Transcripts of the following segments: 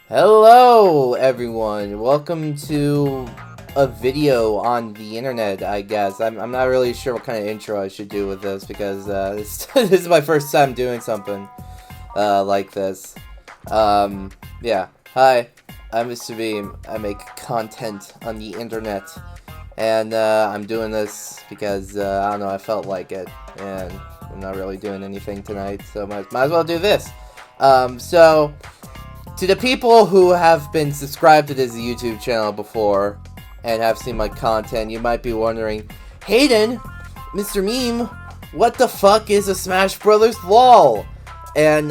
Hello everyone, welcome to a video on the internet, I guess. I'm not really sure what kind of intro I should do with this because this is my first time doing something like this. Yeah. Hi, I'm Mr. Beam. I make content on the internet, and I'm doing this because I don't know, I felt like it, and I'm not really doing anything tonight, so might as well do this. To the people who have been subscribed to this YouTube channel before and have seen my content, you might be wondering, Hayden, Mr. Meme, what the fuck is a SMASH BROS LAWL? And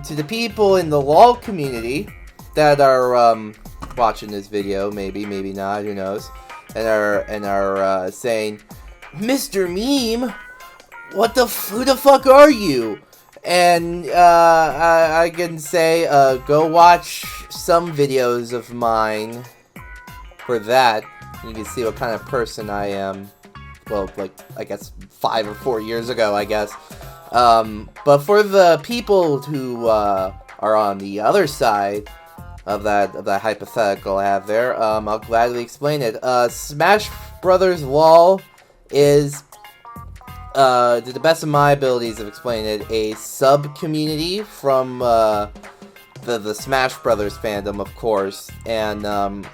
to the people in the LAWL community that are watching this video, maybe not, who knows, and are saying, Mr. Meme, who the fuck are you? And I can say, go watch some videos of mine for that. You can see what kind of person I am. Well, like, I guess 5 or 4 years ago, I guess. But for the people who are on the other side of that hypothetical I have there, I'll gladly explain it. SMASH BROS LAWL is, to the best of my abilities of explaining it, a sub-community from the Smash Brothers fandom, of course, and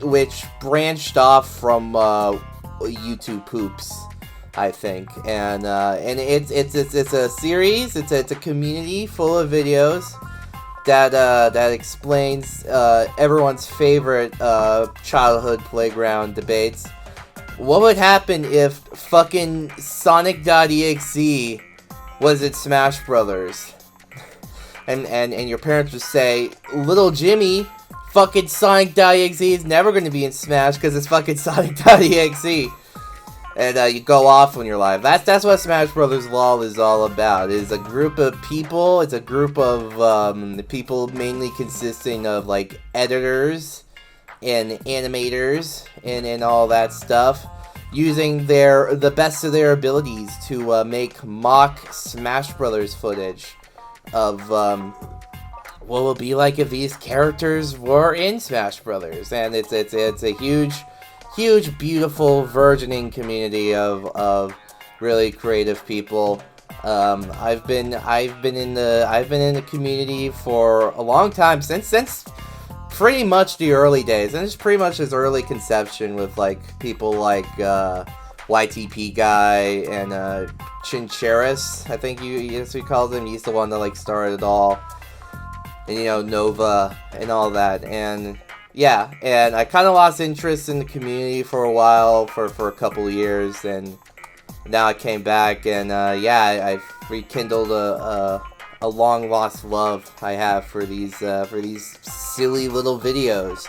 which branched off from YouTube Poops, I think, and it's a series, it's a community full of videos that explains everyone's favorite childhood playground debates. What would happen if fucking Sonic.exe was at Smash Brothers? And your parents would say, little Jimmy, fucking Sonic.exe is never going to be in Smash because it's fucking Sonic.exe. And you go off when you're live. That's what SMASH BROS LAWL is all about. It is a group of people. It's a group of people mainly consisting of like editors and animators and all that stuff, using the best of their abilities to make mock Smash Brothers footage of what will be like if these characters were in Smash Brothers. And it's a huge, beautiful, burgeoning community of really creative people. I've been in the community for a long time, since pretty much the early days, and it's pretty much his early conception with like people like YTP guy and Chincheris, I think that's what he calls him. He's the one that like started it all, and you know, Nova and all that. And yeah, and I kind of lost interest in the community for a while, for a couple of years, and now I came back, and yeah, I've rekindled a long lost love I have for these silly little videos,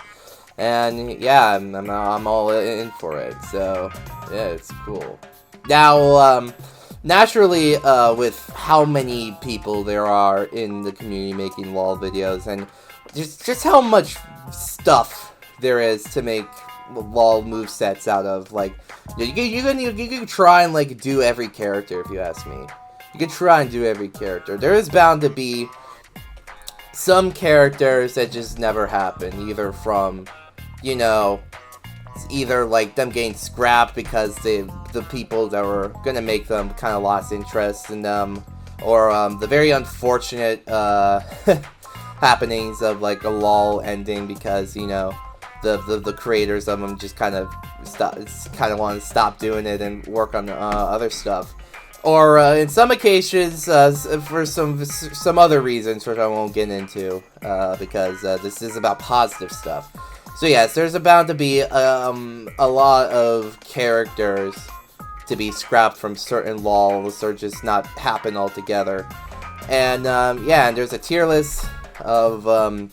and yeah, I'm all in for it. So yeah, it's cool. Now, naturally, with how many people there are in the community making LOL videos, and just how much stuff there is to make LOL movesets out of, like, you can try and like do every character, if you ask me. You can try and do every character. There is bound to be some characters that just never happen, either from, you know, either like them getting scrapped because the people that were gonna make them kind of lost interest in them, or the very unfortunate happenings of like a LOL ending because, you know, the creators of them just kind of want to stop doing it and work on other stuff. Or in some occasions, for some other reasons, which I won't get into, because this is about positive stuff. So yes, there's bound to be a lot of characters to be scrapped from certain LOLs, or just not happen altogether. And yeah, and there's a tier list of a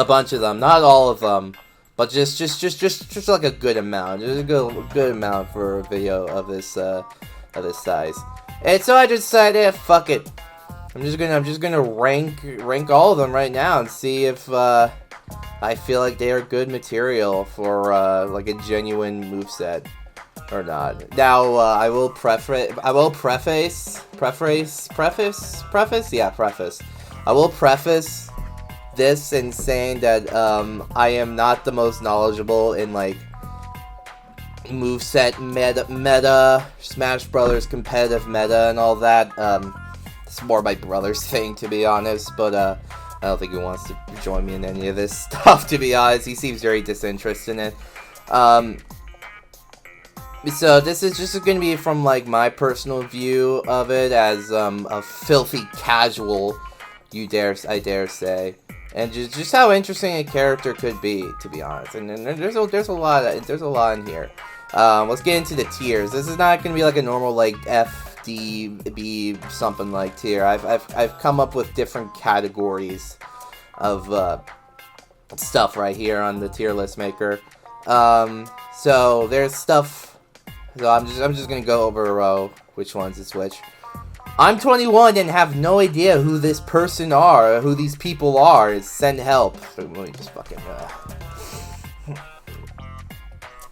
bunch of them, not all of them, but just like a good amount, just a good amount for a video of this size. And so I decided, fuck it, I'm just gonna rank all of them right now and see if I feel like they are good material for like a genuine moveset or not. Now I will preface. I will preface this and saying that I am not the most knowledgeable in like moveset meta, Smash Brothers competitive meta and all that. It's more my brother's thing, to be honest, but I don't think he wants to join me in any of this stuff, to be honest. He seems very disinterested in it. So this is just going to be from like my personal view of it as a filthy casual, I dare say, and just how interesting a character could be, to be honest. And there's a lot in here. Let's get into the tiers. This is not going to be like a normal like F, D, B, something like tier. I've come up with different categories of stuff right here on the tier list maker. So there's stuff. So I'm just gonna go over which ones is which. I'm 21 and have no idea who this person are, who these people are. Send help. Let me just fucking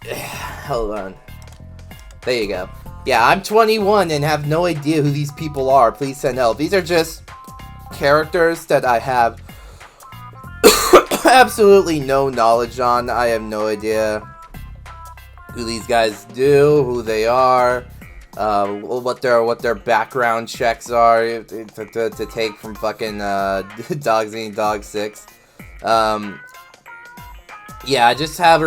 hold on. There you go. Yeah, I'm 21 and have no idea who these people are. Please send help. These are just characters that I have absolutely no knowledge on. I have no idea who these guys do, who they are, what their background checks are to take from fucking Dogs Eating Dog 6. Yeah, I have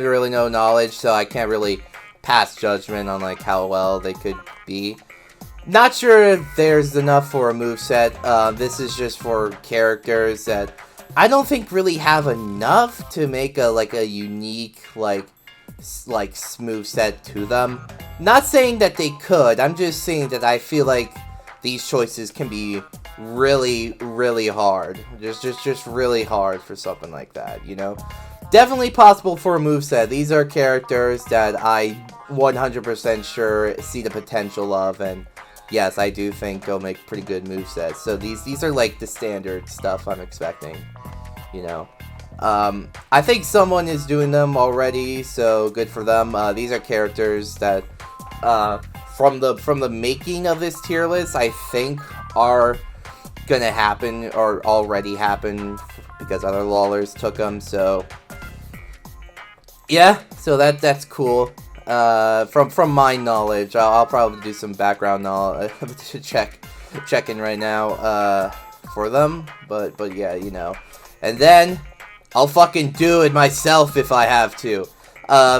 really no knowledge, so I can't really pass judgment on like how well they could be. Not sure if there's enough for a moveset. This is just for characters that I don't think really have enough to make a unique like smooth set to them. Not saying that they could, I'm just saying that I feel like these choices can be really, really hard. Just really hard for something like that, you know? Definitely possible for a moveset. These are characters that I 100% sure see the potential of, and yes, I do think they'll make pretty good movesets. So these are like the standard stuff I'm expecting, you know? I think someone is doing them already, so good for them. These are characters that, from the making of this tier list, I think are gonna happen, or already happened, because other lawlers took them, so yeah, so that's cool. From my knowledge, I'll probably do some background knowledge check in right now, for them, but yeah, you know, and then I'll fucking do it myself if I have to.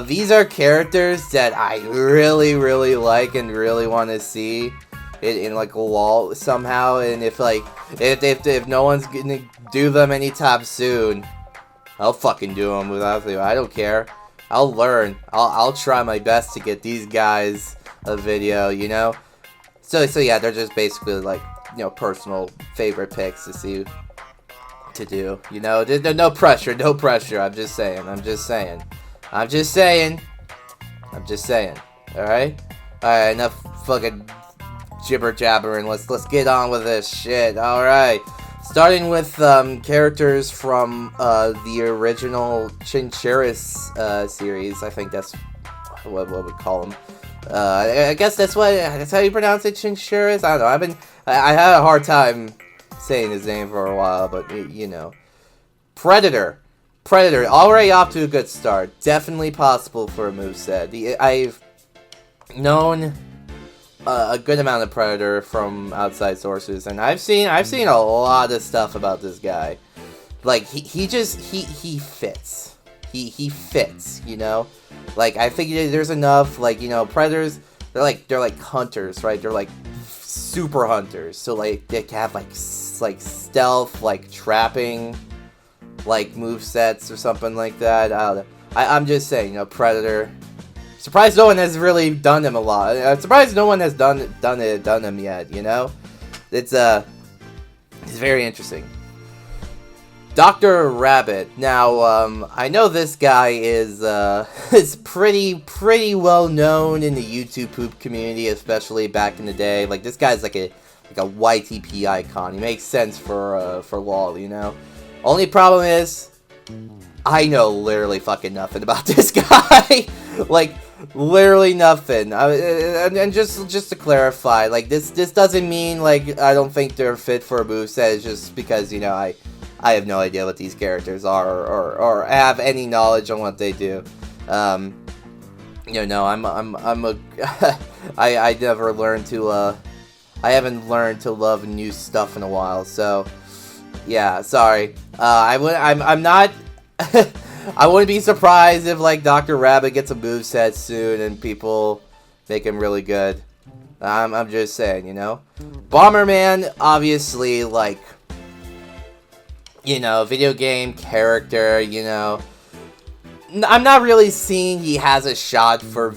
These are characters that I really, really like and really want to see in like a wall somehow. And if no one's gonna do them anytime soon, I'll fucking do them without you. I don't care. I'll learn. I'll try my best to get these guys a video, you know. So yeah, they're just basically like, you know, personal favorite picks to see. To do, you know, there's no pressure, I'm just saying, alright, enough fucking jibber jabbering, let's get on with this shit. Alright, starting with characters from the original Chinchirris series. I think that's what we call them. I guess that's how you pronounce it, Chinchirris. I don't know, I had a hard time saying his name for a while, but you know. Predator, already off to a good start. Definitely possible for a moveset. I've known a good amount of Predator from outside sources, and I've seen a lot of stuff about this guy. Like he fits. He fits, you know. Like I think there's enough, like, you know, Predators, they're like hunters, right? They're like super hunters, so like they have like stealth, like trapping, like movesets or something like that. I don't know. I'm just saying, you know, Predator. Surprised no one has really done him a lot. I'm surprised no one has done him yet. You know, it's very interesting. Dr. Rabbit. Now, I know this guy is pretty well known in the YouTube poop community, especially back in the day. Like, this guy's like a YTP icon. He makes sense for LOL, you know. Only problem is, I know literally fucking nothing about this guy. Like, literally nothing. And just to clarify, like, this doesn't mean like I don't think they're fit for a moveset. It's just because, you know, I have no idea what these characters are or have any knowledge on what they do. You know, I'm a I never learned to I haven't learned to love new stuff in a while, so yeah, sorry. I'm not I wouldn't be surprised if like Dr. Rabbit gets a moveset soon and people make him really good. I'm just saying, you know. Bomberman, obviously, like, you know, video game character, you know. I'm not really seeing he has a shot for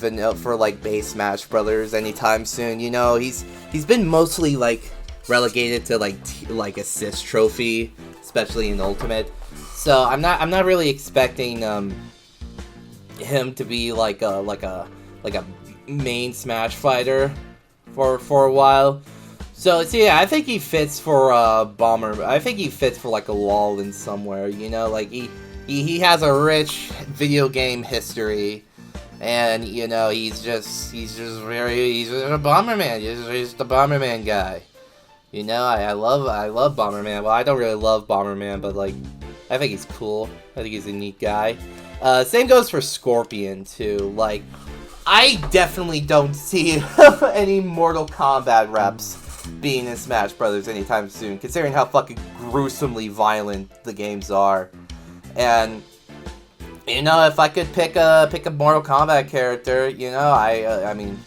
like base Smash Brothers anytime soon. You know, he's been mostly like relegated to like assist trophy, especially in Ultimate. So I'm not really expecting him to be like a main Smash fighter for a while. So yeah, I think he fits for Bomber. I think he fits for like a LOL in somewhere. You know, like he has a rich video game history, and you know he's just a Bomberman. He's the Bomberman guy. You know, I love Bomberman. Well, I don't really love Bomberman, but like I think he's cool. I think he's a neat guy. Same goes for Scorpion too. Like I definitely don't see any Mortal Kombat reps being in Smash Brothers anytime soon, considering how fucking gruesomely violent the games are. And you know, if I could pick a Mortal Kombat character, you know, I mean,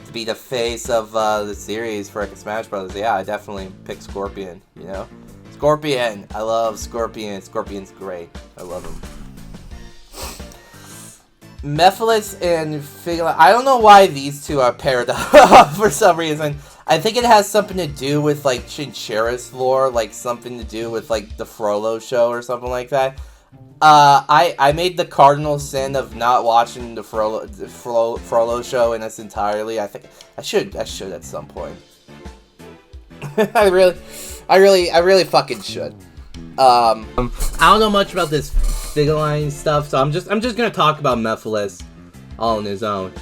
to be the face of the series for Smash Brothers, yeah, I definitely pick Scorpion. You know, Scorpion, I love Scorpion. Scorpion's great. I love him. Mephiles and Figula, I don't know why these two are paired up for some reason. I think it has something to do with like Chinchera's lore, like something to do with like the Frollo show or something like that. I made the cardinal sin of not watching the Frollo show in its entirely. I think I should at some point. I really fucking should. I don't know much about this Figurine stuff, so I'm just gonna talk about Mephiles all on his own.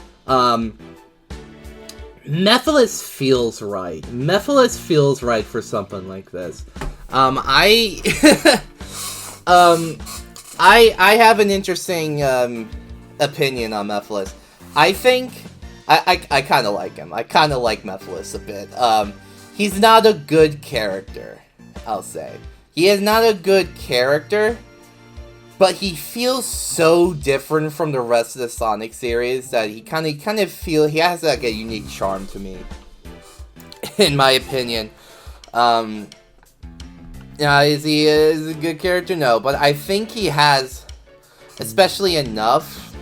Mephiles feels right. Mephiles feels right for something like this. I have an interesting opinion on Mephiles. I think I kind of like him. I kind of like Mephiles a bit. He's not a good character, I'll say. He is not a good character, but he feels so different from the rest of the Sonic series that he kind of he has like a unique charm to me, in my opinion. Yeah, is he a good character? No, but I think he has, especially enough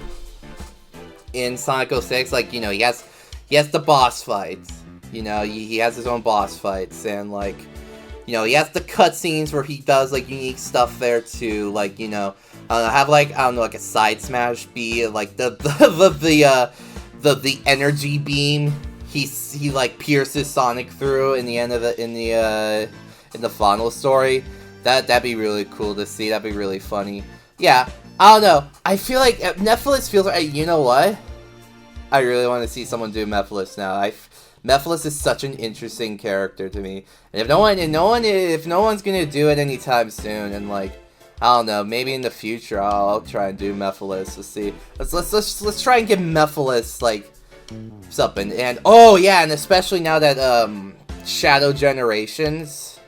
in Sonic 06. Like, you know, he has the boss fights. You know, he has his own boss fights, and like, you know, he has the cutscenes where he does like unique stuff there too. Like, you know, have like, I don't know, like a side smash be like the energy beam. He like pierces Sonic through in the end of in the final story. That'd be really cool to see. That'd be really funny. Yeah, I don't know. I feel like Mephiles feels like, you know what? I really want to see someone do Mephiles now. Mephiles is such an interesting character to me, and if no one's gonna do it anytime soon, and like, I don't know, maybe in the future I'll try and do Mephiles. Let's see. Let's try and give Mephiles like something. And oh yeah, and especially now that Shadow Generations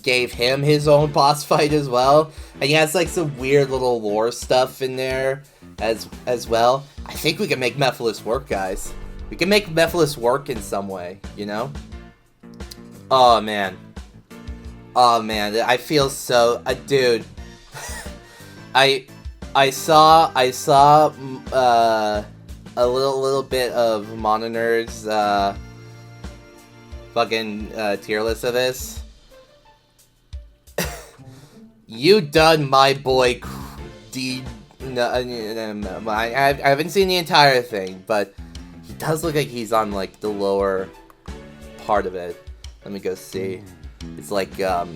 gave him his own boss fight as well, and he has like some weird little lore stuff in there as well. I think we can make Mephiles work, guys. We can make Mephiles work in some way, you know? Oh, man. Oh, man. I feel so... dude. I saw a little bit of Mono Nerd's fucking tier list of this. You done my boy I haven't seen the entire thing, but he does look like he's on like the lower part of it. Let me go see. It's like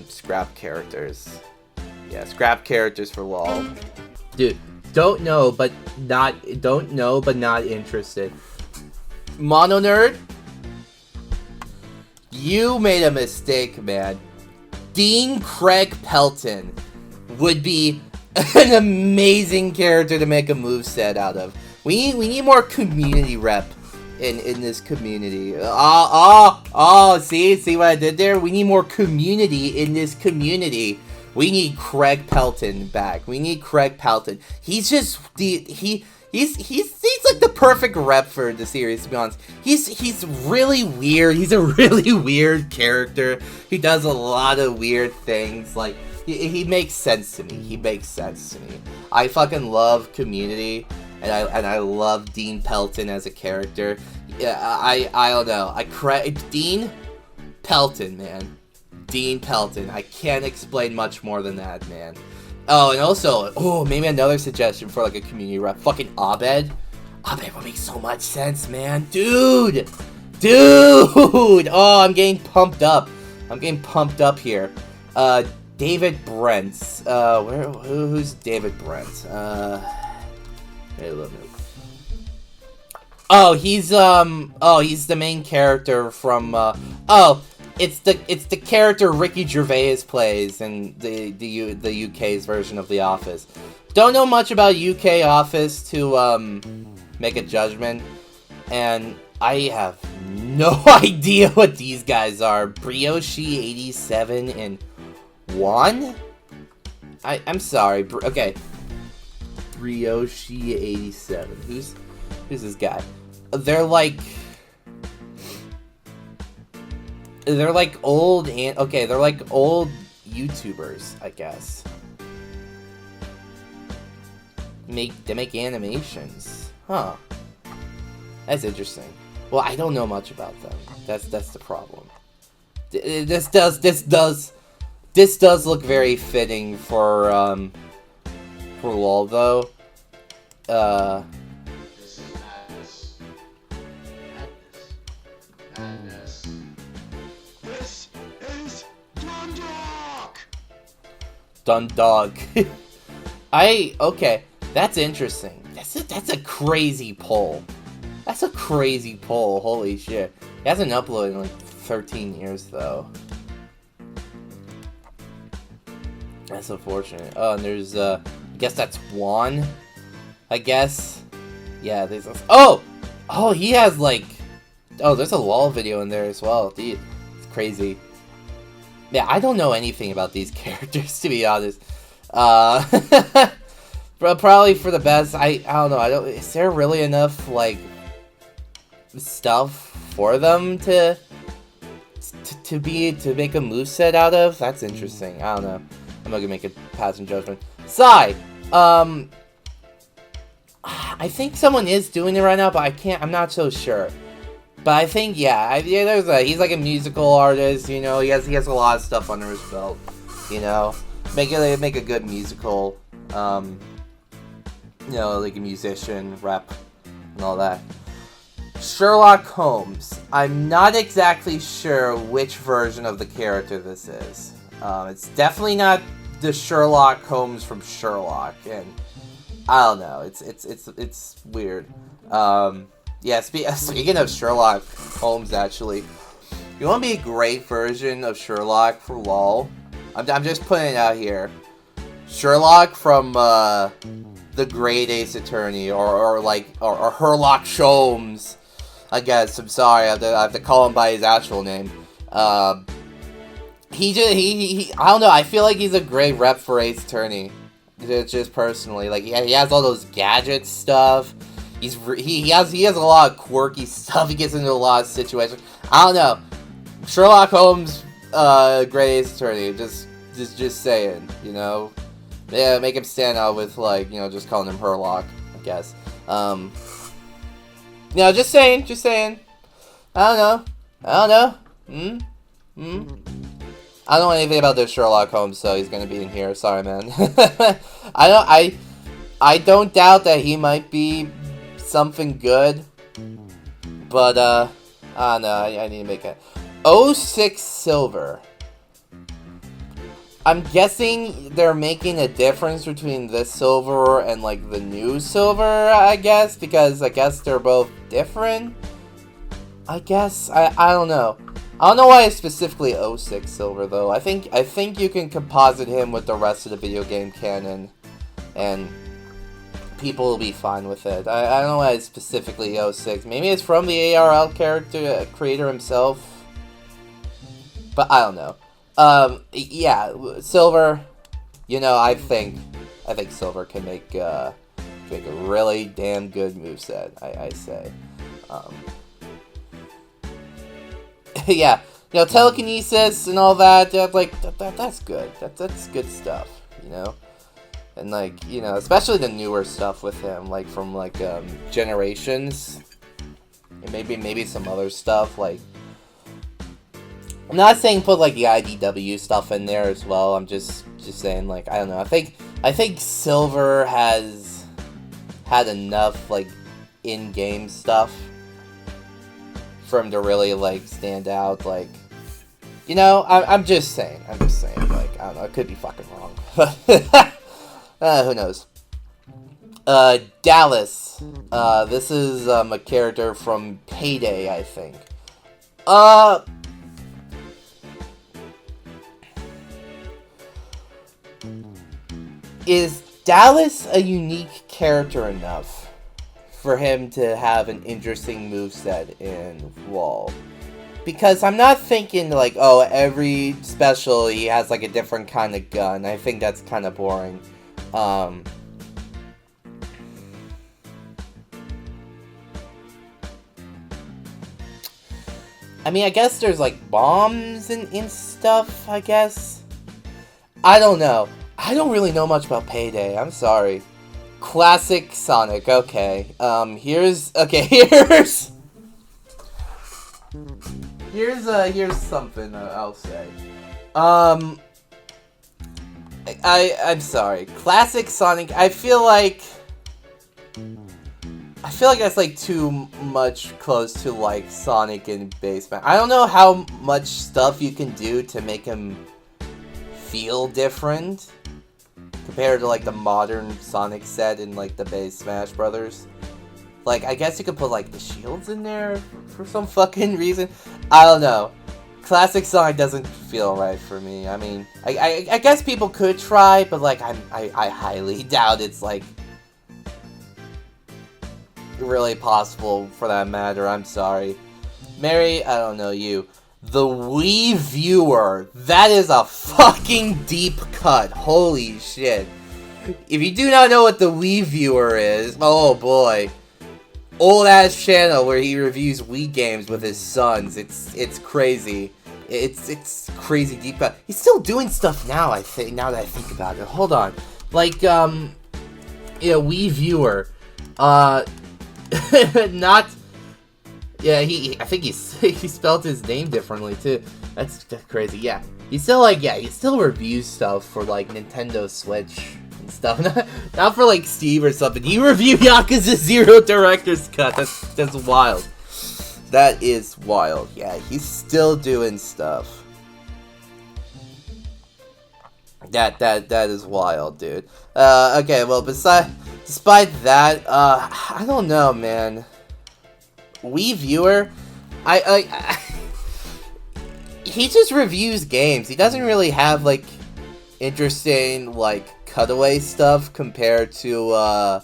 scrap characters. Yeah, scrap characters for LOL. Dude, don't know but not interested. Mono Nerd, you made a mistake, man. Dean Craig Pelton would be an amazing character to make a moveset out of. We need more community rep in this community. See what I did there? We need more community in this community. We need Craig Pelton back. We need Craig Pelton. He's just he's like the perfect rep for the series, to be honest. He's really weird. He's a really weird character. He does a lot of weird things. Like he makes sense to me. He makes sense to me. I fucking love Community, and I love Dean Pelton as a character. Yeah, I don't know. Dean Pelton, man. Dean Pelton. I can't explain much more than that, man. Oh, and also, maybe another suggestion for like a community rep. Fucking Abed. Abed would make so much sense, man. Dude! Oh, I'm getting pumped up. I'm getting pumped up here. David Brent. Who's David Brent? Wait a little bit. Oh, he's the main character from, it's the character Ricky Gervais plays in the UK's version of The Office. Don't know much about UK Office to, make a judgment, and I have no idea what these guys are. Brioche 87 and Juan? I'm sorry, okay. Brioche 87. Who's this guy? They're like old they're like old YouTubers, I guess. They make animations. Huh. That's interesting. Well, I don't know much about them. That's the problem. This does look very fitting for LOL though. This is madness. Madness. This is Dundalk! Dundalk. Okay, that's interesting. That's a crazy poll. That's a crazy poll, holy shit. He hasn't uploaded in like 13 years though. That's unfortunate. Oh, and there's, I guess that's Juan, I guess. Yeah, there's, oh, he has, like, there's a LOL video in there as well. Dude, it's crazy. Yeah, I don't know anything about these characters, to be honest. Probably for the best. I don't know. Is there really enough, like, stuff for them to make a moveset out of? That's interesting. I don't know. I'm not gonna make a passing judgment. Sai! I think someone is doing it right now, but I'm not so sure. But I think, yeah, he's like a musical artist, you know, he has a lot of stuff under his belt, you know. Make a good musical, you know, like a musician, rep, and all that. Sherlock Holmes. I'm not exactly sure which version of the character this is. It's definitely not the Sherlock Holmes from Sherlock, and I don't know. It's weird. Yeah. Speaking of Sherlock Holmes, actually, you want to be a great version of Sherlock for LOL? I'm just putting it out here. Sherlock from the Great Ace Attorney, or Sherlock Holmes. I guess. I'm sorry. I have to call him by his actual name. I don't know, I feel like he's a great rep for Ace Attorney. Just personally. Like, he has all those gadget stuff. He has a lot of quirky stuff. He gets into a lot of situations. I don't know. Sherlock Holmes, great Ace Attorney. Just saying, you know. Yeah, make him stand out with, like, you know, just calling him Herlock, I guess. You know, just saying. I don't know. I don't know anything about this Sherlock Holmes, so he's gonna be in here. Sorry, man. I don't doubt that he might be something good, but I don't know. I need to make it. 06 Silver. I'm guessing they're making a difference between this silver and, like, the new silver, I guess, because I guess they're both different. I guess. I don't know. I don't know why it's specifically 06 Silver though. I think you can composite him with the rest of the video game canon, and people will be fine with it. I don't know why it's specifically 06. Maybe it's from the ARL character creator himself, but I don't know. Yeah, Silver. You know, I think Silver can make a really damn good moveset. I say. Yeah, you know, telekinesis and all that, like, that's good. That's good stuff, you know? And, like, you know, especially the newer stuff with him, like, from, like, Generations. And maybe some other stuff, like... I'm not saying put, like, the IDW stuff in there as well, I'm just saying, like, I don't know, I think Silver has had enough, like, in-game stuff for him to really, like, stand out, like, you know, I'm just saying, like, I don't know, I could be fucking wrong, who knows. Dallas, this is, a character from Payday, I think. Is Dallas a unique character enough for him to have an interesting moveset in LoL? Because I'm not thinking, like, oh, every special he has, like, a different kind of gun. I think that's kind of boring. I mean, I guess there's, like, bombs and stuff, I guess. I don't know. I don't really know much about Payday, I'm sorry. Classic Sonic, okay. Here's something I'll say. I'm sorry. Classic Sonic, I feel like that's, like, too much close to, like, Sonic and Baseman. I don't know how much stuff you can do to make him feel different compared to, like, the modern Sonic set in, like, the base Smash Brothers. Like, I guess you could put, like, the shields in there for some fucking reason. I don't know. Classic Sonic doesn't feel right for me. I mean, I guess people could try, but, like, I highly doubt it's, like, really possible for that matter. I'm sorry. Mary, I don't know you. The Wii Viewer. That is a fucking deep cut. Holy shit. If you do not know what the Wii Viewer is, oh boy. Old ass channel where he reviews Wii games with his sons. It's crazy. It's crazy deep cut. He's still doing stuff now, I think, now that I think about it. Hold on. Like, yeah, Wii Viewer. Not... Yeah, I think he spelled his name differently, too. That's crazy, yeah. He still reviews stuff for, like, Nintendo Switch and stuff. Not for, like, Steve or something. He reviewed Yakuza 0 Director's Cut. That's wild. That is wild. Yeah, he's still doing stuff. That is wild, dude. Okay, well, despite that, I don't know, man. Wii Viewer, he just reviews games. He doesn't really have, like, interesting, like, cutaway stuff compared to,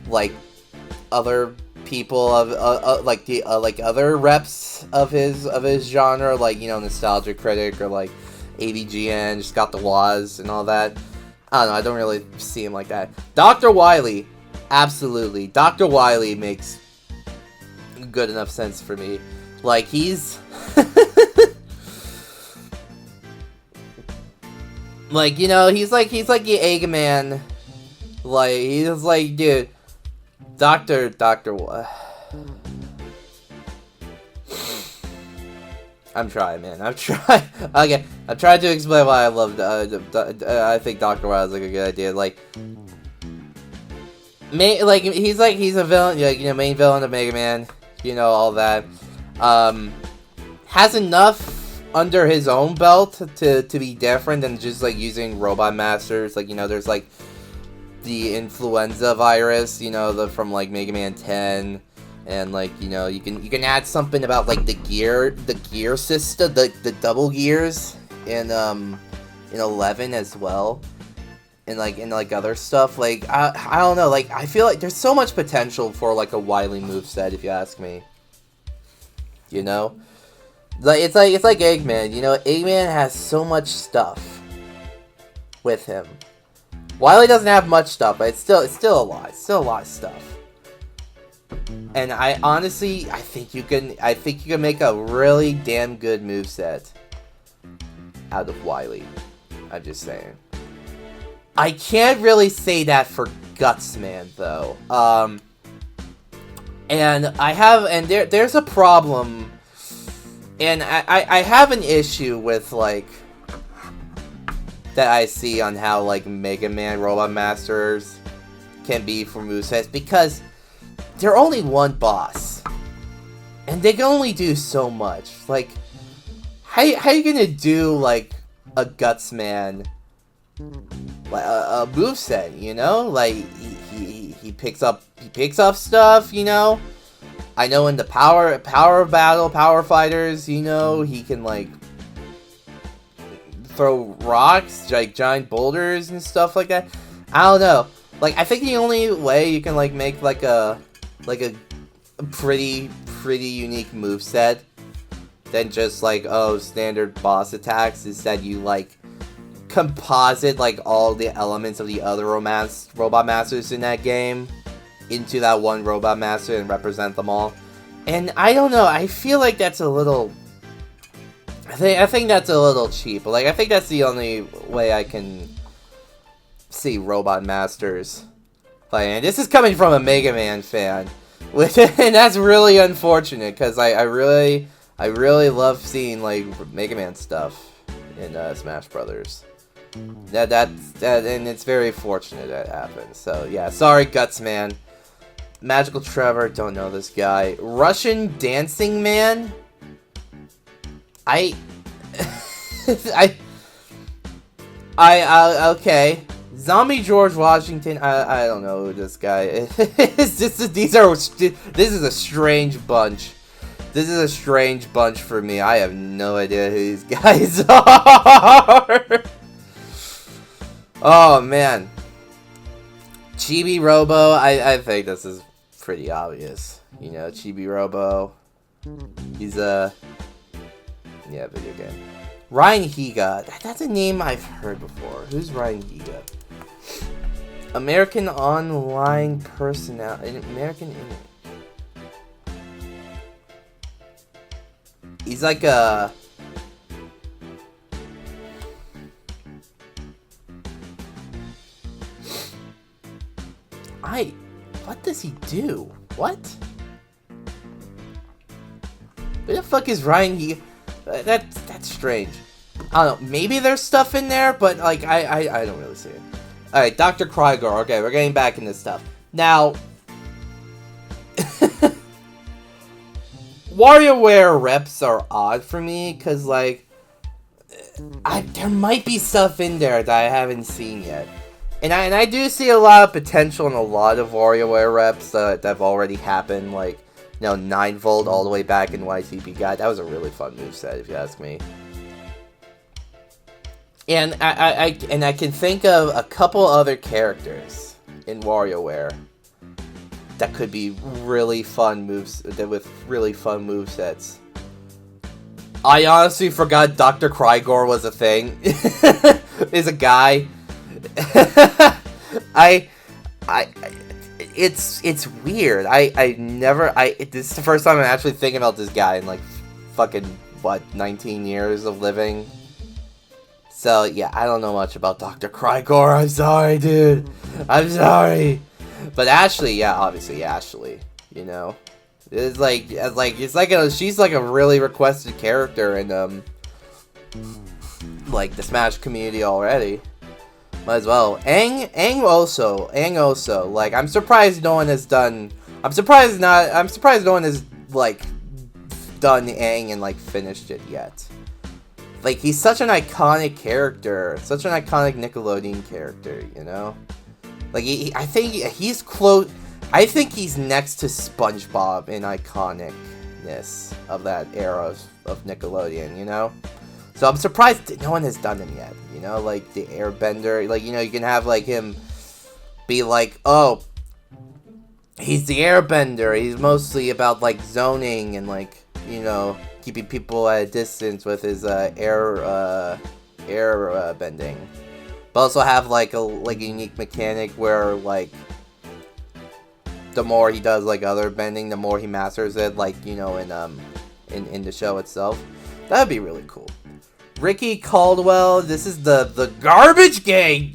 like, other people of, like, the, like, other reps of his genre, like, you know, Nostalgia Critic or, like, AVGN, just got the Waz and all that. I don't know, I don't really see him like that. Dr. Wily, absolutely. Dr. Wily makes good enough sense for me. Like, he's like, you know, he's like the Eggman. Like, he's like, dude, Dr. I'm trying, man. I'm trying. Okay, I'm trying to explain why I love. I think Dr. Wild is like a good idea. Like, he's a villain. Like, you know, main villain of Mega Man. You know, all that. Has enough under his own belt to be different than just, like, using Robot Masters. Like, you know, there's, like, the influenza virus. You know, from, like, Mega Man 10. And like, you know, you can add something about like the gear system, the double gears in 11 as well. And like other stuff. Like I don't know, like I feel like there's so much potential for like a Wily moveset, if you ask me. You know? Like it's like Eggman, you know, Eggman has so much stuff with him. Wily doesn't have much stuff, but it's still a lot. It's still a lot of stuff. And I think you can make a really damn good moveset out of Wily. I'm just saying. I can't really say that for Gutsman though. And there's a problem, and I have an issue with like that I see on how like Mega Man Robot Masters can be for movesets, because they're only one boss, and they can only do so much. Like, how you gonna do like a Gutsman, like a moveset? You know, like he picks up stuff. You know, I know in the power battle, power fighters, you know, he can like throw rocks, like giant boulders and stuff like that. I don't know. Like, I think the only way you can like make like a pretty unique moveset than just like, oh, standard boss attacks is that you like composite like all the elements of the other Robot Masters in that game into that one Robot Master and represent them all. And I don't know, I feel like that's a little, I think that's a little cheap. Like, I think that's the only way I can see Robot Masters playing. And this is coming from a Mega Man fan, and that's really unfortunate, because I really love seeing like Mega Man stuff in Smash Brothers. That and it's very fortunate that happened. So yeah, sorry Gutsman. Magical Trevor, don't know this guy. Russian Dancing Man. Okay. Zombie George Washington. I don't know who this guy is. This is a strange bunch. This is a strange bunch for me. I have no idea who these guys are. Oh man. Chibi Robo. I think this is pretty obvious. You know, Chibi Robo. He's a video game. Ryan Higa. That's a name I've heard before. Who's Ryan Higa? American Online Personality. He's like a... What does he do? What? Who the fuck is Ryan Higa? That's strange. I don't know. Maybe there's stuff in there, but like I don't really see it. All right, Dr. Krygor. Okay, we're getting back into stuff now. WarioWare reps are odd for me because like there might be stuff in there that I haven't seen yet, and I do see a lot of potential in a lot of WarioWare reps that have already happened. Like, you know, 9-Volt all the way back in YTP Guide. That was a really fun moveset, if you ask me. And I can think of a couple other characters in WarioWare that could be really fun moves with really fun movesets. I honestly forgot Dr. Krygor was a thing. Is a guy. It's weird. This is the first time I'm actually thinking about this guy in like fucking 19 years of living. So yeah, I don't know much about Dr. Krygor. I'm sorry, dude. I'm sorry. But Ashley, yeah, obviously Ashley. You know, she's like a really requested character in like the Smash community already. Might as well. Aang also. Like, I'm surprised no one has done. I'm surprised no one has like done Aang and like finished it yet. Like, he's such an iconic character, such an iconic Nickelodeon character, you know. Like, I think he's close. I think he's next to SpongeBob in iconicness of that era of Nickelodeon, you know? So I'm surprised that no one has done him yet, you know? Like, the Airbender, like, you know, you can have, like, him be like, oh, he's the Airbender, he's mostly about, like, zoning and, like, you know, keeping people at a distance with his, air bending. But also have, like, a unique mechanic where, like, the more he does, like, other bending, the more he masters it, like, you know, in the show itself. That would be really cool. Ricky Caldwell, this is the garbage day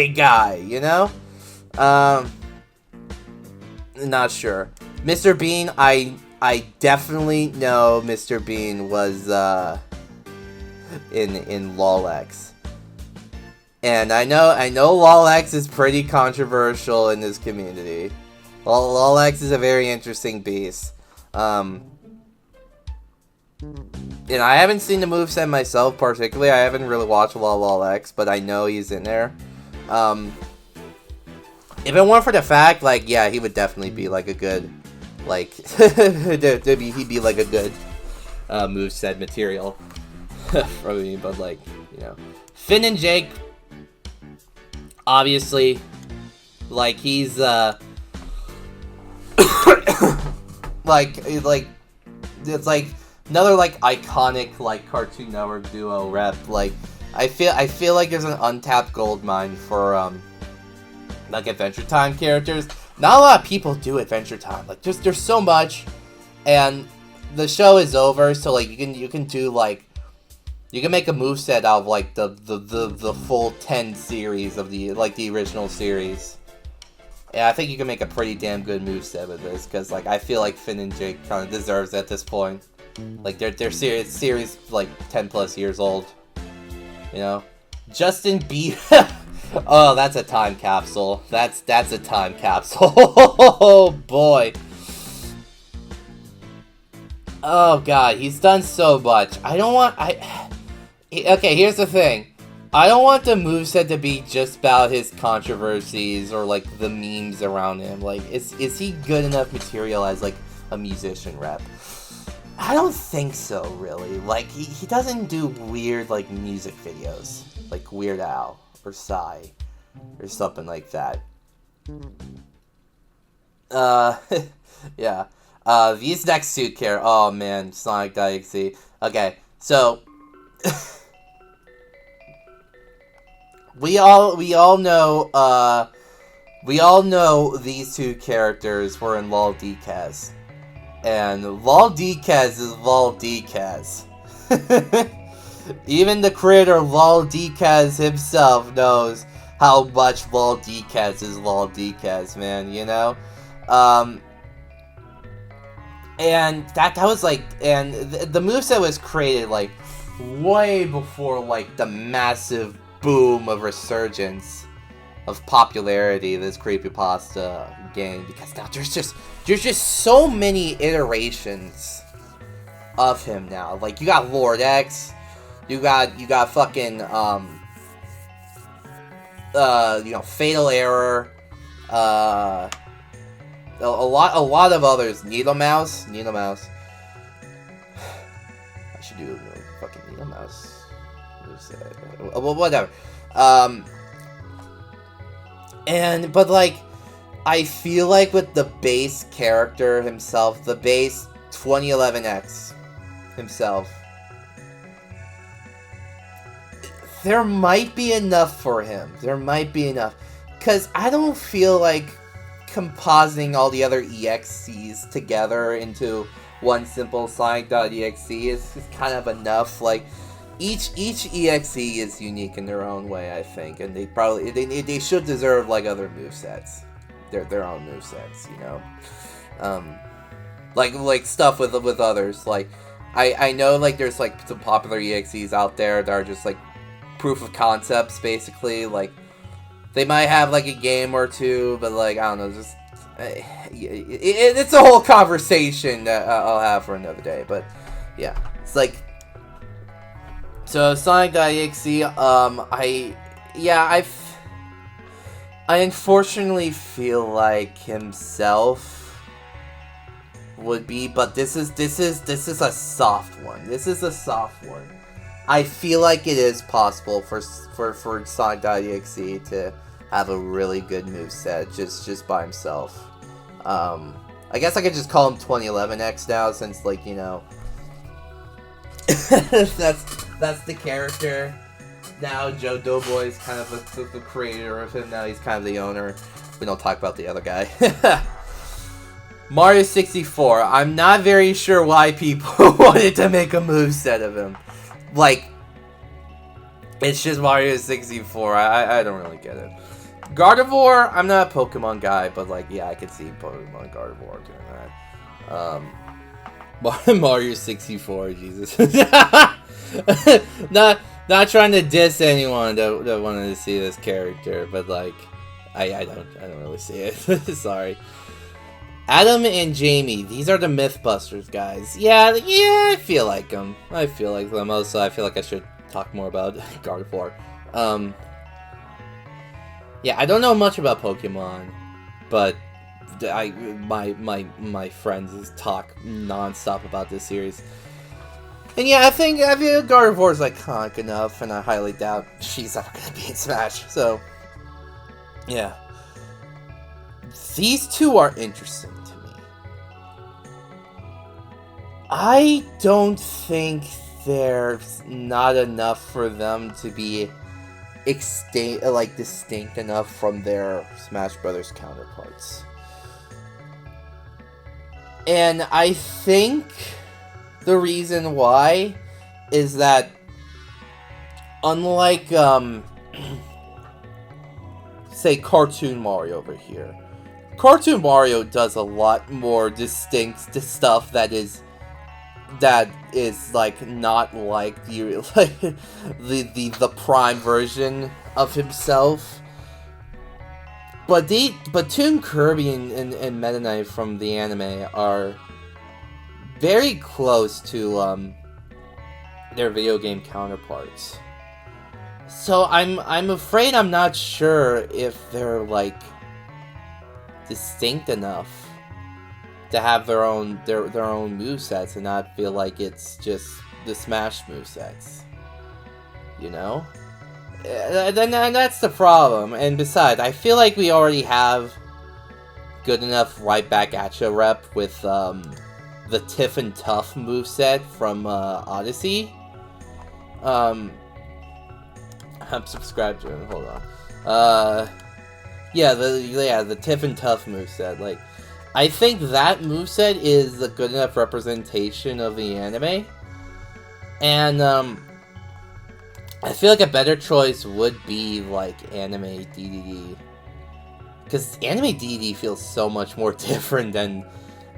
guy, you know? Not sure. Mr. Bean, I definitely know Mr. Bean was, in LOL X. And I know LOL X is pretty controversial in this community. LOL X is a very interesting beast. And I haven't seen the moveset myself particularly. I haven't really watched LOL X, but I know he's in there. If it weren't for the fact, like, yeah, he would definitely be like a good, like, he'd be like a good moveset material for me. But, like, you know, Finn and Jake, obviously, like, he's like it's like another, like, iconic, like, Cartoon Network duo rep. Like, I feel like there's an untapped gold mine for like, Adventure Time characters. Not a lot of people do Adventure Time. Like, there's so much, and the show is over. So, like, you can do, like, you can make a moveset out of, like, the full 10 series of the, like, the original series. Yeah, I think you can make a pretty damn good moveset with this, because, like, I feel like Finn and Jake kind of deserves it at this point. Like, they're series like 10 plus years old. You know, Justin Bieber. Oh, that's a time capsule. That's a time capsule. Oh boy. Oh god, he's done so much. Okay, here's the thing. I don't want the moveset to be just about his controversies or, like, the memes around him. Like, is he good enough material as, like, a musician rep? I don't think so, really. Like, he doesn't do weird, like, music videos. Like Weird Al or Psy or something like that. Yeah. These next suit care. Oh man, Sonic.exe. Okay, so we all know these two characters were in LOL DCAS. And LOL DCAS is LOL DCAS. Even the creator LOL DCAS himself knows how much LOL DCAS is LOL DCAS, man, you know? And that was like, and the moveset was created like way before like the massive boom of resurgence of popularity this creepypasta gained, because now there's just so many iterations of him now. Like, you got Lord X, you got fucking you know, Fatal Error, a lot of others. Needle Mouse. I should do fucking Needle Mouse. Well, whatever. But like, I feel like with the base character himself, the base 2011X himself, there might be enough for him. There might be enough. Because I don't feel like compositing all the other EXCs together into one simple Sonic.exe is kind of enough. Like, each EXE is unique in their own way, I think, and they should deserve like other movesets, their own movesets, you know, like stuff with others. Like, I know like there's like some popular EXEs out there that are just like proof of concepts, basically. Like, they might have like a game or two, but like, I don't know, just it's a whole conversation that I'll have for another day. But yeah, it's like, so Sonic.exe, I unfortunately feel like himself would be, but this is a soft one. This is a soft one. I feel like it is possible for Sonic.exe to have a really good moveset just by himself. I guess I could just call him 2011X now, since, like, you know, that's the character. Now Joe Doughboy is kind of the creator of him. Now he's kind of the owner. We don't talk about the other guy. Mario 64. I'm not very sure why people wanted to make a moveset of him. Like, it's just Mario 64. I don't really get it. Gardevoir, I'm not a Pokemon guy, but, like, yeah, I could see Pokemon Gardevoir doing that. Mario 64, Jesus. Not trying to diss anyone that wanted to see this character, but, like, I don't really see it. Sorry. Adam and Jamie, these are the Mythbusters guys. Yeah, I feel like them. Also, I feel like I should talk more about Gardevoir. Yeah, I don't know much about Pokemon, but my friends talk non-stop about this series. And yeah, I feel Gardevoir is iconic enough, and I highly doubt she's ever gonna be in Smash. So, yeah. These two are interesting to me. I don't think there's not enough for them to be distinct enough from their Smash Brothers counterparts. And I think the reason why is that, unlike, say, Cartoon Mario over here, Cartoon Mario does a lot more distinct stuff that is like not like the prime version of himself. But Toon Kirby and Meta Knight from the anime are very close to their video game counterparts. So I'm afraid I'm not sure if they're like distinct enough to have their own movesets and not feel like it's just the Smash movesets. You know? Then that's the problem. And besides, I feel like we already have good enough right back at ya rep with the Tiff and Tough moveset from Odyssey. I'm subscribed to him, hold on. The Tiff and Tough moveset. Like, I think that moveset is a good enough representation of the anime. And I feel like a better choice would be like anime DDD. Because anime DDD feels so much more different than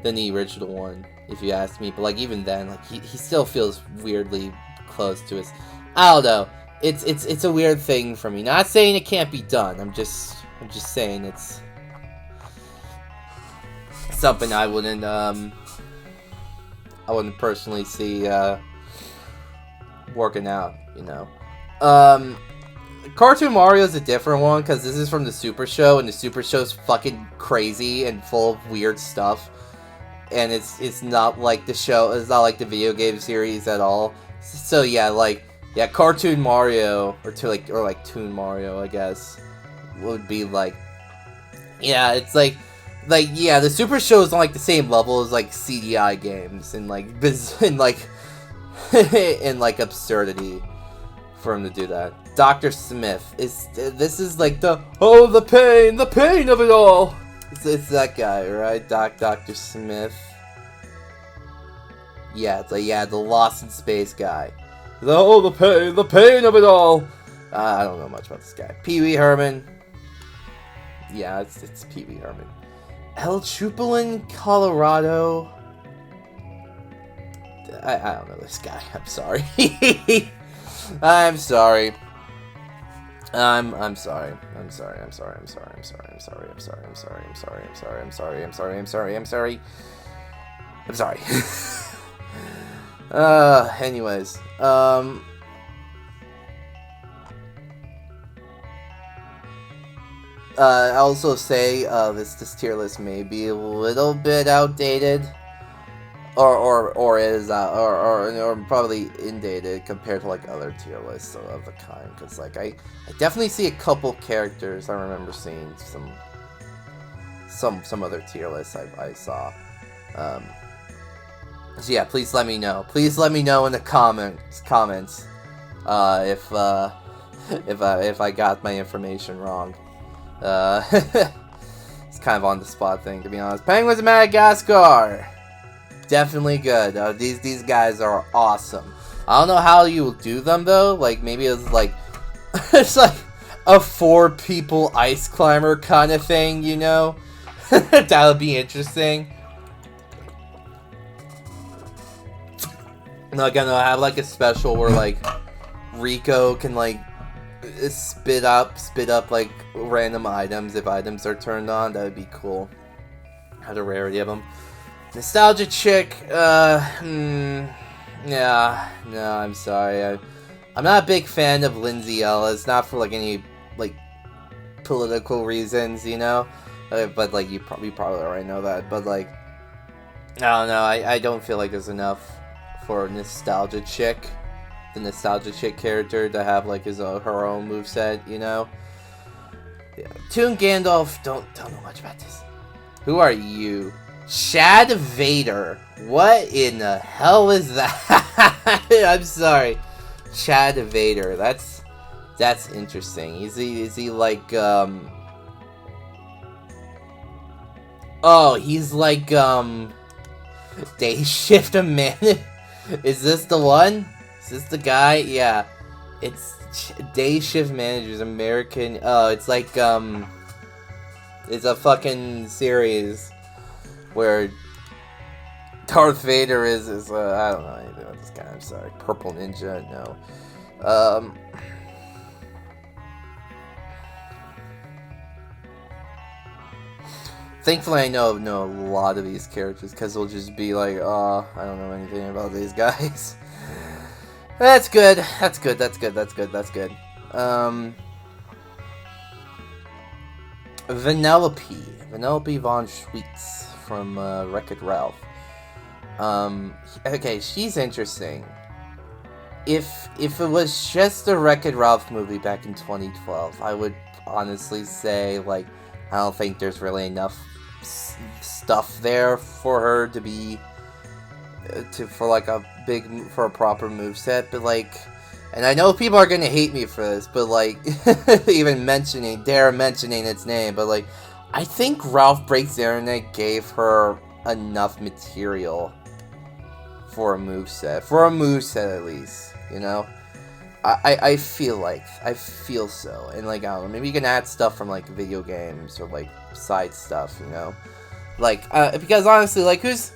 the original one, if you ask me. But like even then, like he still feels weirdly close to his. I don't know. It's a weird thing for me. Not saying it can't be done. I'm just saying it's something I wouldn't personally see working out, you know. Cartoon Mario is a different one because this is from the Super Show, and the Super Show's fucking crazy and full of weird stuff. And it's not like the show. It's not like the video game series at all. So yeah, Cartoon Mario or Toon Mario, I guess, would be like, yeah, it's like the Super Show is on like the same level as like CDI games and like and like absurdity for him to do that. Dr. Smith this is like the pain of it all. It's that guy, right? Dr. Smith. Yeah, it's like, yeah, the Lost in Space guy. The pain of it all. I don't know much about this guy. Pee Wee Herman. Yeah, it's Pee Wee Herman. El Chupalin, Colorado. I don't know this guy. I'm sorry. I'm sorry. I'm sorry. I'm sorry. Anyways. I also say this tier list may be a little bit outdated, or is or probably indated compared to like other tier lists of the kind. Because like I definitely see a couple characters I remember seeing some other tier lists I saw. So yeah, please let me know. Please let me know in the comments if I got my information wrong. It's kind of on the spot thing, to be honest. Penguins of Madagascar, definitely good. These guys are awesome. I don't know how you will do them though. Like maybe it's like it's like a 4 people ice climber kind of thing, you know? That would be interesting. Like, I know, have like a special where like Rico can like spit up like random items if items are turned on. That would be cool. Have a rarity of them. Nostalgia chick. Yeah, no, I'm sorry. I'm not a big fan of Lindsay Ellis. Not for like any like political reasons, you know. But like you probably already know that. But like, I don't know. I don't feel like there's enough for Nostalgia Chick, the Nostalgia Chick character, to have like her own moveset, you know? Yeah. Toon Gandalf, don't know much about this. Who are you? Shad Vader. What in the hell is that? I'm sorry. Shad Vader. That's interesting. Is he like oh, he's like Day Shift man. Is this the one? Is this the guy? Yeah. It's Day Shift Managers, American. Oh, it's like, it's a fucking series where Darth Vader is I don't know anything about this guy. I'm sorry. Purple Ninja, no. Thankfully, I know a lot of these characters, because they'll just be like, oh, I don't know anything about these guys. That's good. That's good. Vanellope von Schweetz from Wreck-It Ralph. Okay, she's interesting. If it was just a Wreck-It Ralph movie back in 2012, I would honestly say, like, I don't think there's really enough stuff there for her to be for a proper moveset, but like, and I know people are gonna hate me for this, but like even mentioning its name, but like, I think Ralph Breaks the Internet gave her enough material for a moveset at least, you know. I feel so, and like, I don't know, maybe you can add stuff from like video games or like side stuff, you know, like because honestly, like who's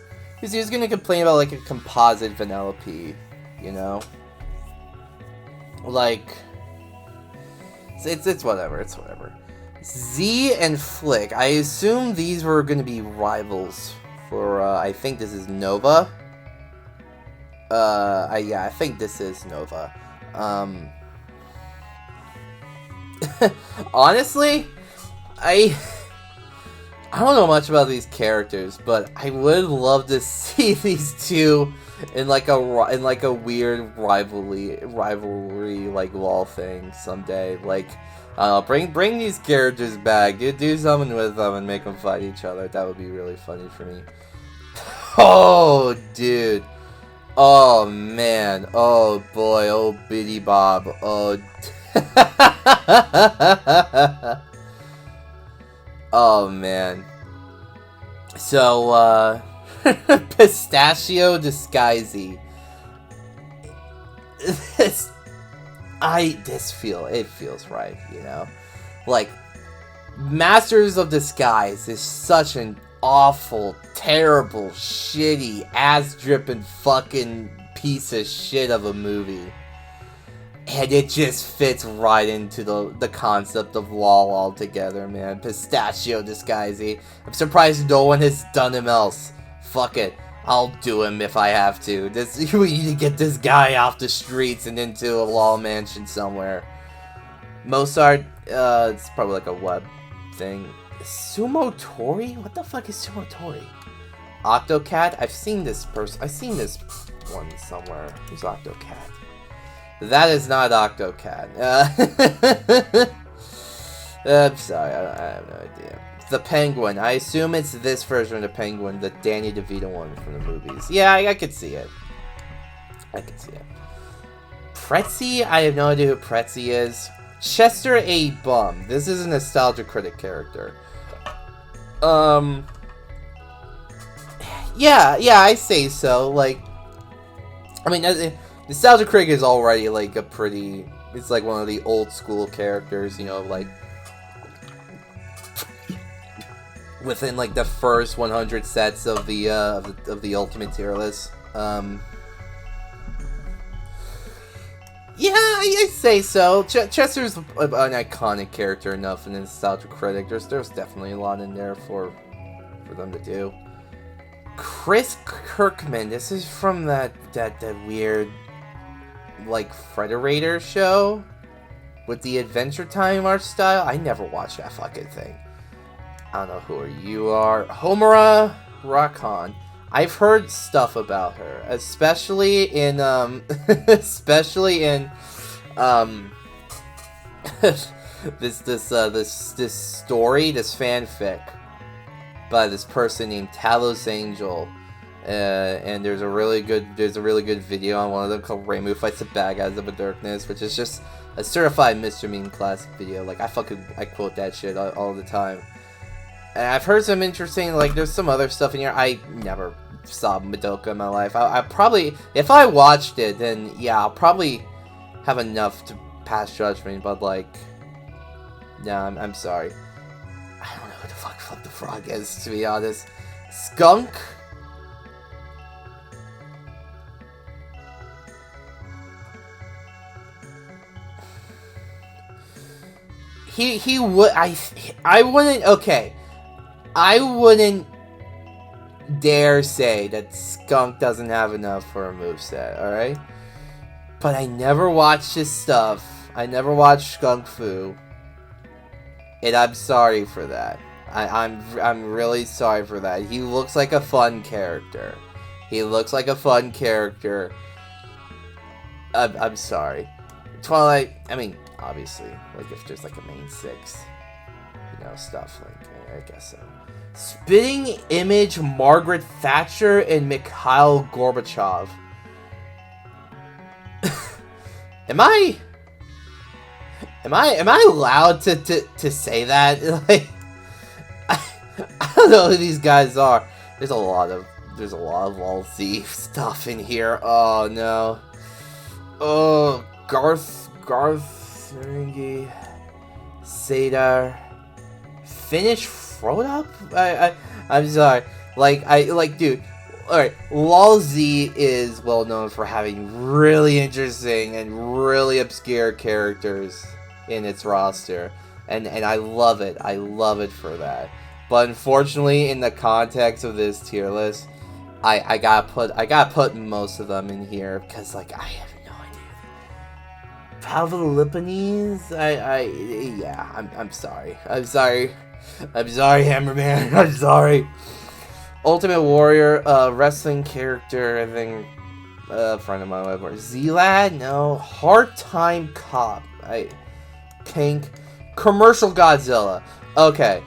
gonna complain about like a composite Vanellope, you know? Like, it's whatever. Z and Flick, I assume these were gonna be rivals for I think this is Nova. Yeah, I think this is Nova. Honestly, I don't know much about these characters, but I would love to see these two in like a weird rivalry like LOL thing someday. Like, bring these characters back, do something with them and make them fight each other. That would be really funny for me. Oh, dude. Oh man, oh boy, oh Biddy Bob, oh oh man. So Pistachio Disguisey. It feels right, you know? Like, Masters of Disguise is such an awful, terrible, shitty, ass-dripping fucking piece of shit of a movie. And it just fits right into the concept of LOL altogether, man. Pistachio Disguisey. I'm surprised no one has done him else. Fuck it. I'll do him if I have to. We need to get this guy off the streets and into a LOL mansion somewhere. Mozart, it's probably like a web thing. Sumo Tori? What the fuck is Sumo Tori? Octocat? I've seen this person. I've seen this one somewhere. Who's Octocat? That is not Octocat. I'm sorry, I have no idea. The Penguin. I assume it's this version of the Penguin, the Danny DeVito one from the movies. Yeah, I could see it. I could see it. Pretzi? I have no idea who Pretzi is. Chester A. Bum. This is a Nostalgia Critic character. Yeah, I say so. Like, I mean, Nostalgia Critic is already like a pretty. It's like one of the old school characters, you know, like within like the first 100 sets of the Ultimate Tier List. Yeah, I say so. Chester's an iconic character enough in the Nostalgia Critic. There's definitely a lot in there for them to do. Chris Kirkman. This is from that weird like Frederator show with the Adventure Time art style. I never watched that fucking thing. I don't know who you are. Homura Rakan. I've heard stuff about her, especially in this story, this fanfic by this person named Talos Angel, and there's a really good video on one of them called Reimu Fights the Bad Guys of a Darkness, which is just a certified Mr. Meme classic video. Like I quote that shit all the time. And I've heard some interesting, like, there's some other stuff in here. I never saw Madoka in my life. I probably, if I watched it, then yeah, I'll probably have enough to pass judgment, but like, nah, I'm sorry. I don't know who the fuck the Frog is, to be honest. Skunk? He would, I wouldn't, okay. I wouldn't dare say that Skunk doesn't have enough for a moveset, alright? But I never watched his stuff. I never watched Skunk Fu. And I'm sorry for that. I'm really sorry for that. He looks like a fun character. I'm sorry. Twilight, I mean, obviously, like if there's like a main 6, you know, stuff like, I guess so. Spitting Image, Margaret Thatcher, and Mikhail Gorbachev. Am I allowed to say that? Like, I don't know who these guys are. There's a lot of LZ stuff in here. Oh no. Oh, Garth Serengi, Sadar, Finnish Frodop? I'm sorry. Dude. Alright, LZ is well known for having really interesting and really obscure characters in its roster. And I love it. I love it for that. But unfortunately, in the context of this tier list, I gotta put most of them in here because like I have no idea. Pavlipines? Yeah, I'm sorry. I'm sorry, Hammerman. I'm sorry. Ultimate Warrior, wrestling character, I think, friend of mine, whatever. Z-Lad? No. Hard Time Cop. Pink. Commercial Godzilla. Okay.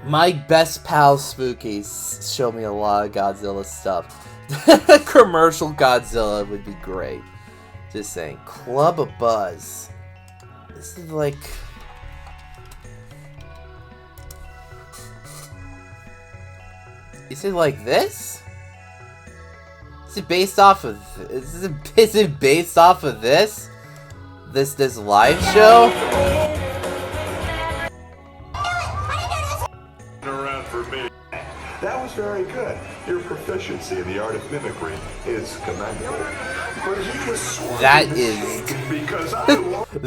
My best pal Spooky showed me a lot of Godzilla stuff. Commercial Godzilla would be great. Just saying. Club of Buzz. This is like... Is it like this? Is it based off of? Is it based off of this? This live show? Around for me. That was very good. Your proficiency in the art of mimicry is commendable. But he was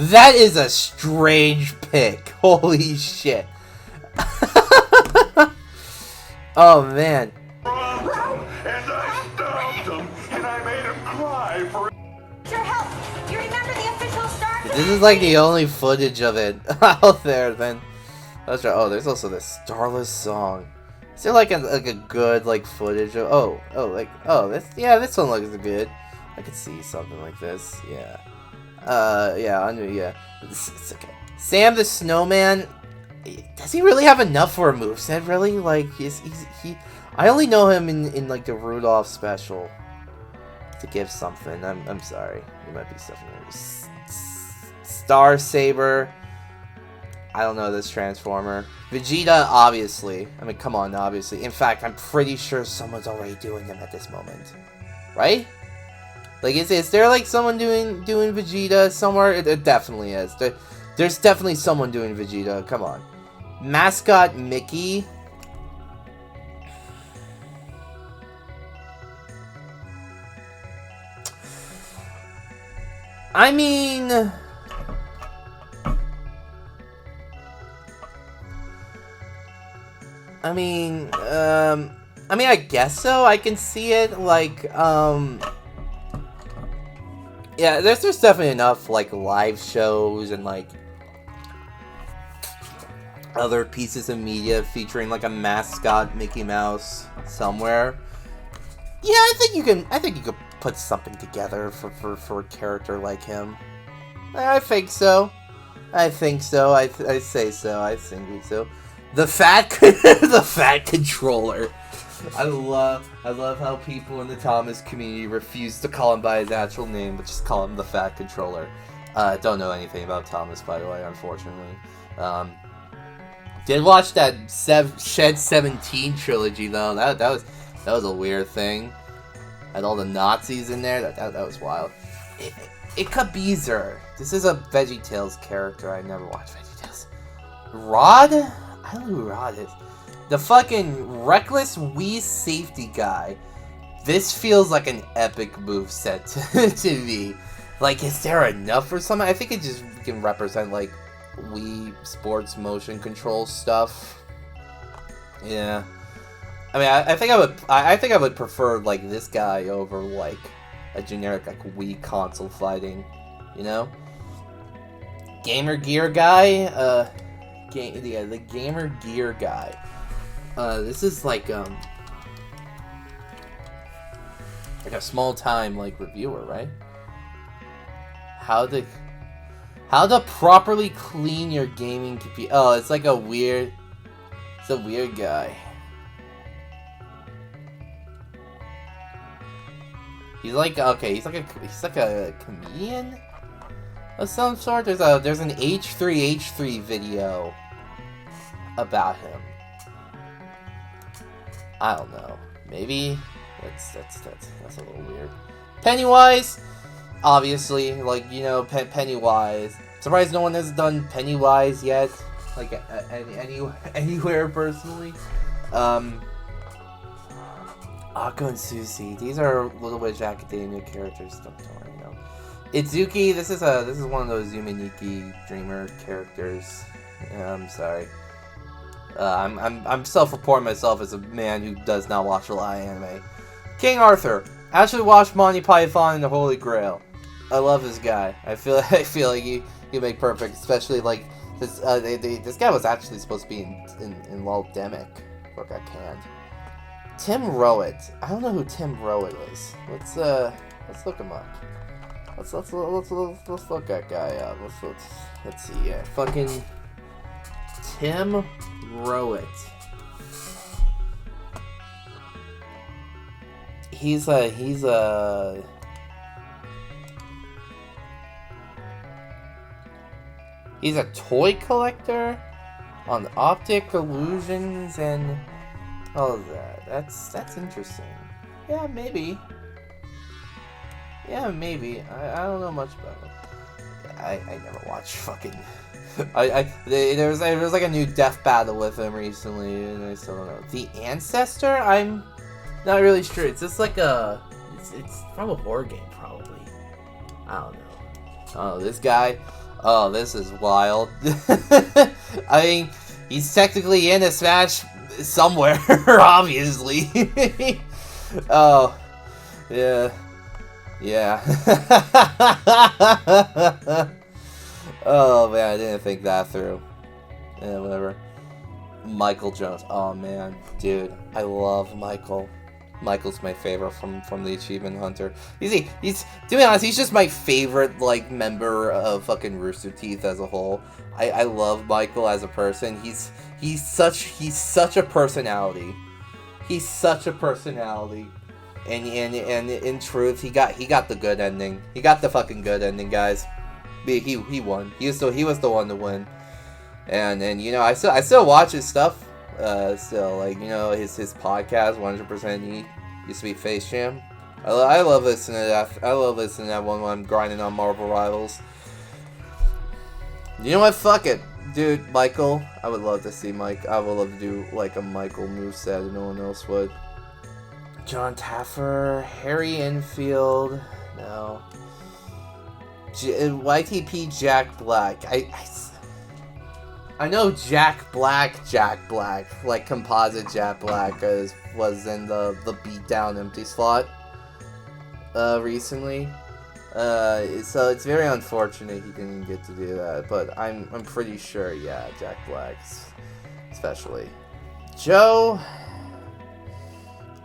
that is a strange pick. Holy shit. Oh man. And I stopped him, and I made him cry for your help. You remember the official start? This is like the only footage of it out there, then. Oh, there's also this Starless song. Is there like a good like footage of this one looks good. I could see something like this. Yeah. Yeah. It's okay. Sam the Snowman. Does he really have enough for a moveset? Really? Like he? I only know him in like the Rudolph special. To give something. I'm sorry. There might be stuff in there. Star Saber. I don't know this Transformer. Vegeta, obviously. I mean, come on, obviously. In fact, I'm pretty sure someone's already doing them at this moment. Right? Like, is there, like, someone doing Vegeta somewhere? It definitely is. There's definitely someone doing Vegeta. Come on. Mascot Mickey. I mean... I guess so. I can see it, like, yeah, there's definitely enough, like, live shows and, like, other pieces of media featuring, like, a mascot Mickey Mouse somewhere. Yeah, I think you could put something together for a character like him. I think so. I say so. I think so. The fat controller. I love how people in the Thomas community refuse to call him by his actual name, but just call him the fat controller. Don't know anything about Thomas, by the way, unfortunately. Did watch that Shed 17 trilogy though. That was a weird thing. Had all the Nazis in there. That was wild. Ikabeezer. This is a VeggieTales character. I never watched VeggieTales. Rod? I don't know who Rod is. The fucking reckless Wii safety guy. This feels like an epic moveset to me. Like, is there enough for something? I think it just can represent, like, Wii sports motion control stuff. Yeah. I mean, I think I would prefer, like, this guy over, like, a generic, like, Wii console fighting. You know? Gamer Gear guy? The Gamer Gear guy. This is like a small time like reviewer, right? How to properly clean your gaming computer. Oh, it's like a weird guy. He's like a comedian of some sort. There's an H3H3 video about him. I don't know. Maybe that's a little weird. Pennywise, obviously, like, you know, Pennywise. Surprised no one has done Pennywise yet, like anywhere personally. Akko and Susie. These are Little Witch Academia characters. Don't worry, you know. Itsuki. This is one of those Yumeniki Dreamer characters. Yeah, I'm sorry. I'm self-reporting myself as a man who does not watch a lot of anime. King Arthur. Actually watched Monty Python and the Holy Grail. I love this guy. I feel like he make perfect, especially like this. This guy was actually supposed to be in Laldemic, but got canned. Tim Rowett. I don't know who Tim Rowett is. Let's look him up. Let's look that guy up. Let's see. Yeah, fucking Tim Rowett. He's a toy collector on Optic Illusions and all of that. That's interesting. Yeah, maybe. I don't know much about it. I never watched fucking. There was like a new death battle with him recently, and I still don't know. The Ancestor? I'm not really sure. It's just like it's from a horror game, probably. I don't know. Oh, this guy. Oh, this is wild. I mean, he's technically in a Smash somewhere, obviously. Oh, yeah. Oh man, I didn't think that through. Yeah, whatever. Michael Jones. Oh man, dude, I love Michael. Michael's my favorite from the Achievement Hunter. He's to be honest, he's just my favorite like member of fucking Rooster Teeth as a whole. I love Michael as a person. He's such a personality. He's such a personality. And in truth, he got the good ending. He got the fucking good ending, guys. He won. He was the one to win. And you know, I still watch his stuff. Still, like, you know, his podcast 100% E used to be Face Jam. I love listening to that. I love listening to that one when I'm grinding on Marvel Rivals. You know what? Fuck it, dude. Michael. I would love to see Mike. I would love to do like a Michael moveset and no one else would. John Taffer, Harry Enfield, no. YTP Jack Black. I know Jack Black, like composite Jack Black, was in the beatdown empty slot recently. So it's very unfortunate he didn't get to do that, but I'm pretty sure, yeah, Jack Black, especially. Joe,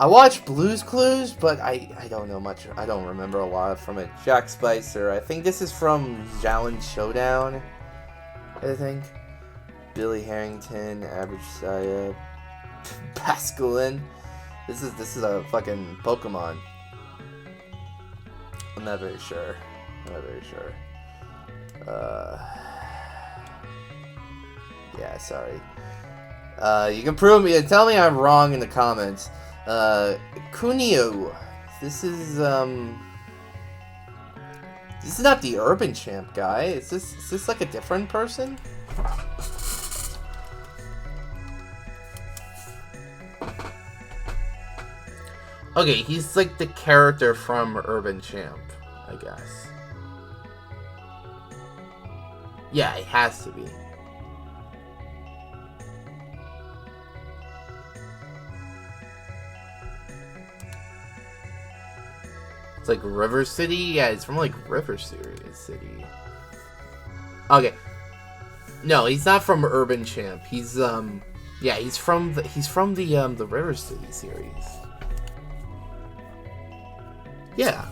I watched Blue's Clues, but I don't know much. I don't remember a lot from it. Jack Spicer, I think this is from Jalen Showdown, I think. Billy Harrington, Average Saya, Pascaline. This is a fucking Pokemon. I'm not very sure. Yeah, sorry. You can prove me. Tell me I'm wrong in the comments. Kunio. This is not the Urban Champ guy. Is this like a different person? Okay, he's like the character from Urban Champ, I guess. Yeah, it has to be. It's like River City? Yeah, it's from like River City. Okay. No, he's not from Urban Champ. He's yeah, he's from the River City series. Yeah.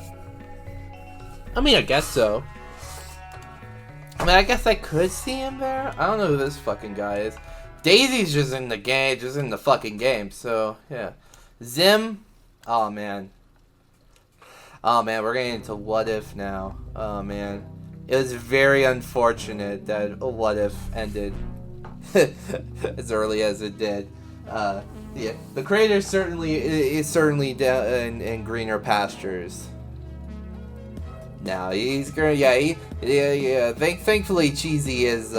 I mean, I guess so. I mean, I guess I could see him there. I don't know who this fucking guy is. Daisy's just in the game, just in the fucking game, so, yeah. Zim. Oh, man. Oh, man, we're getting into What If now. Oh, man. It was very unfortunate that What If ended as early as it did. Yeah, the creator is certainly down in greener pastures. Now he's gonna, yeah. Thankfully, Cheesy is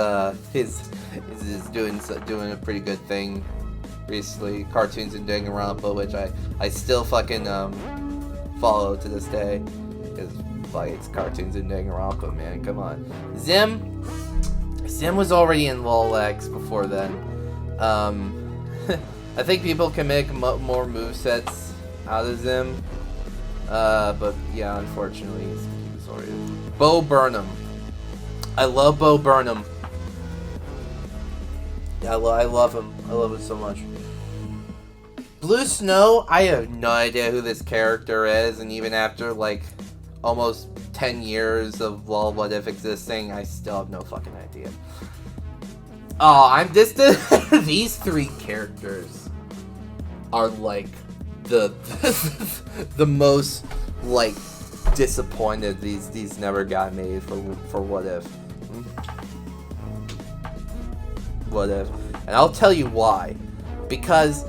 doing a pretty good thing recently. Cartoons and Danganronpa, which I still fucking follow to this day, because like it's Cartoons and Danganronpa, man. Come on, Zim was already in LOL X before then. I think people can make more movesets out of Zim. But yeah, unfortunately, he's already... Bo Burnham. I love Bo Burnham. Yeah, I love him. I love him so much. Blue Snow, I have no idea who this character is, and even after, like, almost 10 years of LOL What If existing, I still have no fucking idea. Oh, these three characters are like the most like disappointed these never got made for What If. What If. And I'll tell you why. Because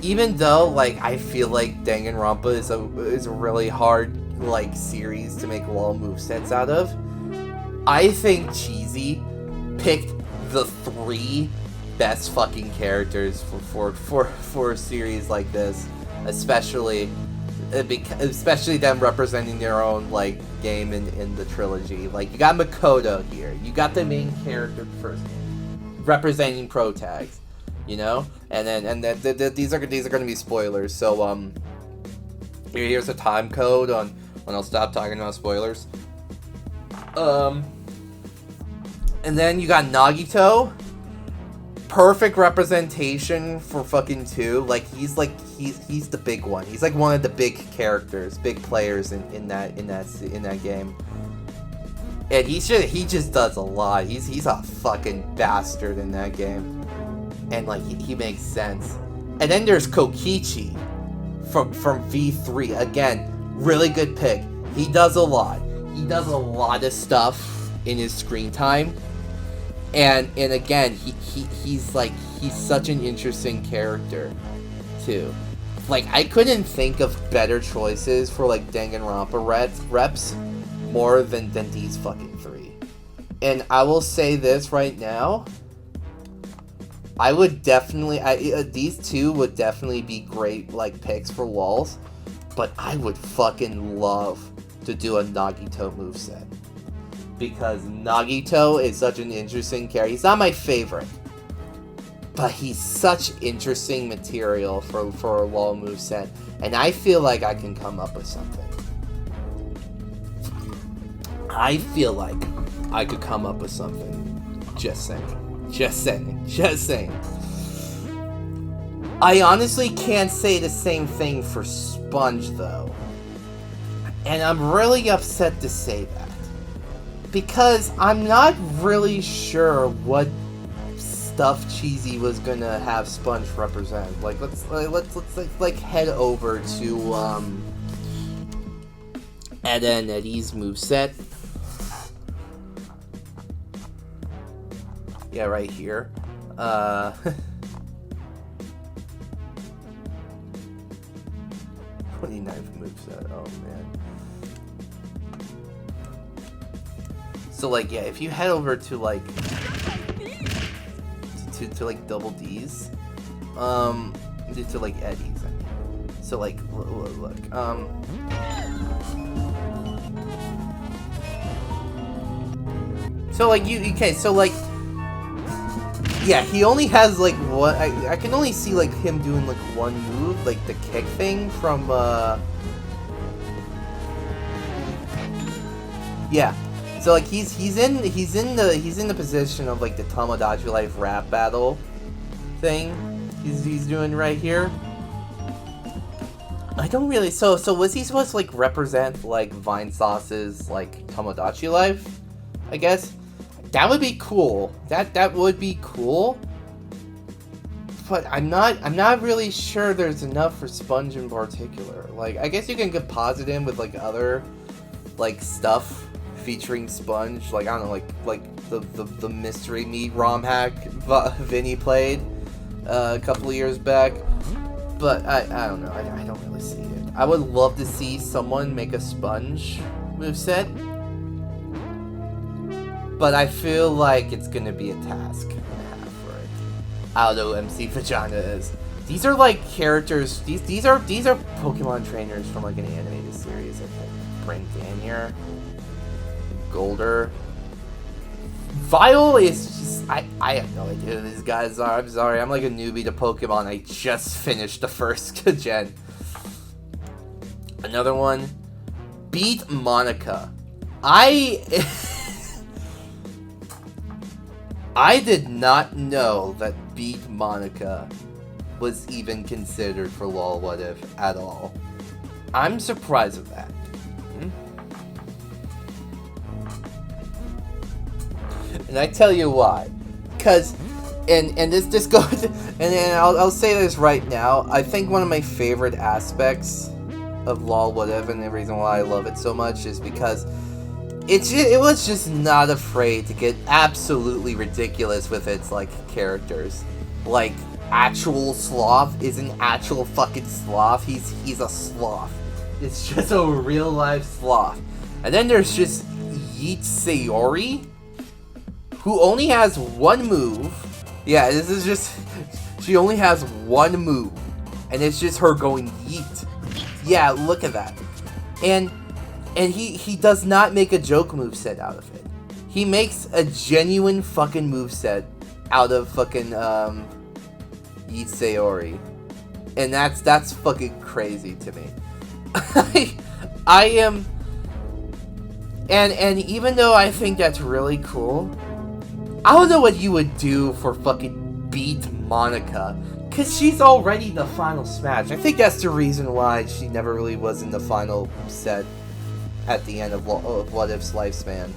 even though like I feel like Danganronpa is a really hard like series to make LOL movesets out of, I think Cheesy picked the three best fucking characters for a series like this, especially them representing their own like game in the trilogy. Like you got Makoto here, you got the main character first representing pro tags, you know, and then these are going to be spoilers. So here's a time code on when I'll stop talking about spoilers. And then you got Nagito. perfect representation for fucking 2. Like he's the big one. He's like one of the big characters, big players in that game. And he just does a lot. He's a fucking bastard in that game. And like he makes sense. And then there's Kokichi from V3. Again, really good pick. He does a lot. He does a lot of stuff in his screen time. And again, he's such an interesting character too. Like I couldn't think of better choices for like Danganronpa reps more than these fucking 3. And I will say this right now. I would definitely, these 2 would definitely be great, like, picks for walls, but I would fucking love to do a Nagito moveset. Because Nagito is such an interesting character. He's not my favorite, but he's such interesting material for a wall moveset, and I feel like I can come up with something. I feel like I could come up with something. Just saying. Just saying. I honestly can't say the same thing for Sponge, though. And I'm really upset to say that. Because I'm not really sure what stuff Cheesy was gonna have Sponge represent. Like, let's head over to, Edda and Eddie's moveset. Yeah, right here. 29th moveset. Oh man. So like, yeah, if you head over to like to like double D's, to like Eddie's. I mean. So like, look. So like so like. Yeah, he only has like one. I can only see like him doing like one move, like the kick thing from. Yeah, so like he's in the position of like the Tomodachi Life rap battle thing. He's doing right here. I don't really. So was he supposed to like represent like Vine Sauce's like Tomodachi Life? I guess. That would be cool. That would be cool. But I'm not really sure there's enough for Sponge in particular. Like, I guess you can composite him with like other like stuff featuring Sponge. Like, I don't know, like the Mystery Meat ROM hack Vinny played a couple of years back. But I don't know. I don't really see it. I would love to see someone make a Sponge moveset. But I feel like it's gonna be a task and a half for it. I don't know who MC Vagina is. These are like characters. These are Pokemon trainers from like an animated series. I think. Brain Danier, Golder, Vile is just I have no idea who these guys are. I'm sorry. I'm like a newbie to Pokemon. I just finished the first gen. Another one. Beat Monica. I did not know that Beat Monica was even considered for LOL What If at all. I'm surprised with that. And I tell you why. Because, and this just goes, and I'll say this right now, I think one of my favorite aspects of LOL What If, and the reason why I love it so much is because it was just not afraid to get absolutely ridiculous with its, like, characters. Like, actual Sloth is an actual fucking sloth. He's a sloth. It's just a real-life sloth. And then there's just Yeet Sayori, who only has one move. Yeah, this is just... She only has one move. And it's just her going yeet. Yeah, look at that. And he does not make a joke moveset out of it. He makes a genuine fucking moveset out of fucking Yeet Sayori. And that's fucking crazy to me. I am... And even though I think that's really cool, I don't know what you would do for fucking beat Monica, because she's already the final Smash. I think that's the reason why she never really was in the final set at the end of What If's lifespan.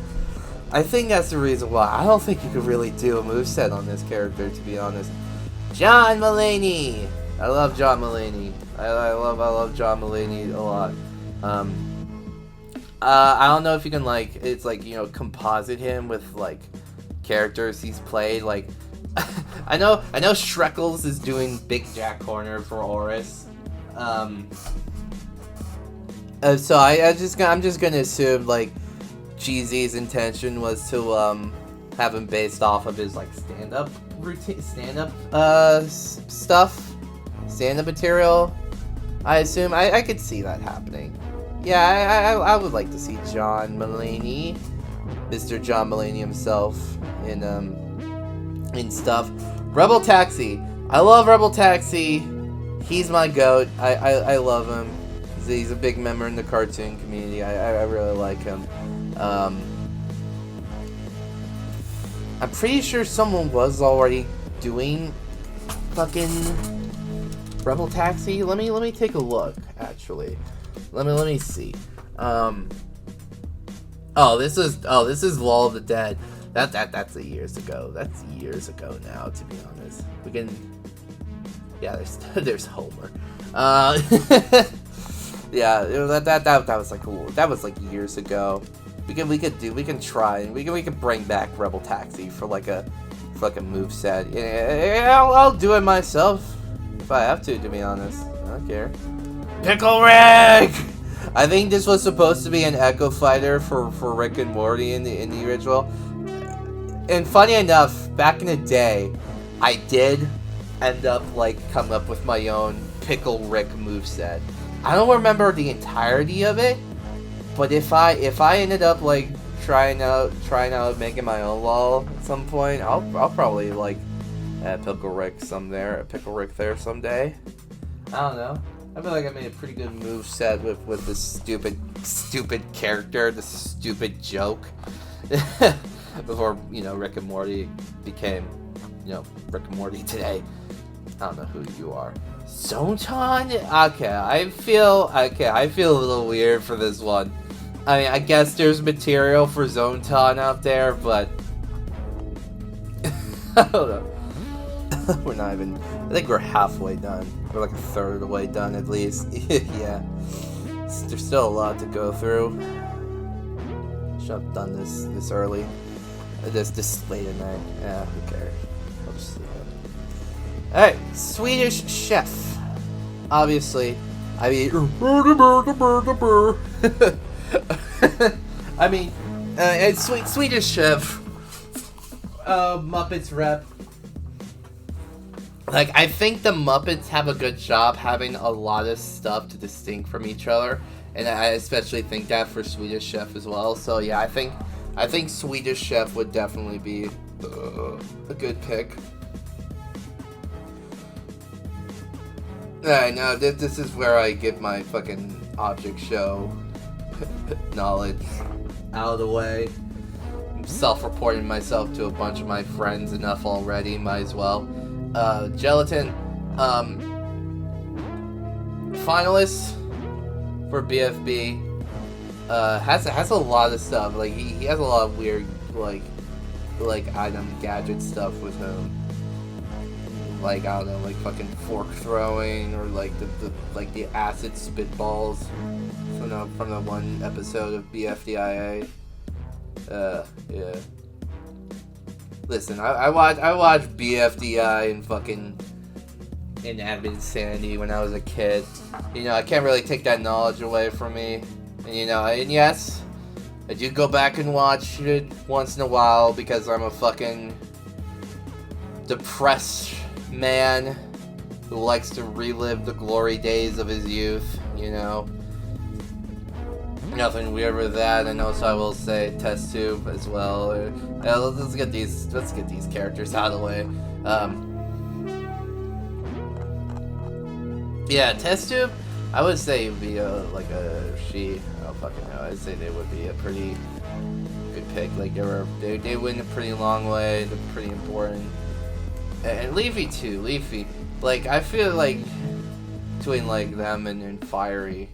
I think that's the reason why. I don't think you could really do a moveset on this character, to be honest. John Mulaney! I love John Mulaney. I love John Mulaney a lot. I don't know if you can, like, it's like, you know, composite him with, like, characters he's played. Like, I know Shreckles is doing Big Jack Horner for Oris. So I'm just gonna assume, like, GZ's intention was to have him based off of his, like, stand-up routine, stand-up stuff, stand-up material. I assume I could see that happening. Yeah, I would like to see John Mulaney, Mr. John Mulaney himself, in stuff. Rebel Taxi. I love Rebel Taxi. He's my goat. I love him. He's a big member in the cartoon community. I really like him. I'm pretty sure someone was already doing fucking Rebel Taxi. Let me take a look. Actually, let me see. This is Wall of the Dead. That's years ago. That's years ago now. To be honest, we can. Yeah, there's Homer. Yeah, that was like cool. That was like years ago. We can try and we can bring back Rebel Taxi for like a moveset. Yeah, I'll do it myself if I have to be honest. I don't care. Pickle Rick! I think this was supposed to be an Echo Fighter for Rick and Morty in the original. And funny enough, back in the day, I did end up like coming up with my own Pickle Rick moveset. I don't remember the entirety of it, but if I ended up like trying out making my own LOL at some point, I'll probably like add Pickle Rick there someday. I don't know. I feel like I made a pretty good moveset with this stupid character, this stupid joke. Before, you know, Rick and Morty became, you know, Rick and Morty today. I don't know who you are. Zonton? Okay, I feel a little weird for this one. I mean, I guess there's material for Zonton out there, but I don't know. We're not even. I think we're halfway done. We're like a third of the way done at least. Yeah. There's still a lot to go through. Should have done this early. This late at night. Yeah, who cares? I'll just sleep in. Alright, Swedish Chef. Obviously. I mean, it's Swedish Chef. Muppets rep. Like, I think the Muppets have a good job having a lot of stuff to distinct from each other, and I especially think that for Swedish Chef as well. So yeah, I think Swedish Chef would definitely be a good pick. Alright, now this is where I get my fucking object show knowledge out of the way. I'm self-reporting myself to a bunch of my friends enough already, might as well. Gelatin, finalist for BFB, has a lot of stuff. Like he has a lot of weird like item gadget stuff with him. Like, I don't know, like fucking fork throwing, or like the acid spitballs from the one episode of BFDIA. Yeah. Listen, I watched BFDI in Avid Sandy when I was a kid. You know, I can't really take that knowledge away from me. And you know, and yes, I do go back and watch it once in a while because I'm a fucking depressed man who likes to relive the glory days of his youth, you know. Nothing weird with that, and also I will say test tube as well. Let's get these characters out of the way. Yeah, test tube. I would say it would be she. I don't fucking know. I'd say they would be a pretty good pick. Like they went a pretty long way. They're pretty important. And Leafy too, Leafy. Like, I feel like between like them and Fiery.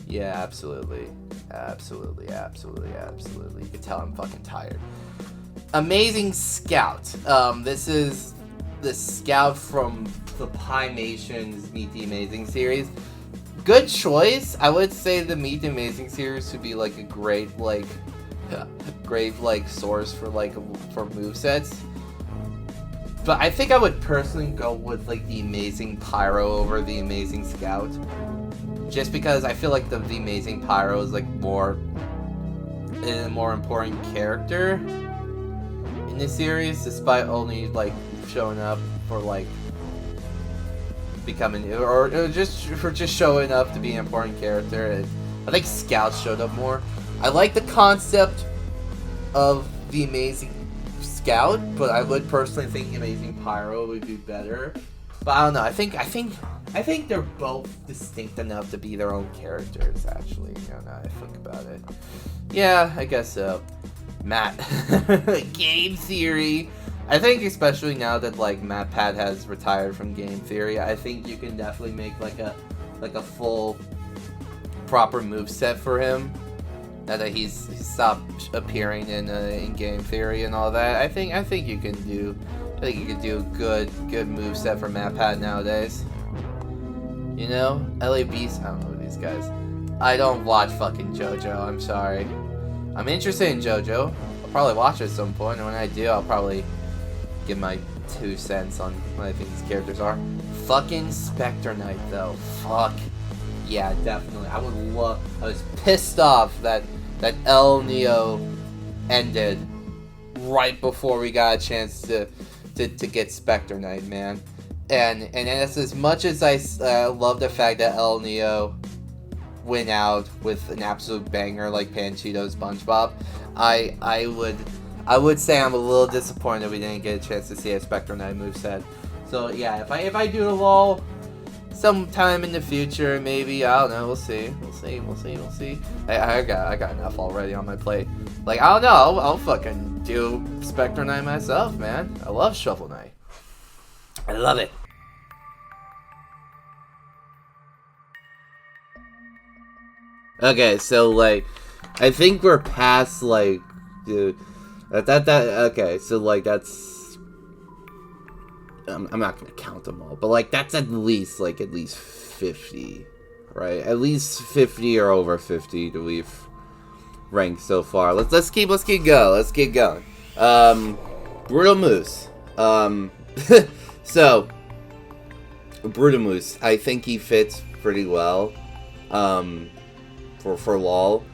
Yeah, absolutely. Absolutely. You can tell I'm fucking tired. Amazing Scout. This is the Scout from the Pimation's Meet the Amazing series. Good choice. I would say the Meet the Amazing series would be like a great source for for movesets. But I think I would personally go with like the Amazing Pyro over the Amazing Scout. Just because I feel like the Amazing Pyro is like a more important character in this series, despite only like showing up for like becoming or just showing up to be an important character. And I think Scout showed up more. I like the concept of the Amazing Scout, but I would personally think Amazing Pyro would be better. But I don't know. I think they're both distinct enough to be their own characters. Actually, now I think about it. Yeah, I guess so. Matt, Game Theory. I think especially now that like Matt Pat has retired from Game Theory, I think you can definitely make like a full proper moveset for him. Now that he's stopped appearing in Game Theory and all that, I think you can do a good moveset for Matt Pat nowadays. You know, LA Beast. I don't know these guys. I don't watch fucking JoJo. I'm sorry. I'm interested in JoJo. I'll probably watch it at some point, and when I do, I'll probably give my 2 cents on what I think these characters are. Fucking Spectre Knight, though. Fuck. Yeah, definitely. I was pissed off that El Neo ended right before we got a chance to get Spectre Knight, man. And that's as much as I love the fact that El Neo went out with an absolute banger like Panchito's SpongeBob, I would say I'm a little disappointed we didn't get a chance to see a Spectre Knight moveset. So yeah, if I do the LOL sometime in the future, maybe, I don't know, we'll see. I got enough already on my plate. Like, I don't know, I'll fucking do Spectre Knight myself, man. I love Shovel Knight. I love it. Okay, so like, I think we're past like, dude. Okay, so like that's. I'm not gonna count them all, but like that's at least 50, right? At least 50 or over 50 that we've ranked so far. Let's keep going. Brutal Moose. So Brutal Moose, I think he fits pretty well. For LOL,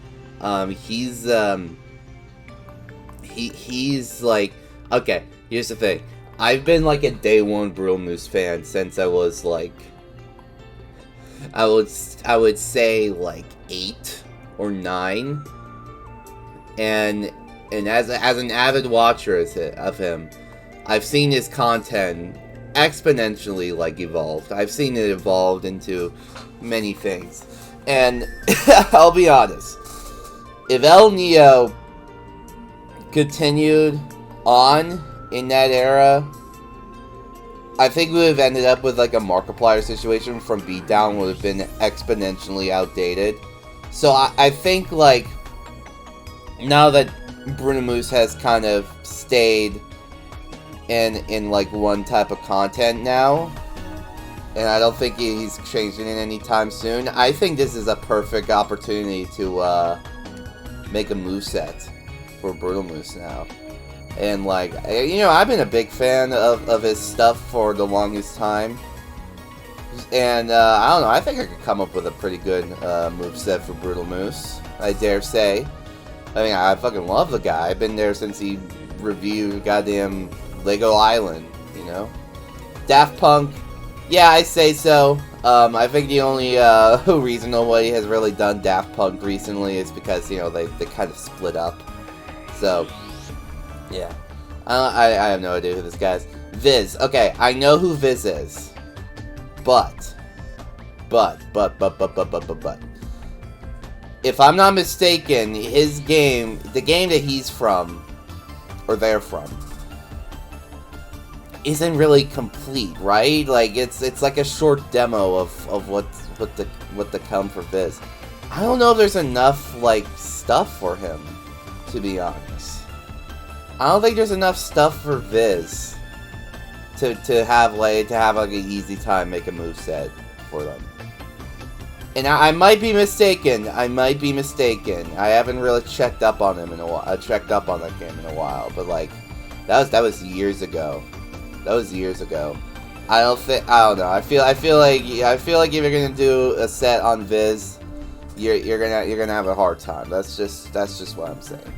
he's like, okay, here's the thing. I've been like a day one Brutal Moose fan since I was like, I would say like 8 or 9, and as an avid watcher of him, I've seen his content exponentially like evolved. I've seen it evolved into many things, and I'll be honest, if El Neo continued on in that era, I think we would have ended up with like a Markiplier situation from Beatdown would have been exponentially outdated. So I think like now that Bruno Moose has kind of stayed in like one type of content now, and I don't think he's changing it anytime soon, I think this is a perfect opportunity to make a moveset for Brutal Moose now. And like, you know, I've been a big fan of his stuff for the longest time. And I don't know, I think I could come up with a pretty good moveset for Brutal Moose, I dare say. I mean, I fucking love the guy. I've been there since he reviewed goddamn Lego Island, you know? Daft Punk, yeah, I say so. I think the only reason nobody has really done Daft Punk recently is because, you know, they kind of split up. So, yeah. I have no idea who this guy is. Viz. Okay, I know who Viz is. But. If I'm not mistaken, his game, the game that he's from, or they're from, isn't really complete, right? Like it's like a short demo of what to come for Viz. I don't know if there's enough like stuff for him, to be honest. I don't think there's enough stuff for Viz to have like an easy time make a moveset for them. And I might be mistaken. I haven't really checked up on him in a while. I checked up on that game in a while, but like that was years ago. That was years ago. I don't know. I feel like if you're gonna do a set on Viz, you're gonna have a hard time. That's just what I'm saying.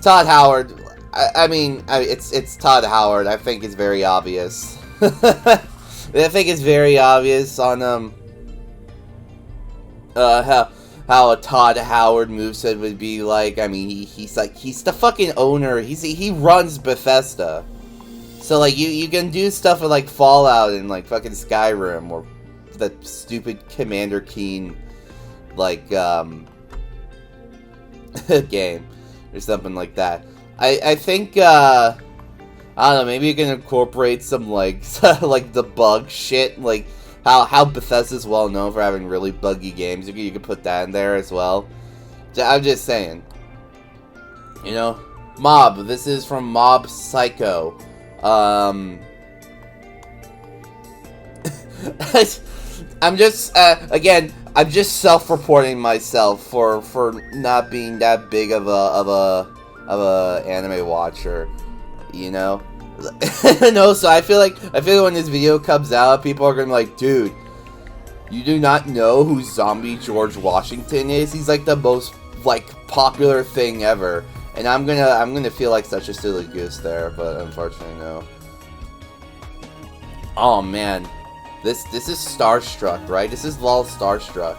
Todd Howard. I mean, it's Todd Howard. I think it's very obvious. I think it's very obvious on how a Todd Howard moveset would be like. I mean, he's the fucking owner. He runs Bethesda. So like you can do stuff with like Fallout and like fucking Skyrim or the stupid Commander Keen like game or something like that. I think I don't know, maybe you can incorporate some like like the bug shit, like how Bethesda's well known for having really buggy games. You could put that in there as well. I'm just saying. You know, Mob. This is from Mob Psycho. I'm just again, I'm just self-reporting myself for not being that big of a anime watcher, you know. No, so I feel like when this video comes out, people are gonna be like, dude, you do not know who Zombie George Washington is? He's like the most like popular thing ever. And I'm gonna feel like such a silly goose there, but unfortunately no. Oh man, this is Starstruck, right? This is LOL Starstruck.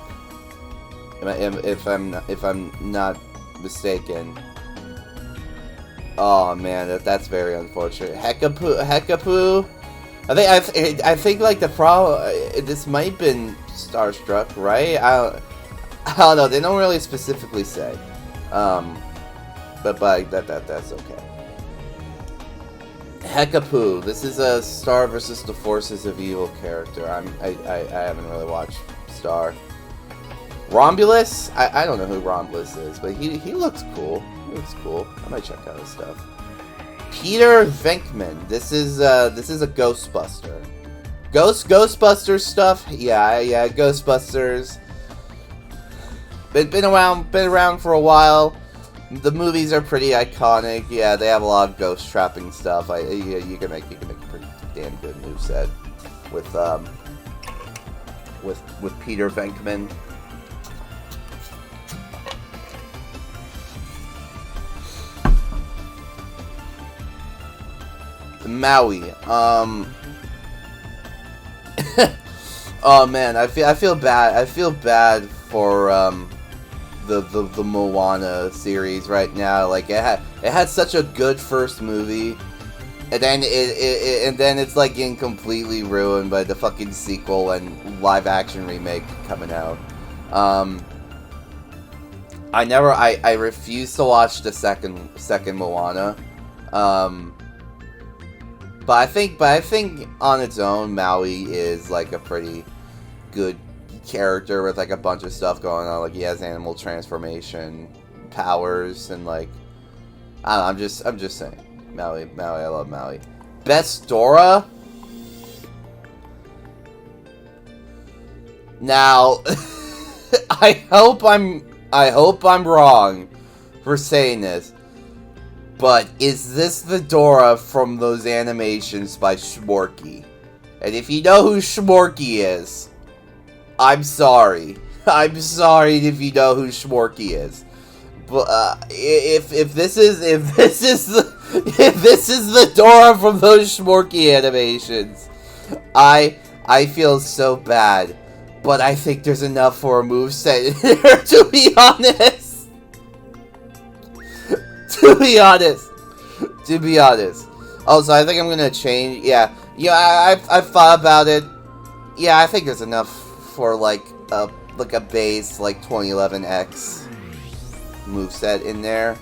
If I'm not mistaken. Oh man, that's very unfortunate. Hekapoo. I think like the problem. This might have been Starstruck, right? I don't know. They don't really specifically say. But that's okay. Hekapoo. This is a Star versus the Forces of Evil character. I haven't really watched Star. Romulus. I don't know who Romulus is, but he looks cool. He looks cool. I might check out his stuff. Peter Venkman. This is a Ghostbuster. Ghostbusters stuff. Yeah. Ghostbusters. Been around for a while. The movies are pretty iconic. Yeah, they have a lot of ghost trapping stuff. You can make a pretty damn good moveset with Peter Venkman. Maui. Oh man, I feel bad. I feel bad for the Moana series right now. Like it had such a good first movie, and then it's like getting completely ruined by the fucking sequel and live action remake coming out. I refuse to watch the second Moana. But I think on its own, Maui is like a pretty good character with like a bunch of stuff going on. Like he has animal transformation powers and like I'm just saying, Maui. I love Maui. Best Dora. Now, I hope I'm wrong for saying this. But is this the Dora from those animations by Shmorky? And if you know who Shmorky is, I'm sorry. I'm sorry if you know who Shmorky is. But if this is the Dora from those Shmorky animations, I feel so bad. But I think there's enough for a moveset in there, to be honest. To be honest. Also, I think I'm gonna change. Yeah, I've thought about it. Yeah, I think there's enough for like a base like 2011X moveset in there.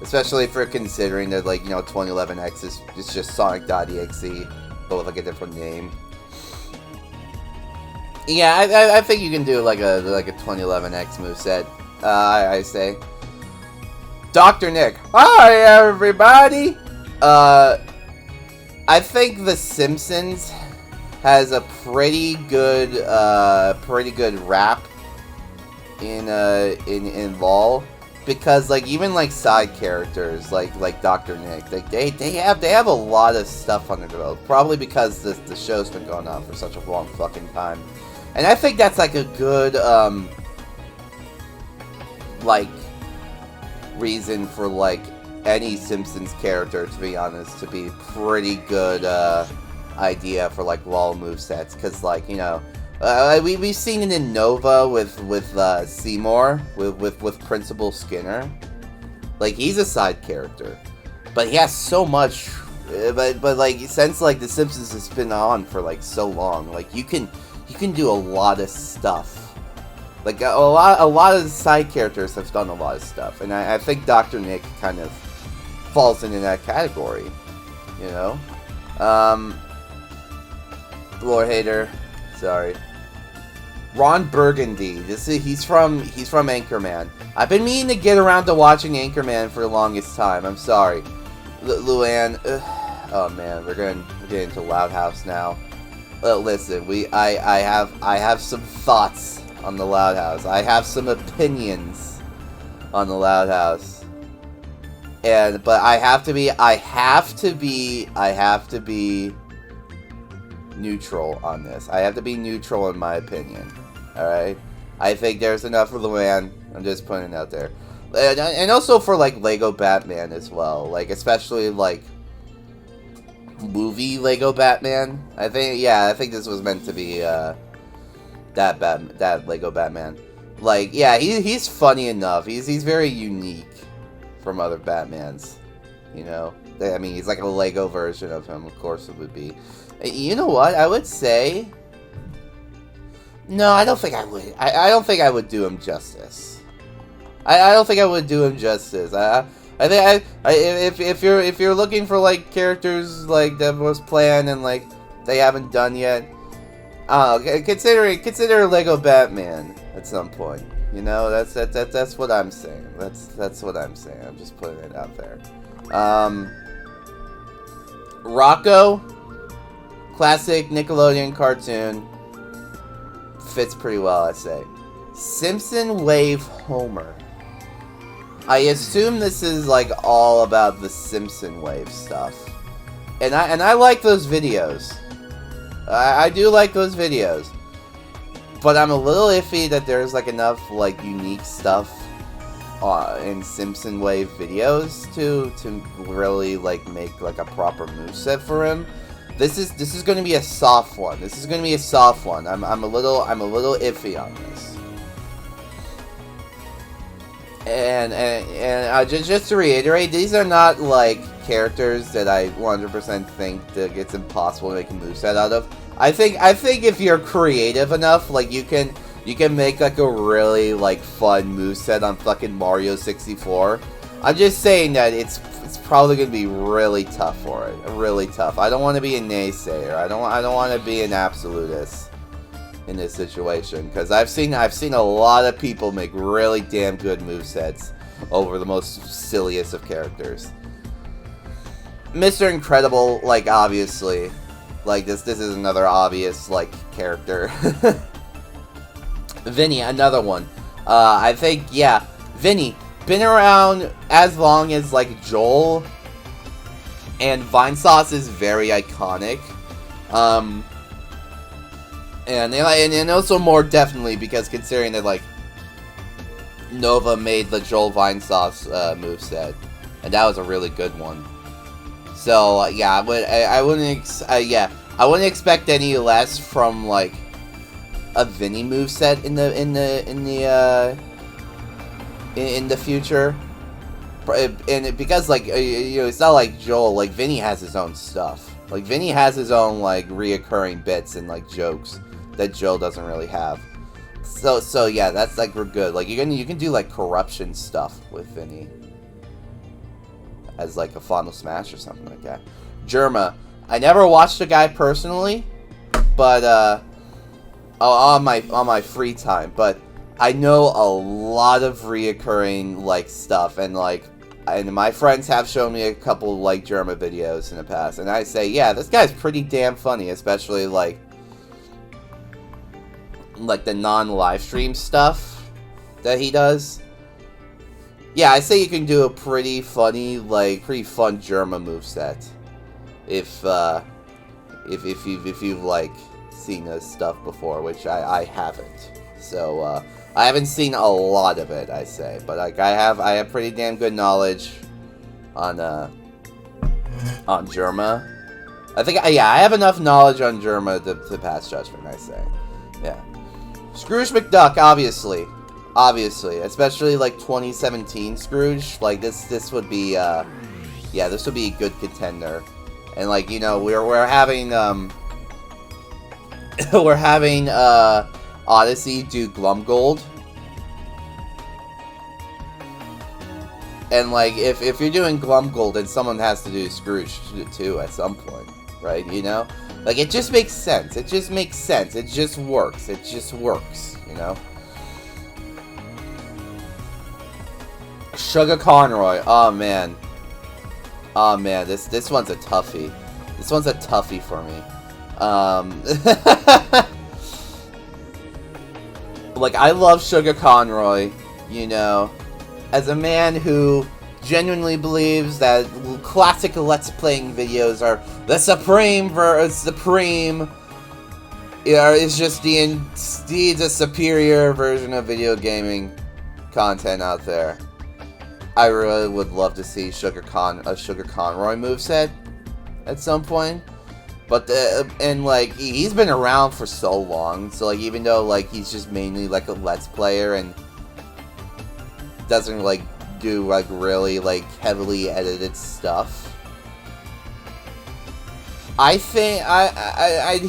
Especially for considering that, like, you know, 2011X is just Sonic.exe, but with, like, a different name. Yeah, I think you can do, like a 2011X moveset, I say. Dr. Nick. Hi, everybody! I think The Simpsons has a pretty good rap in LOL. Because, like, even, like, side characters, like Dr. Nick, they have a lot of stuff under the belt. Probably because the show's been going on for such a long fucking time. And I think that's, like, a good, like, reason for, like, any Simpsons character, to be honest, to be pretty good, idea for, like, LOL movesets. Because, like, you know, we've seen it in Nova with Seymour, with Principal Skinner. Like, he's a side character, but he has so much. But like, since like The Simpsons has been on for like so long, like you can do a lot of stuff. Like a lot of the side characters have done a lot of stuff, and I think Dr. Nick kind of falls into that category. You know, Lord Hater, sorry. Ron Burgundy. He's from Anchorman. I've been meaning to get around to watching Anchorman for the longest time. I'm sorry, Luann. Oh man, we're getting into Loud House now. Listen, I have some thoughts on the Loud House. I have some opinions on the Loud House, but I have to be neutral on this. I have to be neutral in my opinion. Alright? I think there's enough for Luann. I'm just putting it out there. And also for, like, Lego Batman as well. Like, especially, like, movie Lego Batman. I think this was meant to be, that Lego Batman. Like, yeah, he's funny enough. He's very unique from other Batmans. You know? I mean, he's like a Lego version of him, of course it would be. You know what? I would say... No, I don't think I would. I don't think I would do him justice. I don't think I would do him justice. I think if you're looking for like characters like that was planned and like they haven't done yet, consider Lego Batman at some point. You know, that's what I'm saying. That's what I'm saying. I'm just putting it out there. Rocco, classic Nickelodeon cartoon. Fits pretty well, I'd say. Simpson Wave Homer. I assume this is like all about the Simpson Wave stuff, and I like those videos. I do like those videos, but I'm a little iffy that there's like enough like unique stuff in Simpson Wave videos to really like make like a proper moveset for him. This is going to be a soft one. I'm a little iffy on this. And just to reiterate, these are not like characters that I 100% think that it's impossible to make a moveset out of. I think if you're creative enough, like you can make like a really like fun moveset on fucking Mario 64. I'm just saying that it's probably gonna be really tough for it. Really tough. I don't want to be a naysayer. I don't want to be an absolutist in this situation, because I've seen a lot of people make really damn good movesets over the most silliest of characters. Mr. Incredible, like obviously, like this is another obvious like character. Vinny, another one. I think yeah, Vinny. Been around as long as like Joel, and Vinesauce is very iconic, and also more definitely because considering that like Nova made the Joel Vinesauce moveset, and that was a really good one. So yeah, I wouldn't expect any less from like a Vinny moveset in the future, and because like you know, it's not like Joel. Like Vinny has his own stuff. Like Vinny has his own like reoccurring bits and like jokes that Joel doesn't really have. So yeah, that's like we're good. Like you can do like corruption stuff with Vinny. as like a Final Smash or something like that. Germa, I never watched the guy personally, but on my free time, but I know a lot of reoccurring like stuff, and my friends have shown me a couple like Germa videos in the past, and I say, yeah, this guy's pretty damn funny, especially like the non-live stream stuff that he does. Yeah, I say you can do a pretty funny, pretty fun Germa moveset if you've like seen this stuff before, which I haven't. So I haven't seen a lot of it, I say, but like I have pretty damn good knowledge on Germa. I think I have enough knowledge on Germa to pass judgment, I say. Yeah. Scrooge McDuck, obviously, especially like 2017 Scrooge. Like this would be this would be a good contender. And like, you know, we're having Odyssey do Glumgold. And like if you're doing Glumgold, then someone has to do Scrooge too at some point, right? You know? Like, it just makes sense. It just makes sense. It just works. It just works, you know? Sugar Conroy. Oh, man. Oh, man. This one's a toughie. This one's a toughie for me. Like, I love Sugar Conroy, you know, as a man who genuinely believes that classic Let's Playing videos are the supreme. It's just the superior version of video gaming content out there. I really would love to see a Sugar Conroy moveset at some point. But and like he's been around for so long, so like even though like he's just mainly like a Let's Player and doesn't like do like really like heavily edited stuff, I think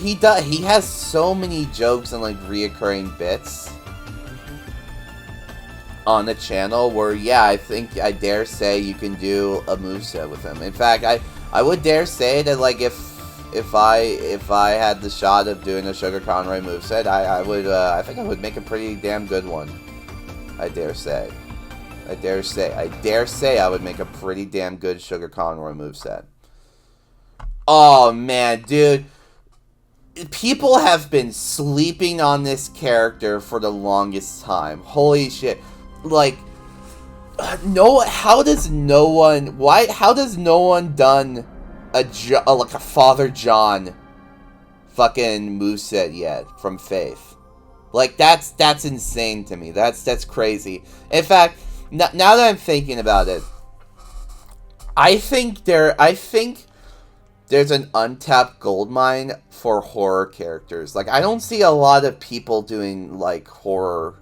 he has so many jokes and like reoccurring bits on the channel where, yeah, I dare say you can do a moveset with him. In fact, I would dare say that like if I had the shot of doing a Sugar Conroy moveset, I think I would make a pretty damn good one. I dare say I would make a pretty damn good Sugar Conroy moveset. Oh, man, dude. People have been sleeping on this character for the longest time. Holy shit. Like, how does no one done like a Father John fucking moveset yet from Faith? Like, that's insane to me. That's crazy. In fact, now that I'm thinking about it, I think there's an untapped goldmine for horror characters. Like, I don't see a lot of people doing like horror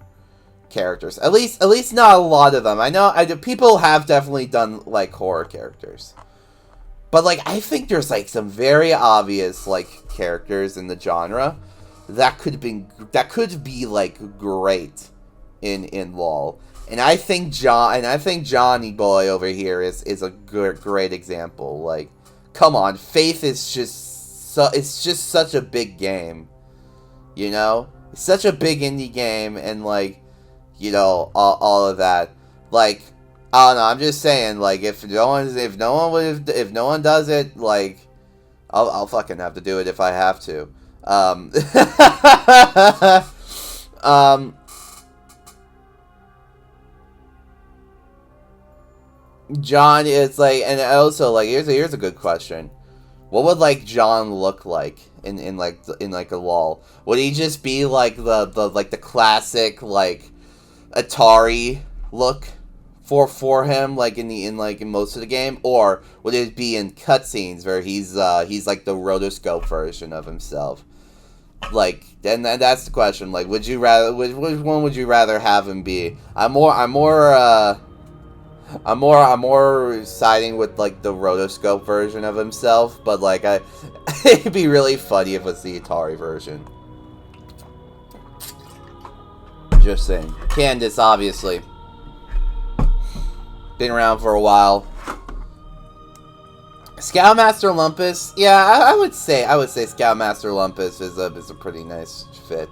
characters. At least not a lot of them. I know people have definitely done like horror characters, but like I think there's like some very obvious like characters in the genre that could be like great in LOL. And I think Johnny Boy over here is a great example. Like, come on, Faith is it's just such a big game, you know? It's such a big indie game, and like, you know, all of that. Like, I don't know, I'm just saying, like, if no one does it, like, I'll fucking have to do it if I have to. John is like, and also like here's a good question. What would like John look like in a LOL? Would he just be like the classic like Atari look for him like in most of the game, or would it be in cutscenes where he's like the rotoscope version of himself? Like, then that's the question. Like, which one would you rather have him be? I'm more siding with like the rotoscope version of himself, but like it'd be really funny if it's the Atari version. Just saying. Candace, obviously, been around for a while. Scoutmaster Lumpus, yeah, I would say Scoutmaster Lumpus is a pretty nice fit.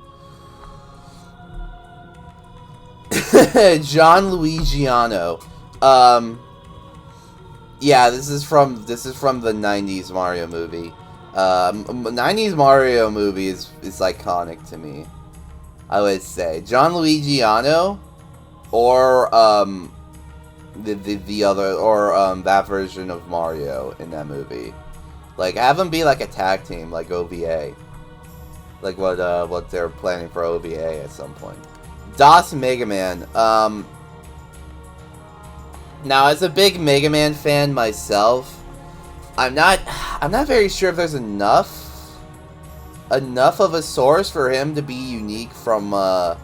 John Luigiano, yeah, this is from the '90s Mario movie. 90s Mario movie is iconic to me. I would say John Luigiano, or the other, or that version of Mario in that movie. Like, have them be like a tag team, like OVA, like what they're planning for OVA at some point. DOS Mega Man. Now, as a big Mega Man fan myself, I'm not very sure if there's enough of a source for him to be unique from Mega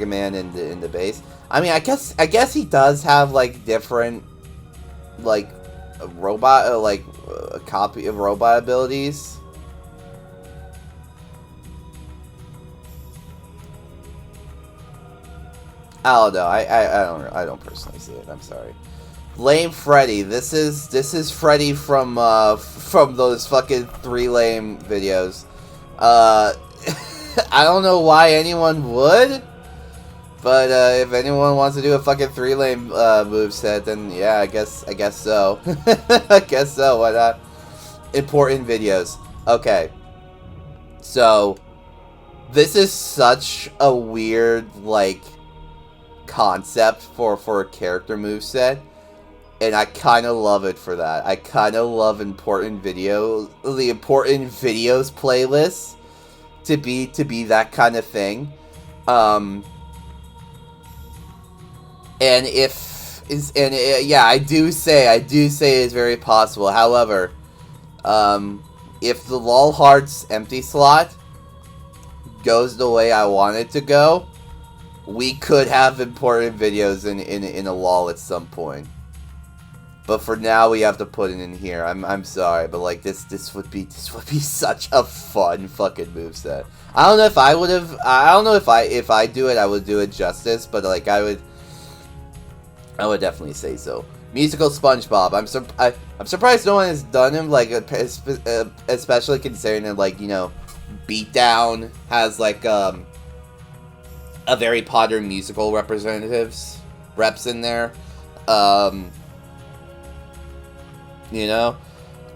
Man in the base. I mean, I guess he does have like different like robot a copy of robot abilities. I don't know. I don't personally see it. I'm sorry. Lame Freddy. This is Freddy from those fucking 3 lame videos. I don't know why anyone would, but if anyone wants to do a fucking 3 lame moveset, then yeah, I guess so. I guess so. Why not? Important videos. Okay. So this is such a weird like concept for a character moveset, and I kind of love it for that. I kind of love the important videos playlist to be that kind of thing. Yeah, I do say it's very possible. However, if the LOL Hearts empty slot goes the way I want it to go, we could have important videos in a LOL at some point. But for now, we have to put it in here. I'm sorry, but like this would be such a fun fucking moveset. I don't know if I would have. I don't know if I do it, I would do it justice. But like I would definitely say so. Musical SpongeBob. I'm surprised no one has done him, like especially considering that, like, you know, Beatdown has like a Harry Potter musical reps in there. You know,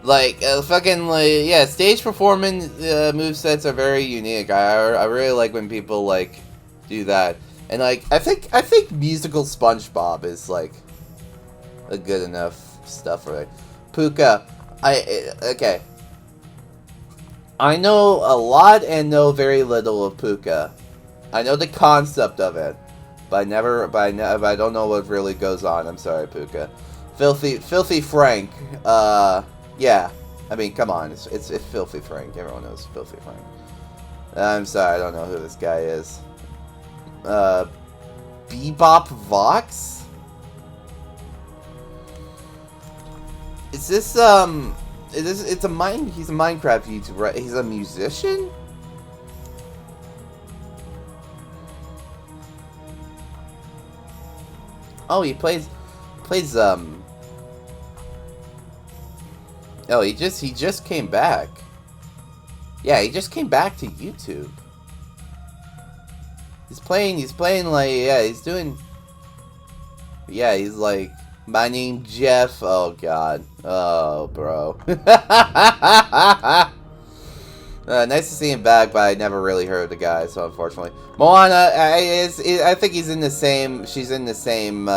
like fucking like, yeah, stage performance movesets are very unique. I really like when people like do that, and like I think musical SpongeBob is like a good enough stuff for it. Puka, okay. I know a lot and know very little of Puka. I know the concept of it, but I don't know what really goes on. I'm sorry, Puka. Filthy Frank. Yeah. I mean, come on. It's Filthy Frank. Everyone knows Filthy Frank. I'm sorry, I don't know who this guy is. Bebop Vox? Is this, he's a Minecraft YouTuber, right? He's a musician? Oh, he plays, oh, he just came back. Yeah, he just came back to YouTube. He's playing like, yeah, he's doing, yeah, he's like, my name Jeff. Oh god. Oh, bro. Nice to see him back, but I never really heard the guy, so unfortunately. Moana, I think he's in the same, she's in the same,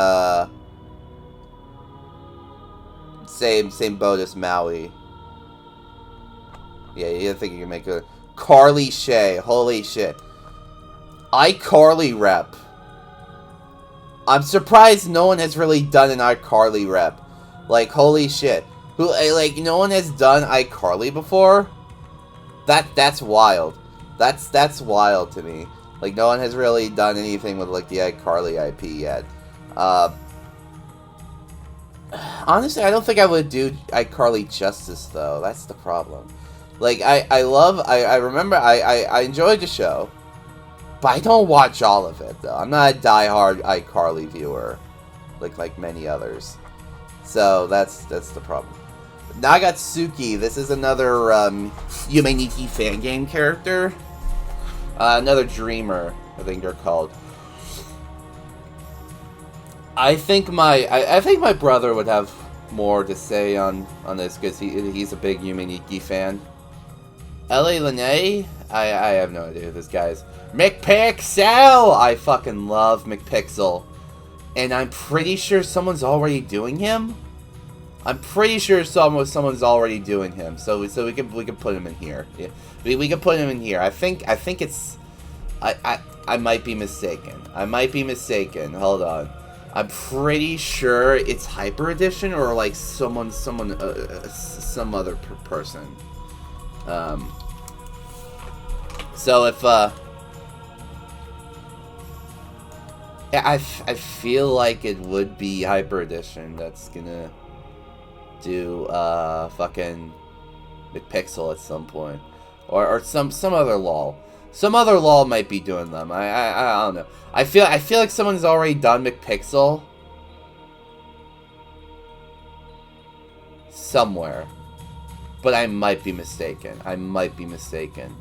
same boat as Maui. Yeah, I think you can make a Carly Shay. Holy shit. iCarly rep. I'm surprised no one has really done an iCarly rep. Like, holy shit. Who, like, no one has done iCarly before? That's wild. That's wild to me. Like, no one has really done anything with, like, the iCarly IP yet. Honestly, I don't think I would do iCarly justice, though. That's the problem. Like, I remember, I enjoyed the show, but I don't watch all of it, though. I'm not a diehard iCarly viewer, like many others. So that's the problem. Nagatsuki, this is another Yumeniki fan game character. Another dreamer, I think they're called. I think my brother would have more to say on this because he's a big Yumeniki fan. L.A. Lene, I have no idea who this guy is. McPixel! I fucking love McPixel. And I'm pretty sure someone's already doing him. I'm pretty sure someone's already doing him. So we can put him in here. Yeah. We can put him in here. I think it's I might be mistaken. I might be mistaken. Hold on. I'm pretty sure it's Hyper Edition or like some other person. So if yeah, I feel like it would be Hyper Edition that's gonna do fucking McPixel at some point, or some other LOL. Some other LOL might be doing them. I don't know. I feel like someone's already done McPixel somewhere, but I might be mistaken. I might be mistaken.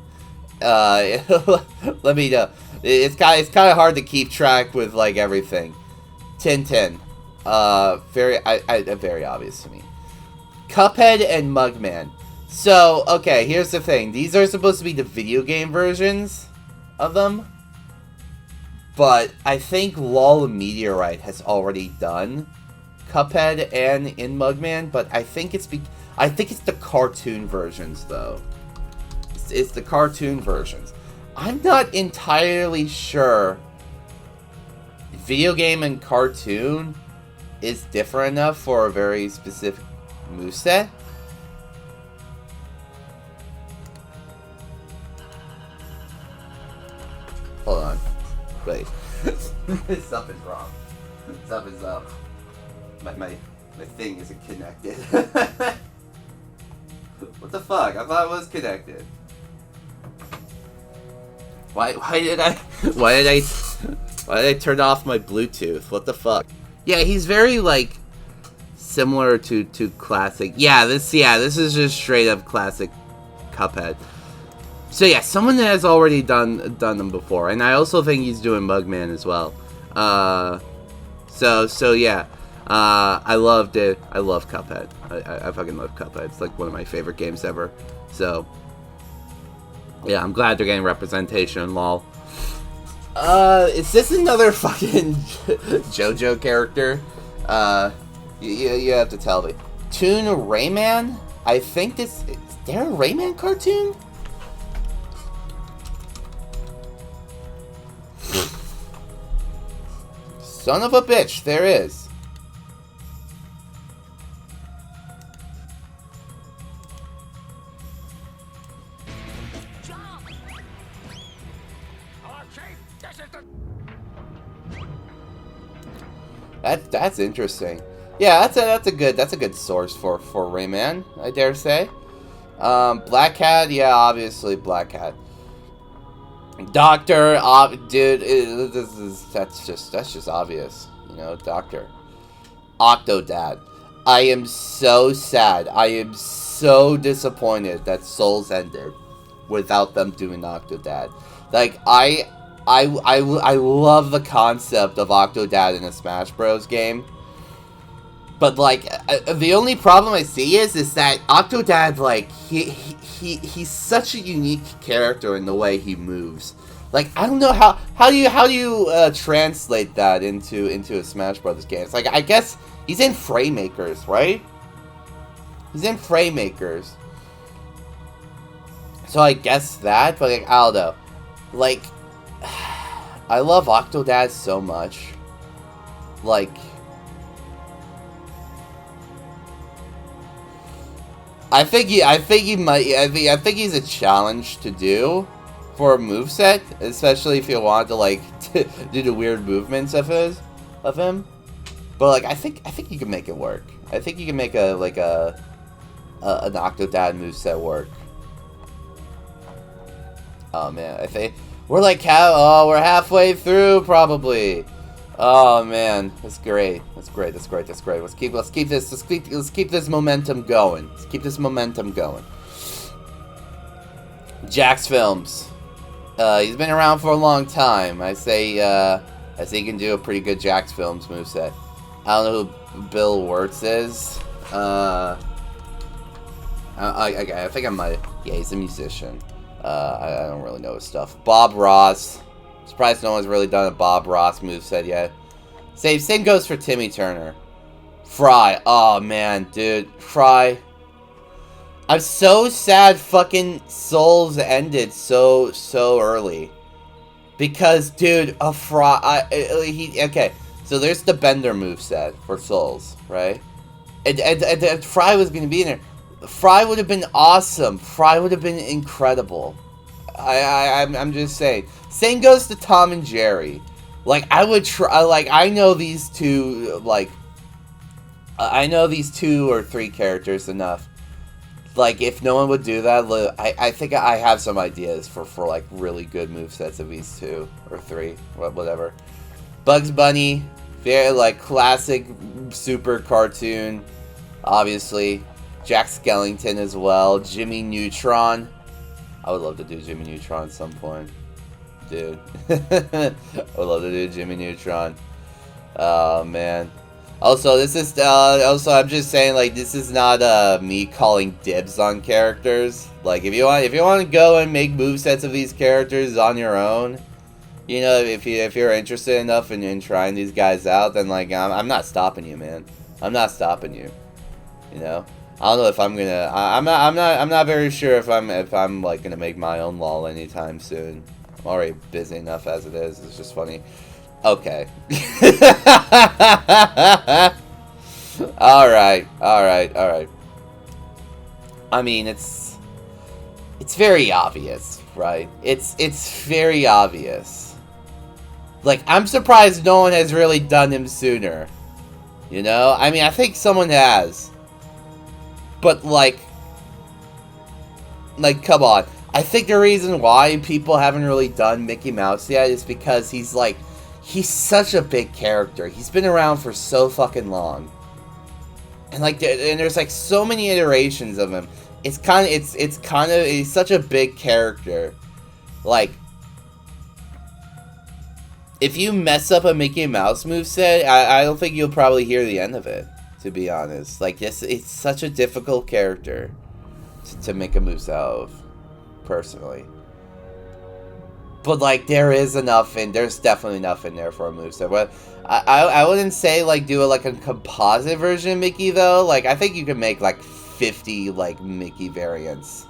Let me know. It's kind of hard to keep track with like everything. Tintin, very obvious to me. Cuphead and Mugman. So, okay, here's the thing. These are supposed to be the video game versions of them. But I think LOL Meteorite has already done Cuphead and in Mugman, but I think it's the cartoon versions though. It's the cartoon versions. I'm not entirely sure video game and cartoon is different enough for a very specific moveset. Hold on. Wait. Something's wrong. Something's up. My thing isn't connected. What the fuck? I thought it was connected. Why did I turn off my Bluetooth? What the fuck? Yeah, he's very like similar to classic. Yeah, this is just straight up classic Cuphead. So yeah, someone that has already done them before, and I also think he's doing Mugman as well. So yeah, I loved it. I love Cuphead. I fucking love Cuphead. It's like one of my favorite games ever. So yeah, I'm glad they're getting representation in LOL. Is this another fucking JoJo character? You have to tell me. Toon Rayman? I think is there a Rayman cartoon? Son of a bitch, there is. That's interesting. Yeah, that's a good source for Rayman, I dare say. Black Cat, yeah, obviously Black Cat. Doctor, dude, that's just obvious, you know. Doctor, Octodad. I am so sad. I am so disappointed that Souls ended without them doing Octodad. Like I love the concept of Octodad in a Smash Bros game, but like the only problem I see is that Octodad, like he's such a unique character in the way he moves. Like I don't know how do you translate that into a Smash Bros game. It's like I guess he's in Framemakers, right? He's in Framemakers, so I guess that. But like I don't know, like I love Octodad so much, like. I think he's a challenge to do for a moveset, especially if you want to like do the weird movements of him. But like I think you can make it work. I think you can make an Octodad moveset work. Oh man, I think we're like we're halfway through probably. Oh man, that's great. That's great. That's great. That's great. Let's keep this momentum going. Let's keep this momentum going. Jax Films. He's been around for a long time. I say he can do a pretty good Jax Films moveset. I don't know who Bill Wirtz is. I think I might. Yeah, he's a musician. I don't really know his stuff. Bob Ross. Surprised no one's really done a Bob Ross moveset yet. Same goes for Timmy Turner. Fry. Oh man, dude. Fry. I'm so sad fucking Souls ended so early. Because, dude, a Fry... okay, so there's the Bender moveset for Souls, right? And Fry was going to be in there. Fry would have been awesome. Fry would have been incredible. I'm just saying. Same goes to Tom and Jerry. Like, I would try... Like, I know these two, like... I know these 2 or 3 characters enough. Like, if no one would do that, I think I have some ideas for like, really good movesets of these 2 or 3. Whatever. Bugs Bunny. Very, like, classic super cartoon. Obviously. Jack Skellington as well. Jimmy Neutron. I would love to do Jimmy Neutron at some point. Dude. I would love to do Jimmy Neutron. Oh, man. Also, this is, I'm just saying, like, this is not, me calling dibs on characters. Like, if you want to go and make movesets of these characters on your own, you know, if you're interested enough in trying these guys out, then, like, I'm not stopping you, man. I'm not stopping you. You know? I don't know if I'm gonna, I'm not very sure if I'm, like, gonna make my own LOL anytime soon. I'm already busy enough as it is. It's just funny. Okay. Alright. I mean, it's very obvious, right? It's very obvious. Like, I'm surprised no one has really done him sooner. You know? I mean, I think someone has. But, like, come on. I think the reason why people haven't really done Mickey Mouse yet is because he's, like, he's such a big character. He's been around for so fucking long. And, like, there's, like, so many iterations of him. He's such a big character. Like, if you mess up a Mickey Mouse moveset, I don't think you'll probably hear the end of it, to be honest. Like, it's such a difficult character to make a moveset out of, personally. But, like, there's definitely enough in there for a moveset. But I wouldn't say, like, do like a composite version of Mickey, though. Like, I think you can make, like, 50, like, Mickey variants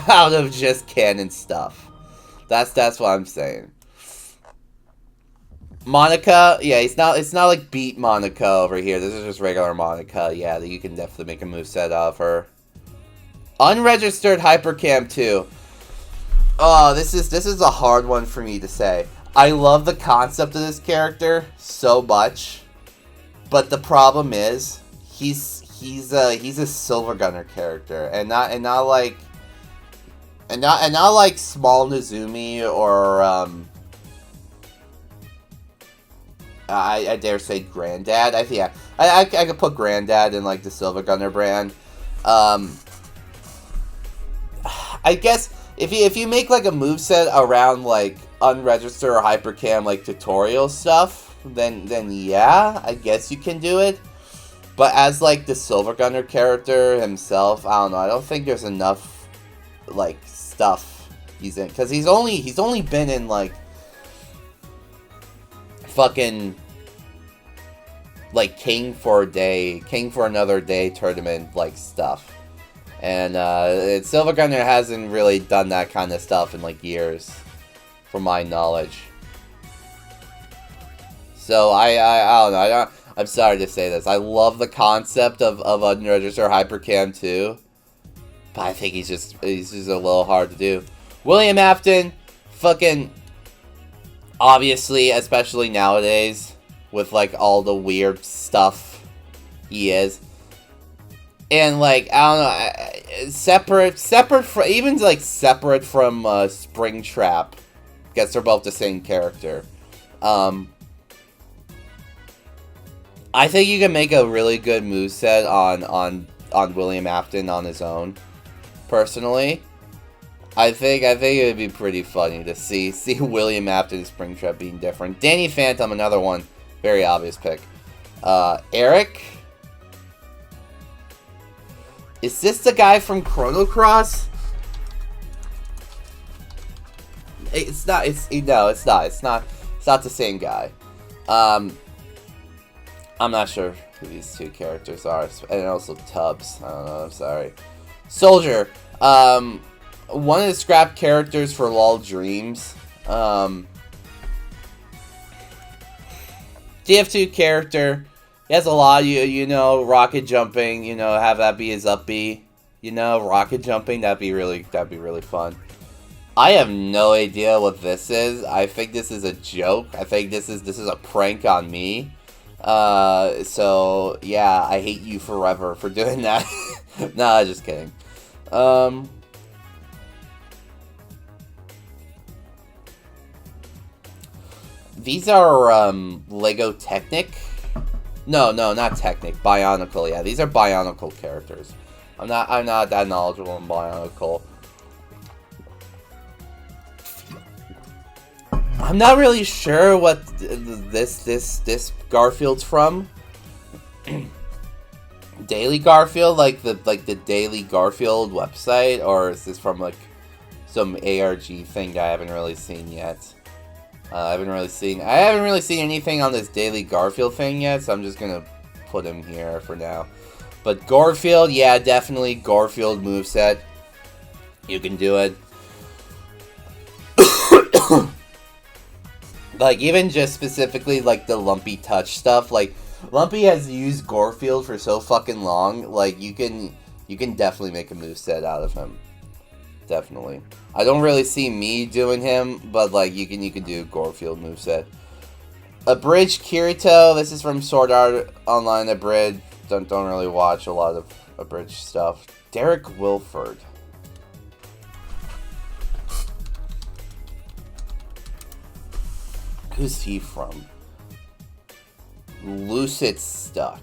out of just canon stuff. That's what I'm saying. Monica, yeah, it's not like Beat Monica over here. This is just regular Monica. Yeah, you can definitely make a moveset out of her. Unregistered Hypercam 2. Oh, this is a hard one for me to say. I love the concept of this character so much, but the problem is he's a Silver Gunner character, and not like Small Nezumi or I dare say Granddad. I could put Granddad in, like, the Silver Gunner brand. I guess if you make, like, a moveset around, like, unregistered or hypercam, like, tutorial stuff, then yeah, I guess you can do it. But as, like, the Silver Gunner character himself, I don't know. I don't think there's enough, like, stuff he's in, because he's only been in, like, fucking, like, King for Another Day tournament, like, stuff. And Silver Gunner hasn't really done that kind of stuff in, like, years, from my knowledge. So I don't know. I'm sorry to say this. I love the concept of unregistered hypercam too, but I think he's just a little hard to do. William Afton, fucking, obviously, especially nowadays, with, like, all the weird stuff he is. And, like, I don't know, separate from Springtrap, guess they're both the same character. I think you can make a really good moveset on William Afton on his own. Personally, I think it would be pretty funny to see William Afton and Springtrap being different. Danny Phantom, another one, very obvious pick. Eric, is this the guy from Chrono Cross? It's not. No, it's not. It's not the same guy. I'm not sure who these two characters are, and also Tubbs. I don't know. I'm sorry. Soldier. One of the scrap characters for LOL Dreams. TF2 character. He has a lot. You know, rocket jumping. You know, have that be his up B. You know, rocket jumping. That'd be really fun. I have no idea what this is. I think this is a joke. I think this is a prank on me. So yeah, I hate you forever for doing that. Nah, just kidding. These are Lego Technic. No, not Technic. Bionicle. Yeah, these are Bionicle characters. I'm not that knowledgeable in Bionicle. I'm not really sure what this Garfield's from. Daily Garfield, like the Daily Garfield website, or is this from like some ARG thing I haven't really seen yet? I haven't really seen anything on this Daily Garfield thing yet, so I'm just gonna put him here for now. But Garfield, yeah, definitely Garfield moveset. You can do it. Like, even just specifically, like, the Lumpy touch stuff, like, Lumpy has used Garfield for so fucking long, like, you can definitely make a moveset out of him. Definitely. I don't really see me doing him, but, like, you can do Garfield moveset. Abridged Kirito, this is from Sword Art Online Abridged. Don't really watch a lot of Abridged stuff. Derek Wilford. Who's he from? Lucid Stuck.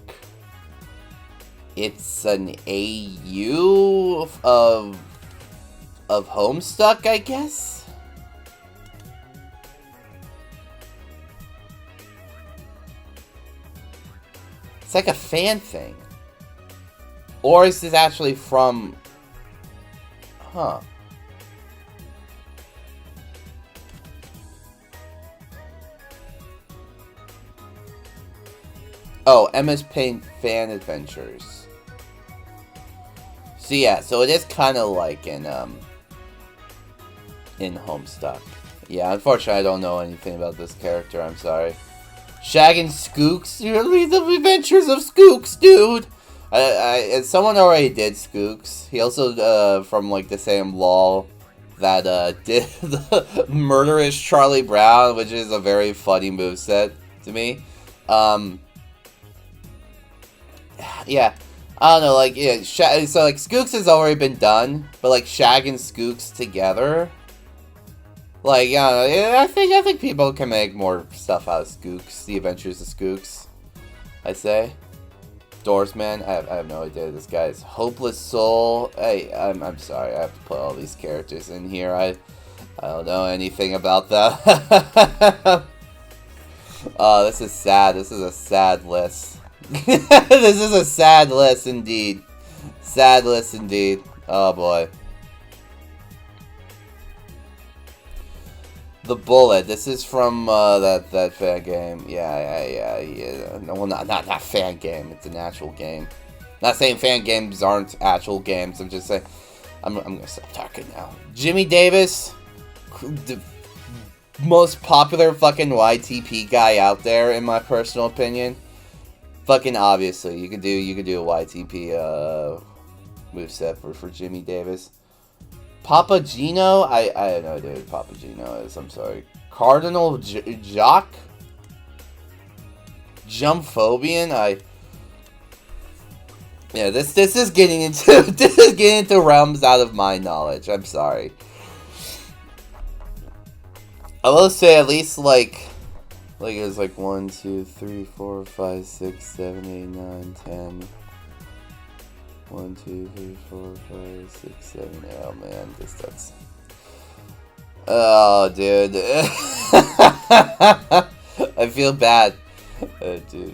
It's an AU of Homestuck, I guess? It's like a fan thing. Or is this actually from... Huh. Oh, MS Paint Fan Adventures. So yeah, so it is kind of like in Homestuck. Yeah, unfortunately I don't know anything about this character, I'm sorry. Shag and Skooks? You're gonna read the adventures of Skooks, dude! And someone already did Skooks. He also, from like the same LOL that did the Murderous Charlie Brown, which is a very funny moveset to me. Yeah, I don't know, like, yeah, so, like, Skooks has already been done, but, like, Shag and Skooks together, like, yeah, I think people can make more stuff out of Skooks, the Adventures of Skooks, I say. Doorsman, I have no idea who this guy is. Hopeless Soul, hey, I'm sorry, I have to put all these characters in here, I don't know anything about that. Oh, this is sad, this is a sad list. This is a sad list indeed. Sad list indeed. Oh boy. The Bullet. This is from that fan game. Yeah. No, well, not fan game. It's an actual game. Not saying fan games aren't actual games. I'm just saying. I'm gonna stop talking now. Jimmy Davis, the most popular fucking YTP guy out there, in my personal opinion. Fucking obviously, you could do a YTP moveset for Jimmy Davis. Papa Gino, I have no idea who Papa Gino is. I'm sorry. Cardinal Jock, Jumphobian. Yeah, this is getting into realms out of my knowledge. I'm sorry. I will say at least like Like it was like 1, 2, 3, 4, 5, 6, 7, 8, 9, 10. 1, 2, 3, 4, 5, 6, 7. Oh man, that's. Oh, dude. I feel bad. Dude.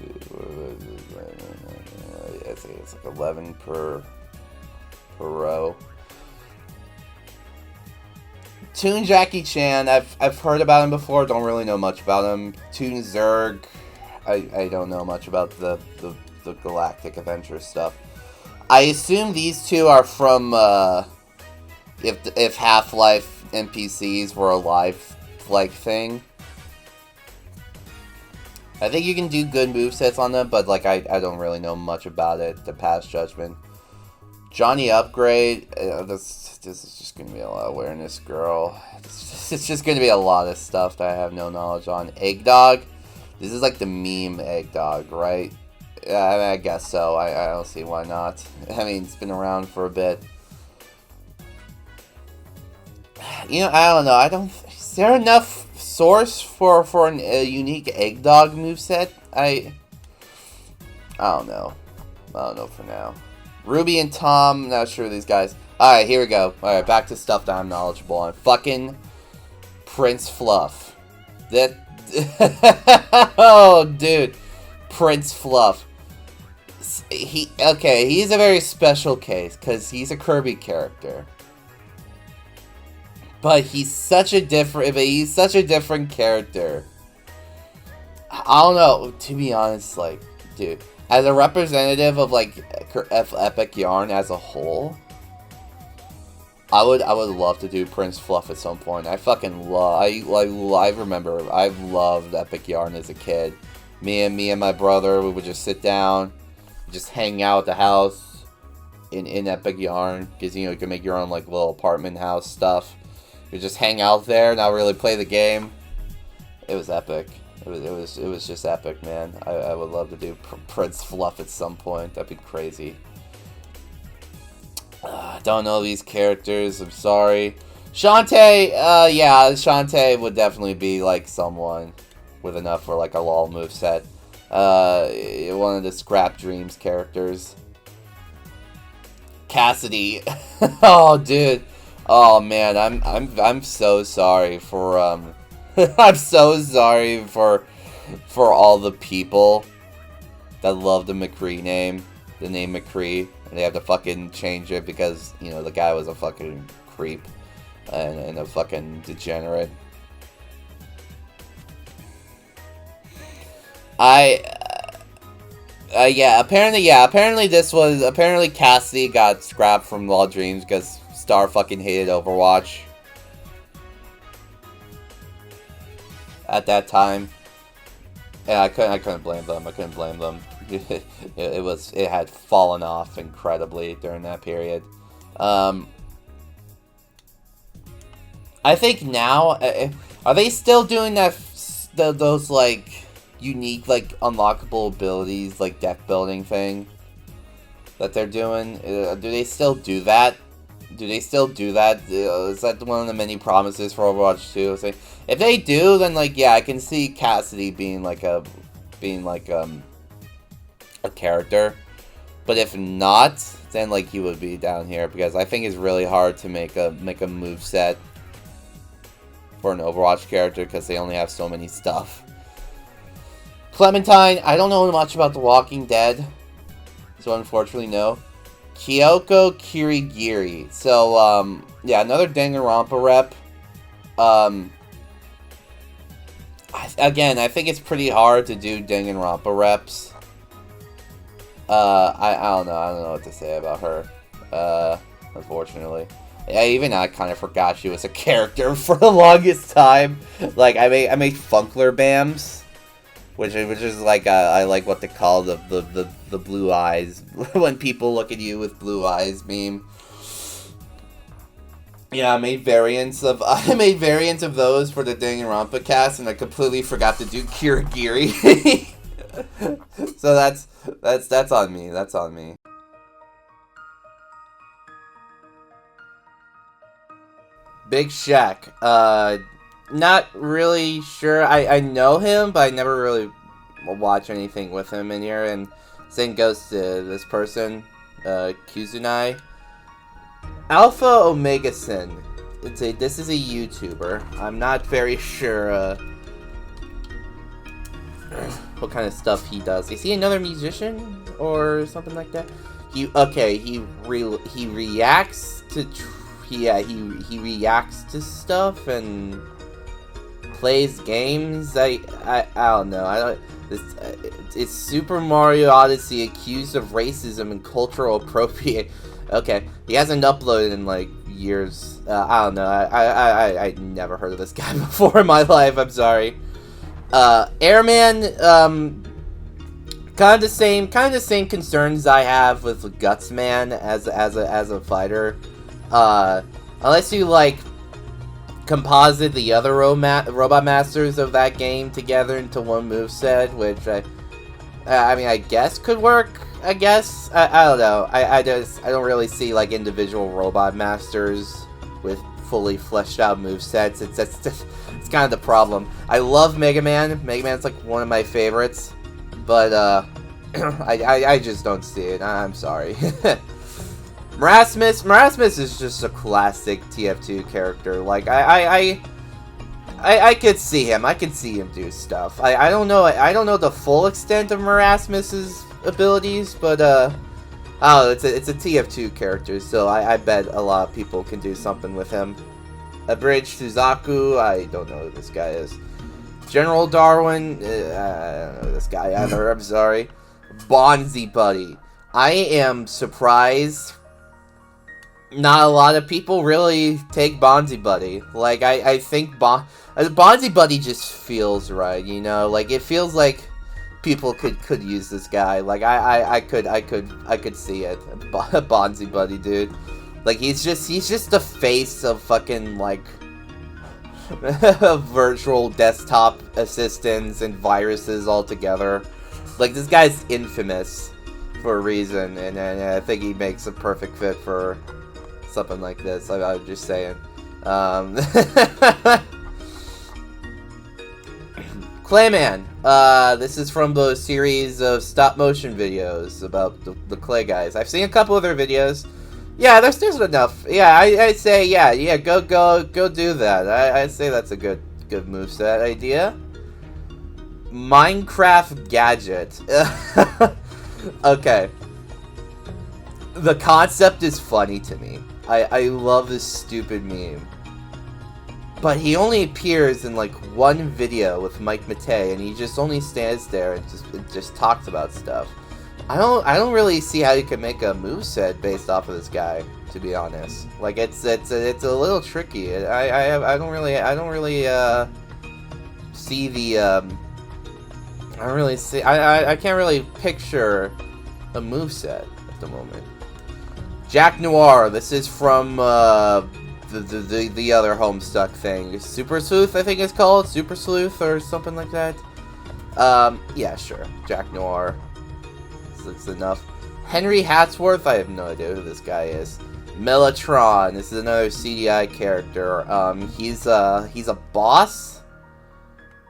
It's like 11 per row. Toon Jackie Chan, I've heard about him before, don't really know much about him. Toon Zerg, I don't know much about the Galactic Adventure stuff. I assume these two are from, if Half-Life NPCs were a life-like thing. I think you can do good movesets on them, but like I don't really know much about it to pass judgment. Johnny Upgrade, this is just going to be a lot of awareness, girl. It's just going to be a lot of stuff that I have no knowledge on. Eggdog, this is like the meme Eggdog, right? I guess so. I don't see why not. I mean, it's been around for a bit. You know, I don't know. Is there enough source for a unique Eggdog moveset? I don't know. I don't know for now. Ruby and Tom, not sure of these guys. Alright, here we go. Alright, back to stuff that I'm knowledgeable on. Fucking Prince Fluff. Oh, dude. Prince Fluff. He's a very special case, because he's a Kirby character. But he's such a different character. I don't know, to be honest, like, dude. As a representative of, like, Epic Yarn as a whole, I would love to do Prince Fluff at some point. I fucking love, I remember, I've loved Epic Yarn as a kid. Me and my brother, we would just sit down, just hang out at the house in Epic Yarn, because, you know, you can make your own, like, little apartment house stuff. You just hang out there, not really play the game. It was epic. It was just epic, man. I would love to do Prince Fluff at some point. That'd be crazy. Don't know these characters. I'm sorry. Shantae, yeah, Shantae would definitely be like someone with enough for like a LOL moveset. One of the Scrap Dreams characters. Cassidy. Oh, dude. Oh man, I'm so sorry for I'm so sorry for all the people that love the McCree name, the name McCree, and they have to fucking change it because, you know, the guy was a fucking creep and a fucking degenerate. Apparently Cassidy got scrapped from LOL Dreams because Star fucking hated Overwatch at that time. Yeah, I couldn't blame them. It had fallen off incredibly during that period. I think now, are they still doing those like unique like unlockable abilities like deck building thing that they're doing? Do they still do that? Is that one of the many promises for Overwatch 2? So if they do, then like yeah, I can see Cassidy being like a character. But if not, then like he would be down here because I think it's really hard to make a moveset for an Overwatch character because they only have so many stuff. Clementine, I don't know much about The Walking Dead, so unfortunately no. Kyoko Kirigiri. So, yeah, another Danganronpa rep. Again, I think it's pretty hard to do Danganronpa reps. I don't know what to say about her. Unfortunately. I kind of forgot she was a character for the longest time. Like, I made Funkler Bams. Which is like I like what they call the blue eyes when people look at you with blue eyes meme. Yeah, I made variants of those for the Danganronpa cast, and I completely forgot to do Kirigiri. So that's on me. That's on me. Big Shaq. not really sure. I know him, but I never really watch anything with him in here. And same goes to this person, Kuzunai. Alpha Omega Sin. This is a YouTuber. I'm not very sure what kind of stuff he does. Is he another musician or something like that? He reacts to he reacts to stuff and plays games. I don't know. It's Super Mario Odyssey accused of racism and cultural appropriation. Okay, he hasn't uploaded in like years. I don't know. I never heard of this guy before in my life. I'm sorry. Airman, kind of the same concerns I have with Gutsman as a fighter. Unless you like composite the other robot masters of that game together into one moveset, which I mean I guess could work. I guess I don't know. I don't really see like individual robot masters with fully fleshed out movesets. It's kind of the problem. I love Mega Man. Mega Man's like one of my favorites, but I just don't see it. I'm sorry. Marasmus is just a classic TF2 character. Like I could see him. I could see him do stuff. I don't know the full extent of Marasmus's abilities, but oh, it's a TF2 character, so I bet a lot of people can do something with him. Abridged Suzaku, I don't know who this guy is. General Darwin, I don't know this guy either, I'm sorry. Bonzi Buddy. I am surprised not a lot of people really take Bonzi Buddy. Like, I think Bonzi Buddy just feels right, you know? Like, it feels like people could use this guy. Like, I could see it. Bonzi Buddy, dude. Like, he's just the face of fucking, like, virtual desktop assistants and viruses all together. Like, this guy's infamous for a reason, and I think he makes a perfect fit for something like this. I'm just saying. Clayman. This is from the series of stop-motion videos about the Clay guys. I've seen a couple of their videos. Yeah, there's enough. Yeah, I'd say, yeah, go do that. I'd say that's a good moveset idea. Minecraft Gadget. Okay. The concept is funny to me. I love this stupid meme. But he only appears in like one video with Mike Matei, and he just only stands there and just talks about stuff. I don't really see how you can make a moveset based off of this guy, to be honest. Like it's a little tricky. I don't really see the I can't really picture a moveset at the moment. Jack Noir. This is from the other Homestuck thing. Super Sleuth, I think it's called. Super Sleuth or something like that. Yeah, sure. Jack Noir. That's enough. Henry Hatsworth, I have no idea who this guy is. Mellotron, this is another CDI character. He's a boss,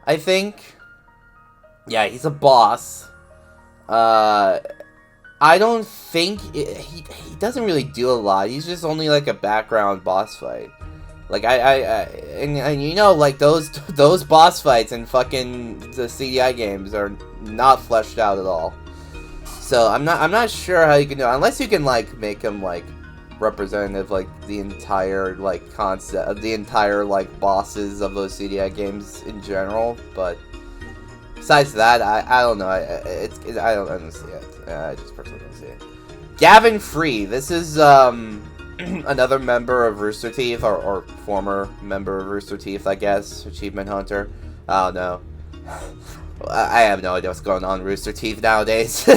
I think. Yeah, he's a boss. I don't think he doesn't really do a lot. He's just only like a background boss fight. Like and you know, like those boss fights in fucking the CDI games are not fleshed out at all. So I'm not sure how you can do it, unless you can like make him like representative like the entire like concept of the entire like bosses of those CDI games in general. But besides that, I don't know. I don't see it. I just personally don't see it. Gavin Free. This is another member of Rooster Teeth, or former member of Rooster Teeth, I guess. Achievement Hunter. I don't know. I have no idea what's going on in Rooster Teeth nowadays.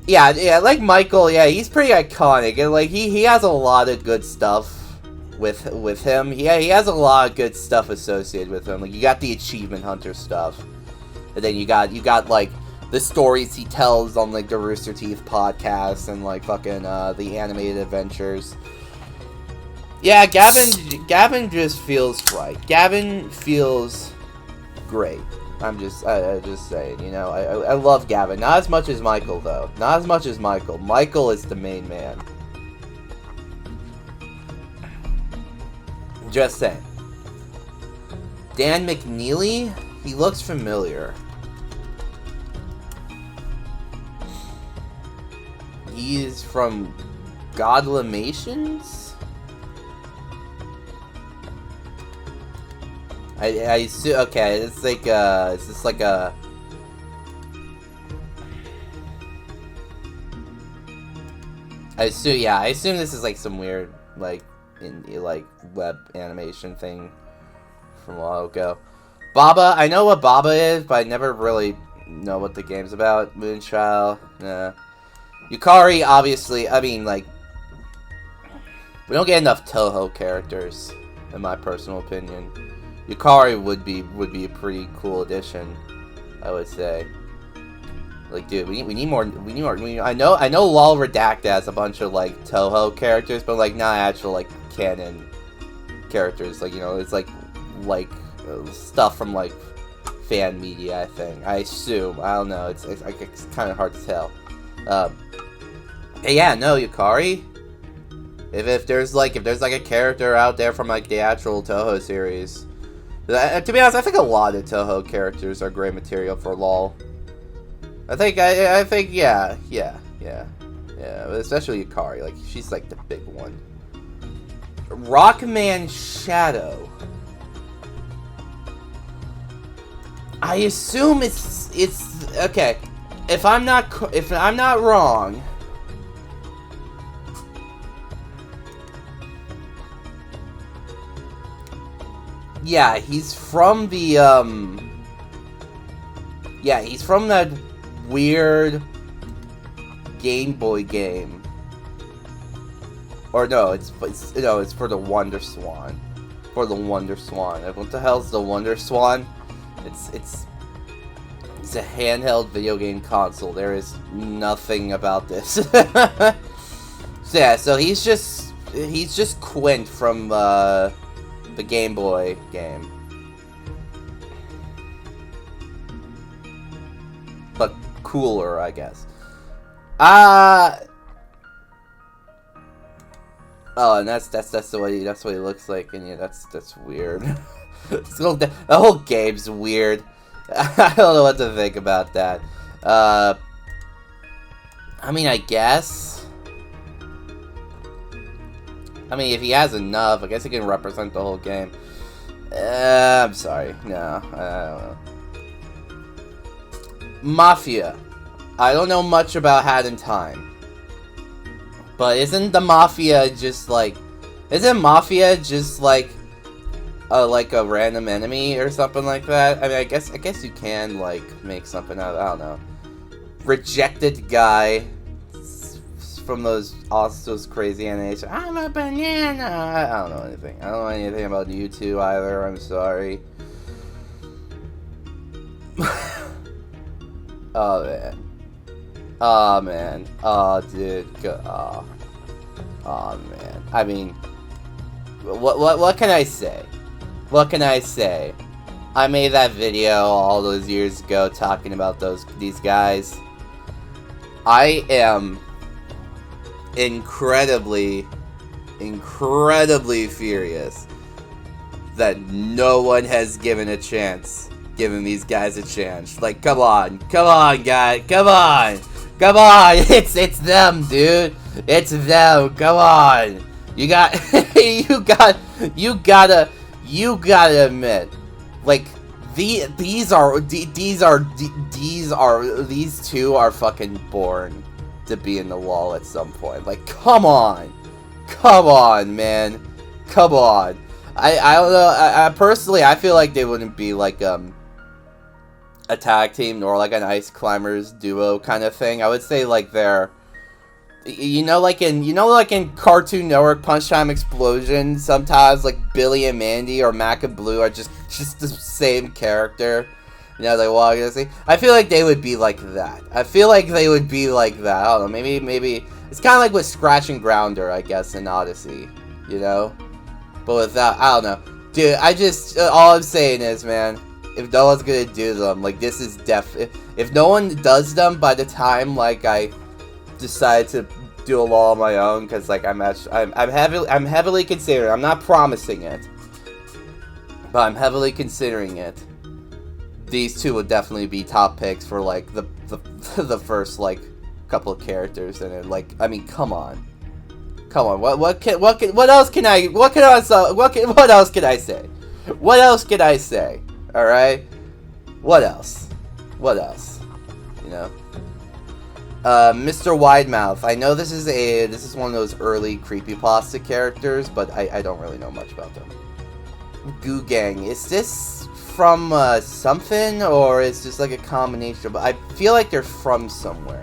Yeah, like Michael, yeah, he's pretty iconic, and like he has a lot of good stuff with him. Yeah, he has a lot of good stuff associated with him. Like you got the Achievement Hunter stuff, and then you got like the stories he tells on like the Rooster Teeth podcast and like fucking the animated adventures. Yeah, Gavin just feels right. Gavin feels great. I'm just saying, you know, I love Gavin. Not as much as Michael, though. Not as much as Michael. Michael is the main man. Just saying. Dan McNeely? He looks familiar. He's from Godlimations? I assume, okay, it's like, it's just like a... I assume this is like some weird, like, web animation thing from a while ago. Baba, I know what Baba is, but I never really know what the game's about. Moonchild, nah. Yukari, obviously, I mean, like, we don't get enough Toho characters, in my personal opinion. Yukari would be a pretty cool addition, I would say. Like, dude, we need more. I know LOL Redacted has a bunch of like Toho characters, but like not actual like canon characters. Like, you know, it's like stuff from like fan media. I think. I assume. I don't know. It's kind of hard to tell. Yeah, no, Yukari. If there's like a character out there from like the actual Toho series. To be honest, I think a lot of Toho characters are great material for LOL. I think, yeah, especially Yukari, like, she's like the big one. Rockman Shadow. I assume it's, okay, if I'm not wrong, yeah, he's from the, yeah, he's from that weird Game Boy game. Or no, it's for the Wonder Swan. For the Wonder Swan. What the hell's the Wonder Swan? It's a handheld video game console. There is nothing about this. So yeah, so he's just Quint from the Game Boy game. But cooler, I guess. Oh, and that's the way he looks like, and yeah, that's weird. The whole game's weird. I don't know what to think about that. I mean, I guess. I mean, if he has enough, I guess he can represent the whole game. I'm sorry. No, I don't know. Mafia. I don't know much about Hat in Time. But isn't the Mafia just like... Isn't Mafia just like a random enemy or something like that? I mean, I guess you can, like, make something out of it. I don't know. Rejected Guy. From those crazy animations. I'm a banana! I don't know anything. I don't know anything about you two either. I'm sorry. Oh, man. Oh, man. Oh, dude. Oh, man. I mean, what can I say? What can I say? I made that video all those years ago talking about these guys. I am incredibly furious that no one has given these guys a chance. Like, come on, guys, come on, it's them, dude, it's them, come on, you gotta admit, like, these two are fucking born to be in the LOL at some point. Like, come on, man, come on. I don't know. I personally, I feel like they wouldn't be like a tag team nor like an Ice Climbers duo kind of thing. I would say like they're, like in Cartoon Network Punch Time Explosion, sometimes like Billy and Mandy or Mac and Blue are just the same character. Like, well, I feel like they would be like that. I don't know, maybe it's kind of like with Scratch and Grounder, I guess, in Odyssey, But without, I don't know. Dude, I just, all I'm saying is, man, if no one's gonna do them, like, this is if no one does them by the time, like, I decide to do a law on my own, because, like, I'm heavily considering, I'm not promising it, but I'm heavily considering it. These two would definitely be top picks for, like, the first, like, couple of characters in it. Like, I mean, come on. Come on, what else can I say? What else can I say? Alright? What else? You know? Mr. Widemouth. I know this is one of those early creepypasta characters, but I don't really know much about them. Goo Gang. Is this from something, or is this like a combination? But I feel like they're from somewhere.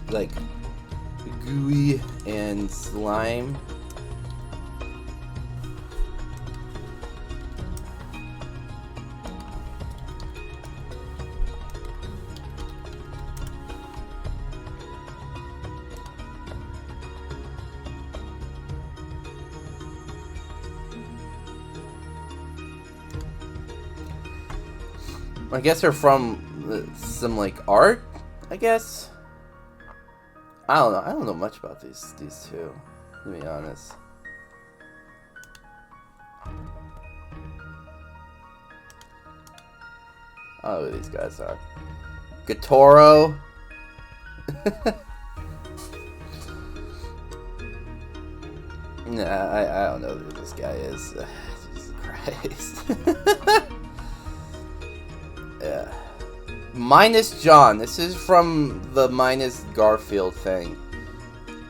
Like gooey and slime. I guess they're from some like art, I guess. I don't know. I don't know much about these two, to be honest. Oh, who these guys are. Gatoro. Nah, I don't know who this guy is. Jesus Christ. Yeah. Minus John. This is from the Minus Garfield thing.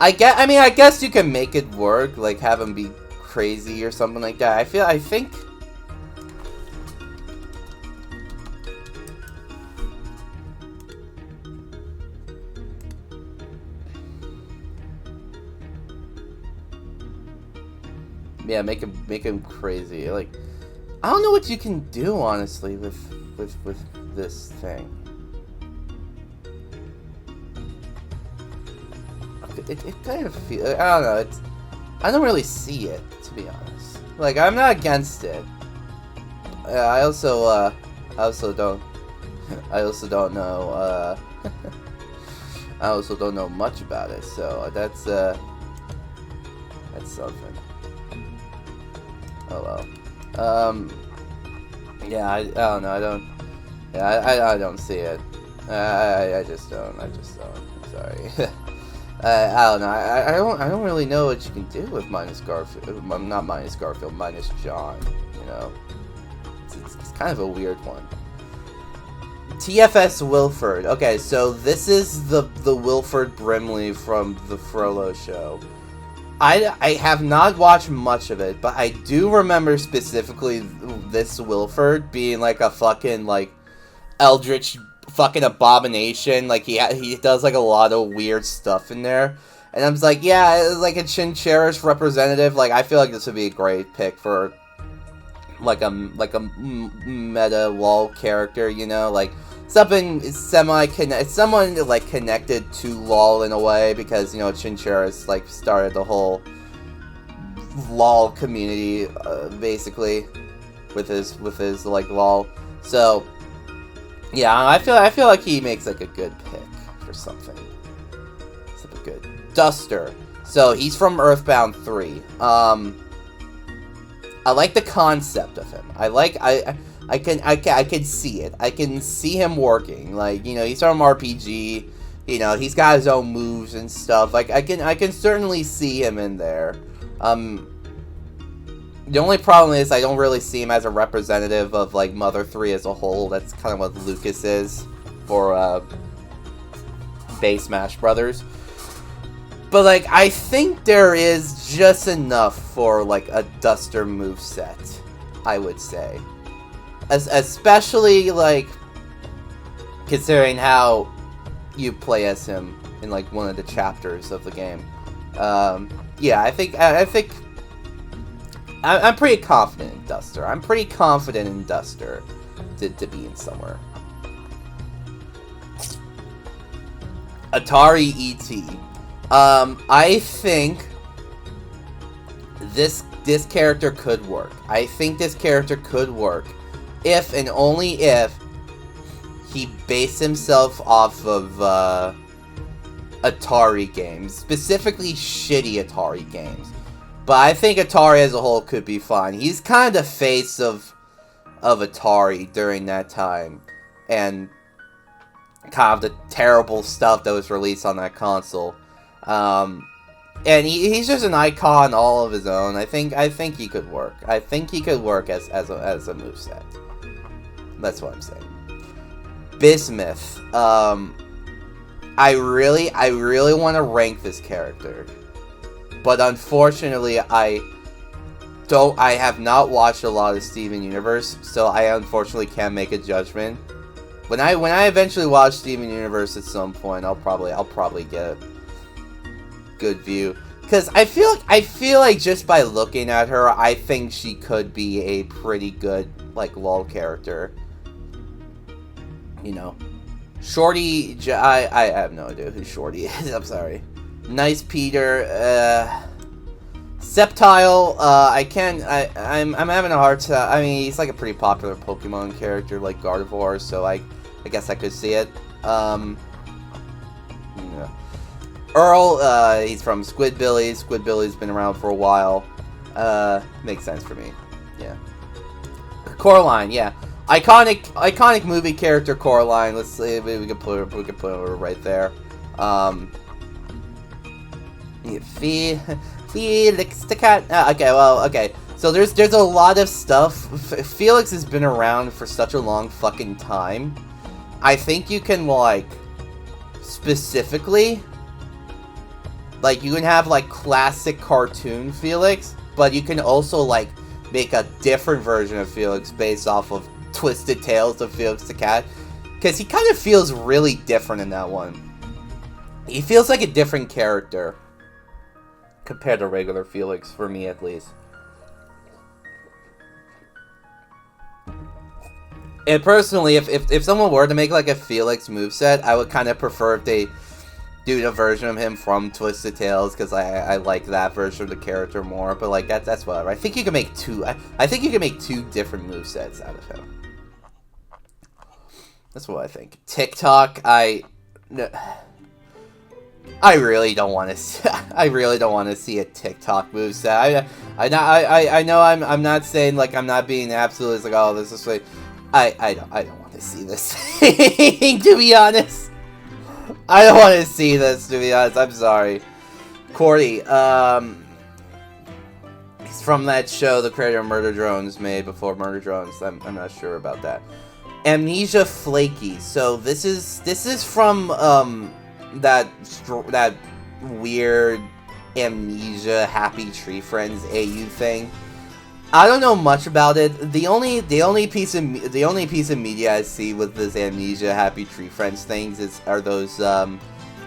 I guess you can make it work, like have him be crazy or something like that. I think. Yeah, make him crazy. Like, I don't know what you can do honestly with this thing. It kind of feels, I don't know, I don't really see it, to be honest. Like, I'm not against it. I also don't know, I also don't know much about it, so that's something. Oh well. Yeah, I don't know, I don't see it. I just don't. I'm sorry. I don't know. I don't really know what you can do with Minus Garfield. Not Minus Garfield. Minus John. You know, it's kind of a weird one. TFS Wilford. Okay, so this is the Wilford Brimley from the Frollo show. I have not watched much of it, but I do remember specifically this Wilford being like a fucking like eldritch fucking abomination. Like he does like a lot of weird stuff in there, and I'm just like, yeah, like a Chinchera's representative. Like I feel like this would be a great pick for like a meta LOL character, you know, like something someone like connected to LOL in a way, because you know Chinchera's like started the whole LOL community basically with his like LOL. So yeah, I feel like he makes like a good pick for something good. Duster. So he's from Earthbound 3. I like the concept of him. I can see it. I can see him working. Like, you know, he's from RPG. You know, he's got his own moves and stuff. Like, I can certainly see him in there. The only problem is I don't really see him as a representative of, like, Mother 3 as a whole. That's kind of what Lucas is for, base Smash Brothers. But, like, I think there is just enough for, like, a Duster moveset, I would say. Especially, like, considering how you play as him in, like, one of the chapters of the game. Yeah, I think I'm pretty confident in Duster. I'm pretty confident in Duster to be in somewhere. Atari ET. I think this character could work. I think this character could work if and only if he based himself off of Atari games, specifically shitty Atari games. But I think Atari as a whole could be fine. He's kind of the face of Atari during that time, and kind of the terrible stuff that was released on that console. And he's just an icon all of his own. I think he could work. I think he could work as a moveset. That's what I'm saying. Bismuth. I really want to rank this character, but unfortunately I have not watched a lot of Steven Universe, so I unfortunately can't make a judgment. When I eventually watch Steven Universe at some point, I'll probably get a good view, because I feel like just by looking at her, I think she could be a pretty good like LOL character. You know, Shorty. I have no idea who Shorty is. I'm sorry. Nice Peter. Sceptile. I'm having a hard time. I mean, he's like a pretty popular Pokemon character, like Gardevoir. So I guess I could see it. Yeah. Earl, he's from Squidbillies. Squidbillies been around for a while. Makes sense for me. Yeah. Coraline, yeah. Iconic movie character Coraline. Let's see, we could put her right there. Felix the cat. Okay. So there's a lot of stuff. Felix has been around for such a long fucking time. I think you can like specifically. Like, you can have, like, classic cartoon Felix, but you can also, like, make a different version of Felix based off of Twisted Tales of Felix the Cat. Because he kind of feels really different in that one. He feels like a different character compared to regular Felix, for me at least. And personally, if someone were to make, like, a Felix moveset, I would kind of prefer if they do a version of him from Twisted Tales, because I like that version of the character more. But like that's whatever. I think you can make two. I think you can make two different movesets out of him. That's what I think. TikTok. I really don't want to. I really don't want to see a TikTok moveset. I know I'm not saying like I'm not being absolutely like, oh, this is like I don't want to see this thing, to be honest. I don't want to see this, to be honest. I'm sorry. Cordy, he's from that show the creator of Murder Drones made before Murder Drones. I'm not sure about that. Amnesia Flaky. So this is from that weird Amnesia Happy Tree Friends AU thing. I don't know much about it. The only piece of media I see with this Amnesia Happy Tree Friends things are those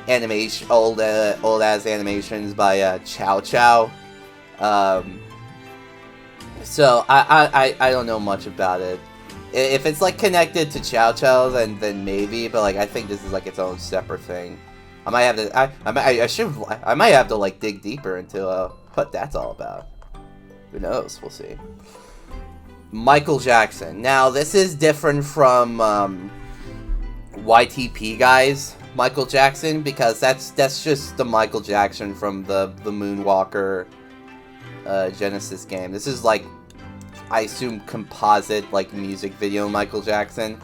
animation old ass animations by Chow Chow. So I don't know much about it. If it's like connected to Chow Chow, then maybe. But like I think this is like its own separate thing. I might have to I might have to like dig deeper into what that's all about. Who knows? We'll see. Michael Jackson. Now, this is different from YTP guys. Michael Jackson, because that's just the Michael Jackson from the Moonwalker Genesis game. This is like, I assume, composite like music video Michael Jackson.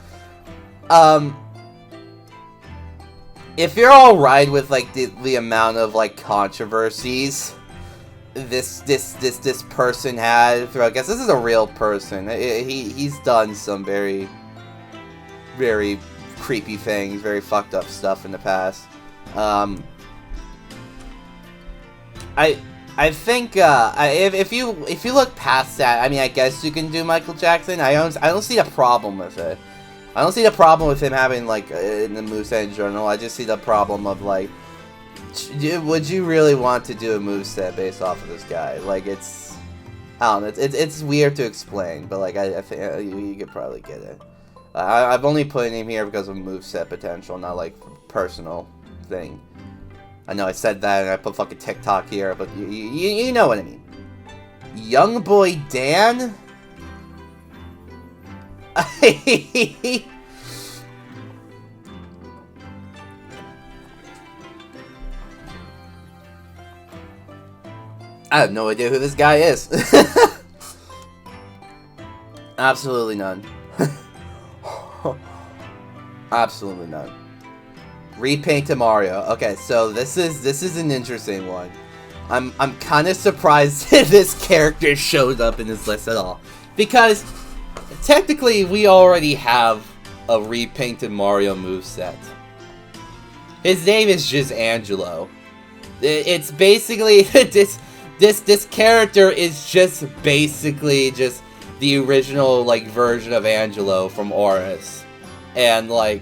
If you're all right with like the amount of like controversies this person had throughout, I guess this is a real person. He's done some very creepy things, very fucked up stuff in the past. I think if you look past that, I mean, I guess you can do Michael Jackson. I don't see a problem with it. I don't see the problem with him having like in the moveset in general. I just see the problem of like, would you really want to do a moveset based off of this guy? Like, it's, I don't know, it's weird to explain, but like I think you could probably get it. I've only put him here because of moveset potential, not like personal thing. I know I said that and I put fucking TikTok here, but you know what I mean. Young boy Dan? I have no idea who this guy is. Absolutely none. Absolutely none. Repaint to Mario. Okay, so this is an interesting one. I'm kind of surprised this character showed up in this list at all, because technically we already have a repainted Mario moveset. His name is just Angelo. It's basically this character is just basically just the original like version of Angelo from Oris, and like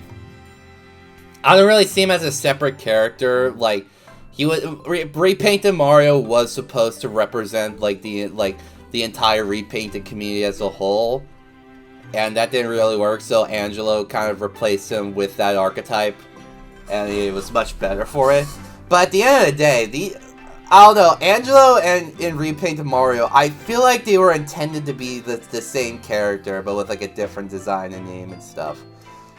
I don't really see him as a separate character. Like he was repainted Mario was supposed to represent like the entire repainted community as a whole, and that didn't really work. So Angelo kind of replaced him with that archetype, and it was much better for it. But at the end of the day, I don't know, Angelo and in Repainted Mario, I feel like they were intended to be the same character, but with like a different design and name and stuff.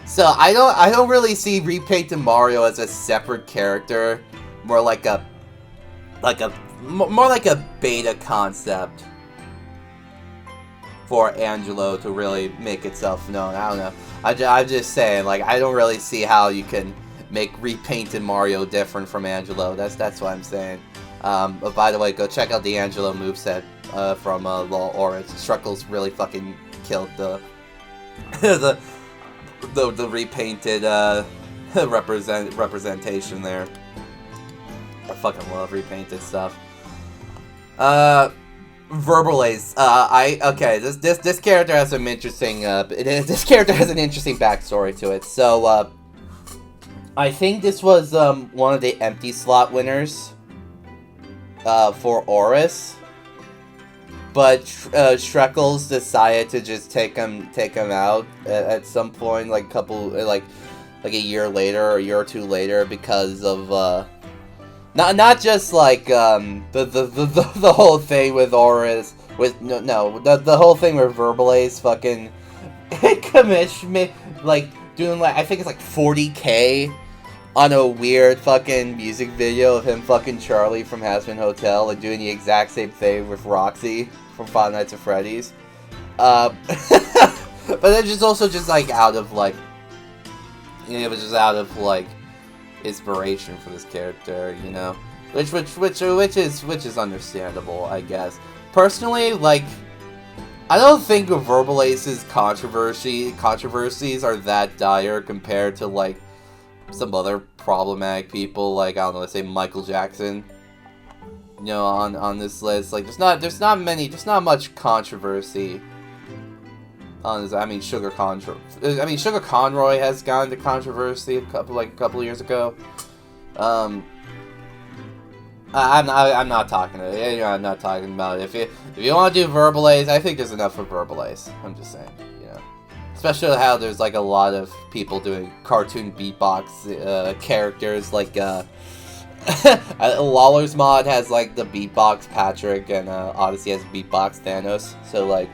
So I don't really see Repainted Mario as a separate character, more like a beta concept for Angelo to really make itself known. I don't know. I'm just saying, like, I don't really see how you can make Repainted Mario different from Angelo. That's what I'm saying. But by the way, go check out the Angelo moveset from LOL Oris. Struckles really fucking killed the the repainted representation there. I fucking love repainted stuff. Verbalace. This character has some interesting. This character has an interesting backstory to it. So I think this was one of the empty slot winners for Oris, but Shreckles decided to just take him out at some point, like a year later or a year or two later, because of not just like the whole thing with Oris, with the whole thing with Verbalace fucking commission, like doing like I think it's like 40K on a weird fucking music video of him fucking Charlie from Hazbin Hotel, like doing the exact same thing with Roxy from Five Nights at Freddy's. But it's just also just like out of like, it was just out of like inspiration for this character, you know, which is understandable, I guess. Personally, like, I don't think Verbalace's controversies are that dire compared to like some other problematic people, like, I don't know, let's say Michael Jackson, you know, on this list. Like, there's not much controversy on this. I mean, Sugar Conroy has gone into controversy a couple of years ago. I'm not talking about it. If you want to do Verbalace, I think there's enough for Verbalace. I'm just saying, you know. Especially how there's like a lot of people doing cartoon beatbox characters, like Lawler's mod has like the beatbox Patrick, and Odyssey has beatbox Thanos. So like,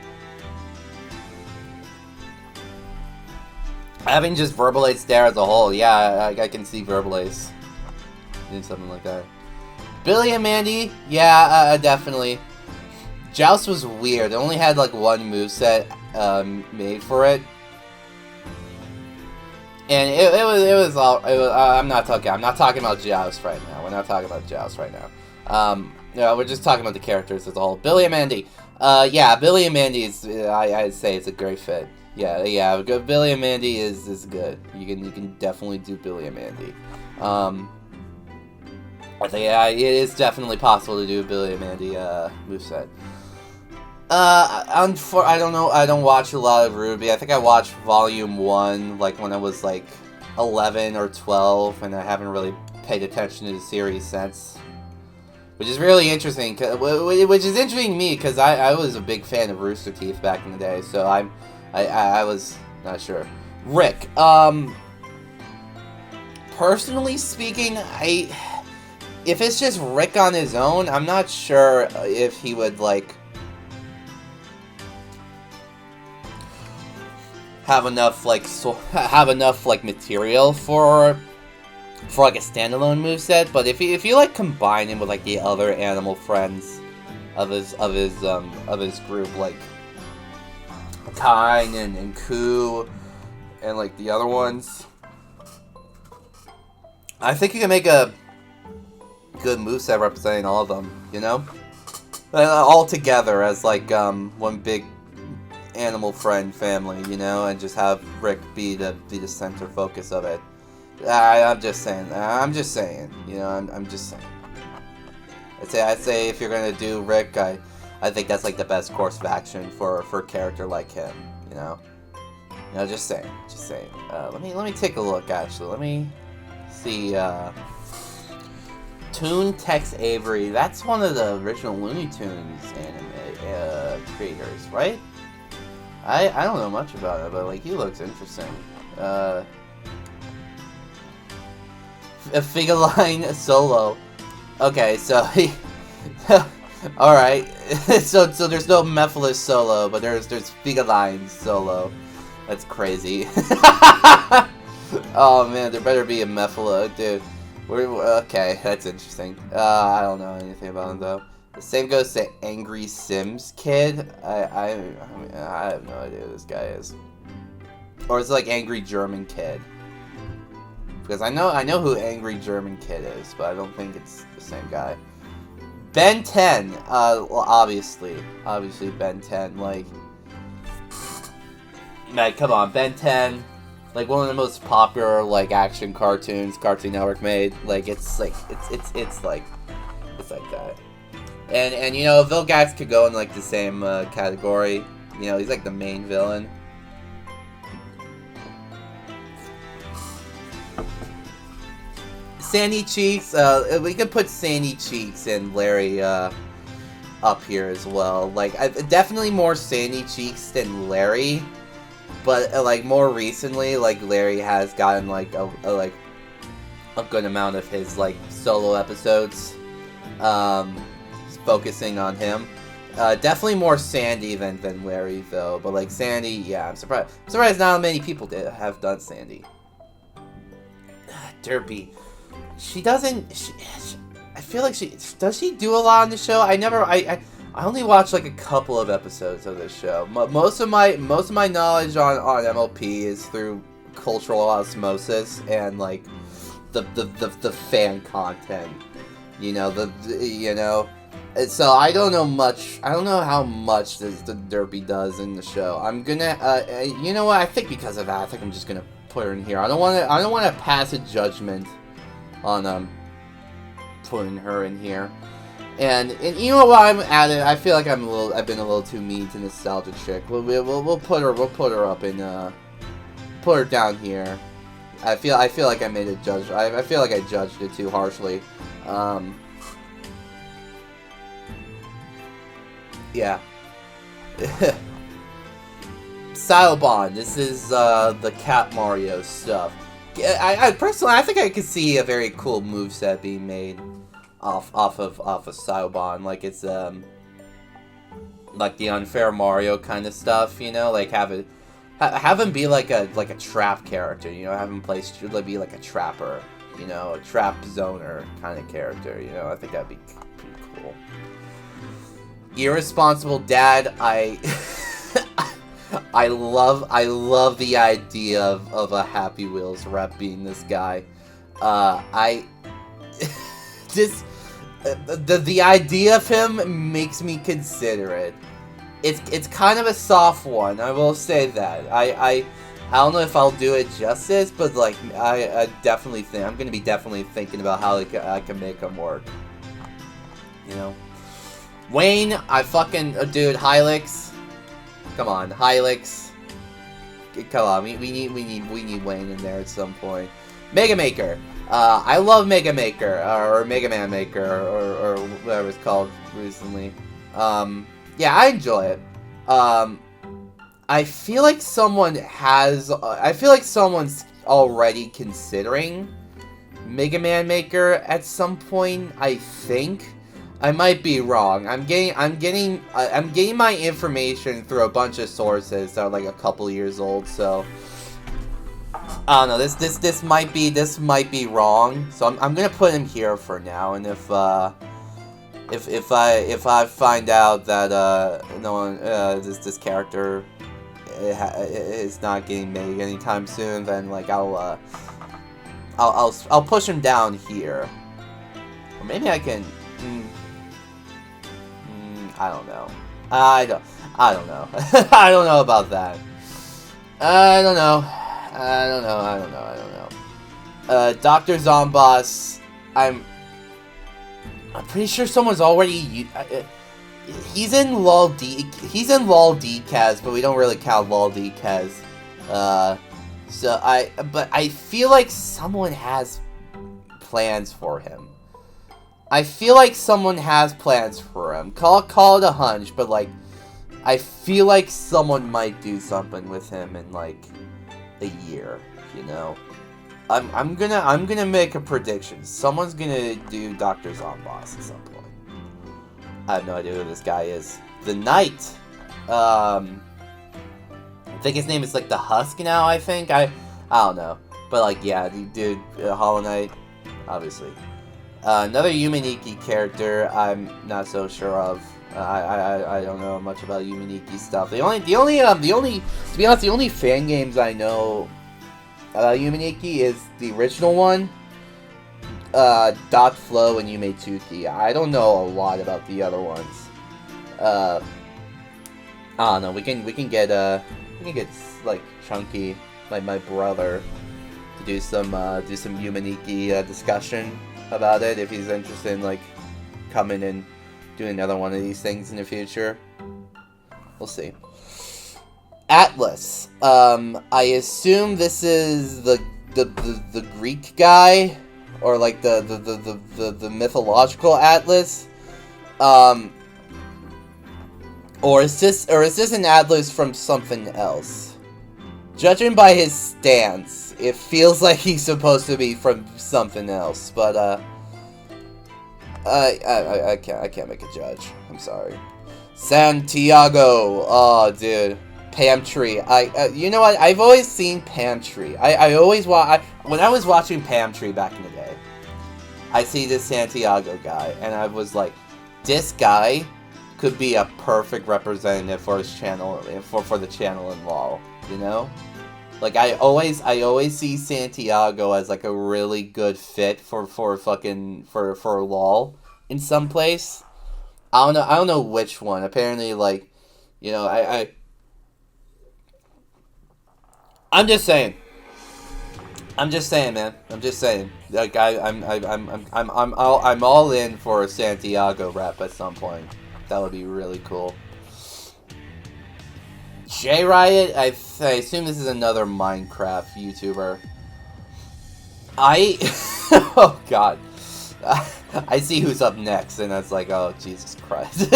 having just Verbalace there as a whole, yeah, I can see Verbalace doing something like that. Billy and Mandy, yeah, definitely. Joust was weird. It only had like one moveset made for it. And I'm not talking about Joust right now. We're not talking about Joust right now. No, we're just talking about the characters as a whole. Billy and Mandy. Yeah, Billy and Mandy is, I'd say it's a great fit. Yeah, Billy and Mandy is good. You can definitely do Billy and Mandy. I think, yeah, it is definitely possible to do a Billy and Mandy moveset. I don't know, I don't watch a lot of Ruby. I think I watched Volume 1, like, when I was, like, 11 or 12, and I haven't really paid attention to the series since. Which is really interesting, which is interesting to me, because I was a big fan of Rooster Teeth back in the day, so I was not sure. Rick, personally speaking, if it's just Rick on his own, I'm not sure if he would, like, have enough material for like a standalone moveset. But if you like combine him with like the other animal friends of his group, like Kine and Ku and like the other ones, I think you can make a good moveset representing all of them, you know? All together as like one big animal friend family, you know, and just have Rick be the center focus of it. I'm just saying, you know, I'm just saying. I'd say if you're gonna do Rick, I think that's like the best course of action for a character like him, you know. You know, just saying. Let me take a look. Actually, let me see. Toon Tex Avery. That's one of the original Looney Tunes anime creators, right? I don't know much about it, but like he looks interesting. A Figurine Solo. Okay, so he. All right. so there's no Mephiles Solo, but there's Figurine Solo. That's crazy. Oh man, there better be a Mephila, dude. Okay, that's interesting. I don't know anything about him though. The same goes to Angry Sims Kid. I have no idea who this guy is. Or it's like Angry German Kid. Because I know who Angry German Kid is, but I don't think it's the same guy. Ben 10. Well, obviously Ben 10. Like, man, come on, Ben 10. Like one of the most popular like action cartoons Cartoon Network made. Like it's like that. And you know, Vilgax could go in like the same category. You know, he's like the main villain. Sandy Cheeks, we could put Sandy Cheeks and Larry up here as well. Like, definitely more Sandy Cheeks than Larry, but like more recently, like Larry has gotten like a good amount of his like solo episodes, focusing on him. Definitely more Sandy than Larry though. But like Sandy, yeah, I'm surprised not many people have done Sandy. Derpy. She doesn't. I feel like does she do a lot on the show? I only watched like a couple of episodes of this show. Most of my knowledge on MLP is through cultural osmosis and like the fan content. You know So I don't know much. I don't know how much the Derpy does in the show. I'm gonna. You know what? I think because of that, I think I'm just gonna put her in here. I don't want to pass a judgment on putting her in here, and you know what, I'm at it. I feel like I've been a little too mean to Nostalgia Chick. We'll put her up in put her down here. I feel like I made a judge. I feel like I judged it too harshly. Yeah. Silobon. This is the Cat Mario stuff. I personally, I think I could see a very cool moveset being made off of Silobon. Like it's like the unfair Mario kind of stuff, you know, like have him be like a trap character, you know, have him be like a trapper, you know, a trap zoner kind of character, you know. I think that'd be pretty cool. Irresponsible Dad, I love the idea of a Happy Wheels rep being this guy. The idea of him makes me consider it. It's kind of a soft one, I will say that. I don't know if I'll do it justice, but like I definitely think I'm gonna be definitely thinking about how I can make him work. You know, Wayne, dude, Hylix. Come on, Hylix. Come on, we need Wayne in there at some point. Mega Maker. I love Mega Maker, or Mega Man Maker, or whatever it's called recently. Yeah, I enjoy it. I feel like someone's already considering Mega Man Maker at some point, I think. I might be wrong. I'm getting my information through a bunch of sources that are like a couple years old, so I don't know. This might be wrong. So I'm gonna put him here for now, and if I find out that no one this character is not getting made anytime soon, then like I'll push him down here, or maybe I can. I don't know. I don't know. I don't know about that. I don't know. Dr. Zomboss, I'm pretty sure someone's already he's in LOL DCAS, but we don't really count LOL DCAS. But I feel like someone has plans for him. I feel like someone has plans for him. Call it a hunch, but like, I feel like someone might do something with him in like a year. You know, I'm gonna make a prediction. Someone's gonna do Dr. Zomboss at some point. I have no idea who this guy is. The Knight. I think his name is like the Husk now. I think I don't know, but like yeah, dude, Hollow Knight, obviously. Another Yumeniki character I'm not so sure of. I don't know much about Yumeniki stuff. To be honest, the only fan games I know about Yumeniki is the original one, Dot Flow and Yume Tuki. I don't know a lot about the other ones. I don't know. We can get like Chunky, like my brother, to do some Yumeniki discussion about it if he's interested in like coming and doing another one of these things in the future. We'll see. Atlas. I assume this is the Greek guy, or like the mythological Atlas. Or is this an Atlas from something else? Judging by his stance, it feels like he's supposed to be from something else, but I can't make a judge. I'm sorry. Santiago. Oh, dude. Pamtree. You know what? I've always seen Pamtree. When I was watching Pamtree back in the day, I see this Santiago guy, and I was like, this guy could be a perfect representative for his channel, for the channel in LOL. You know, like I always see Santiago as like a really good fit for LOL in some place. I don't know which one. Apparently, like, you know, I'm just saying, man. I'm just saying. Like I'm all in for a Santiago rep at some point. That would be really cool. J Riot, I assume this is another Minecraft YouTuber. Oh god. I see who's up next, and it's like, oh Jesus Christ.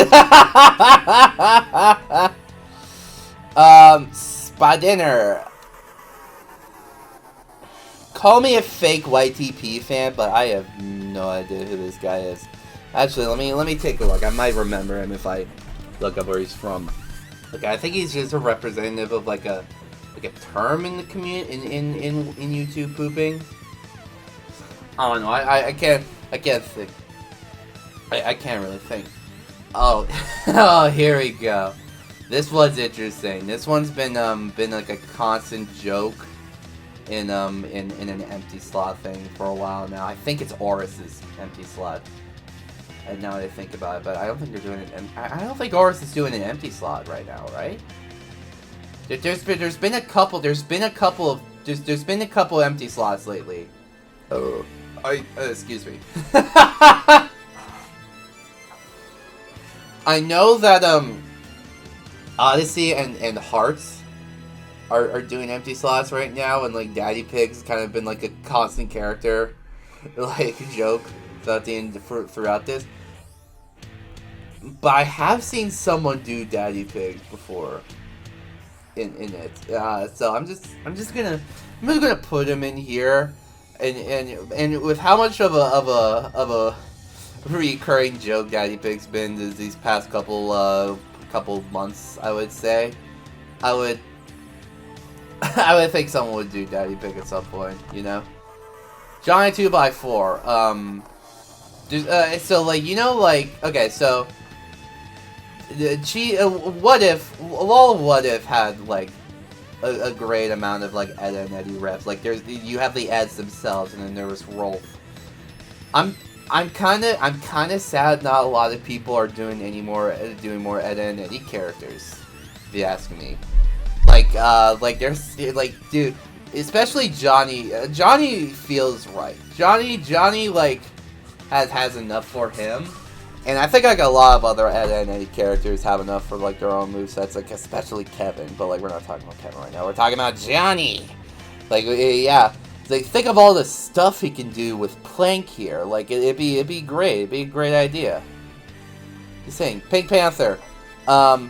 Spadinner. Call me a fake YTP fan, but I have no idea who this guy is. Actually, let me take a look. I might remember him if I look up where he's from. Like, I think he's just a representative of like a term in the community in YouTube pooping. I don't know. I can't think. I can't really think. Oh, oh, here we go. This was interesting. This one's been like a constant joke in an empty slot thing for a while now. I think it's Oris's empty slot. And now that I think about it, but I don't think they're doing it. I don't think Oris is doing an empty slot right now, right? There's been a couple empty slots lately. Oh, excuse me. I know that Odyssey and Hearts are doing empty slots right now, and like Daddy Pig's kind of been like a constant character, like a joke throughout this. But I have seen someone do Daddy Pig before in it, so I'm just gonna put him in here, and with how much of a recurring joke Daddy Pig's been these past couple months, I would say, I would think someone would do Daddy Pig at some point, you know. Johnny 2x4. So like, you know, like, okay, so what if had like a great amount of like Edda and Eddie refs. Like you have the Eds themselves, and then there was Rolf. I'm kind of sad not a lot of people are doing more Edda and Eddie characters, if you ask me. Like there's like, dude, especially Johnny. Johnny feels right. Johnny like has enough for him. And I think like a lot of other Edda and Eddie characters have enough for like their own movesets, like especially Kevin. But like we're not talking about Kevin right now. We're talking about Johnny. Like yeah, like think of all the stuff he can do with Plank here. Like it'd be great. It'd be a great idea. Just saying, Pink Panther has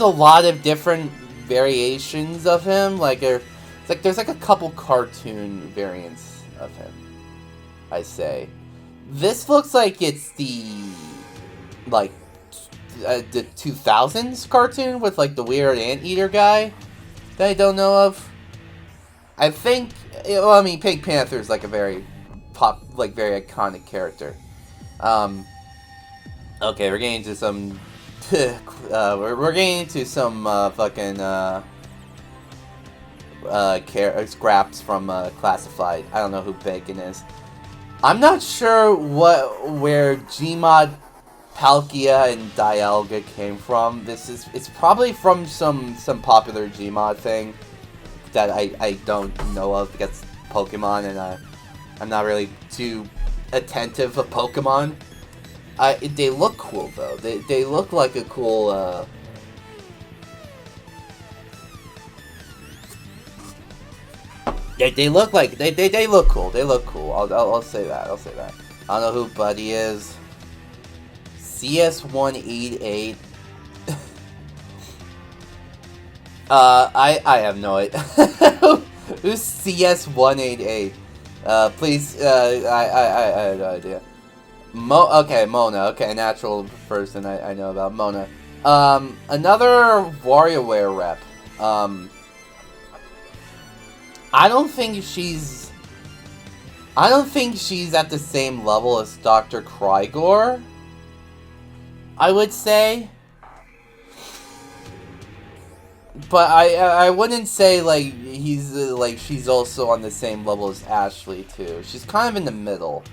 a lot of different variations of him. Like it's like there's like a couple cartoon variants of him, I say. This looks like it's the 2000s cartoon with like the weird anteater guy that I don't know of. I think, well, I mean, Pink Panther is like a very very iconic character. Okay, we're getting into some we're getting into some fucking scraps from Classified. I don't know who Bacon is. I'm not sure where Gmod, Palkia, and Dialga came from. It's probably from some popular Gmod thing that I don't know of because Pokemon, and I'm not really too attentive of Pokemon. They look cool though. They look like a cool They look like they look cool. They look cool. I'll say that. I don't know who Buddy is. CS188. I have no idea. Who's CS188? Please. I have no idea. Okay, Mona. Okay, natural person I know about Mona. Another WarioWare rep. I don't think she's at the same level as Dr. Krygor, I would say. But I wouldn't say like she's also on the same level as Ashley too. She's kind of in the middle.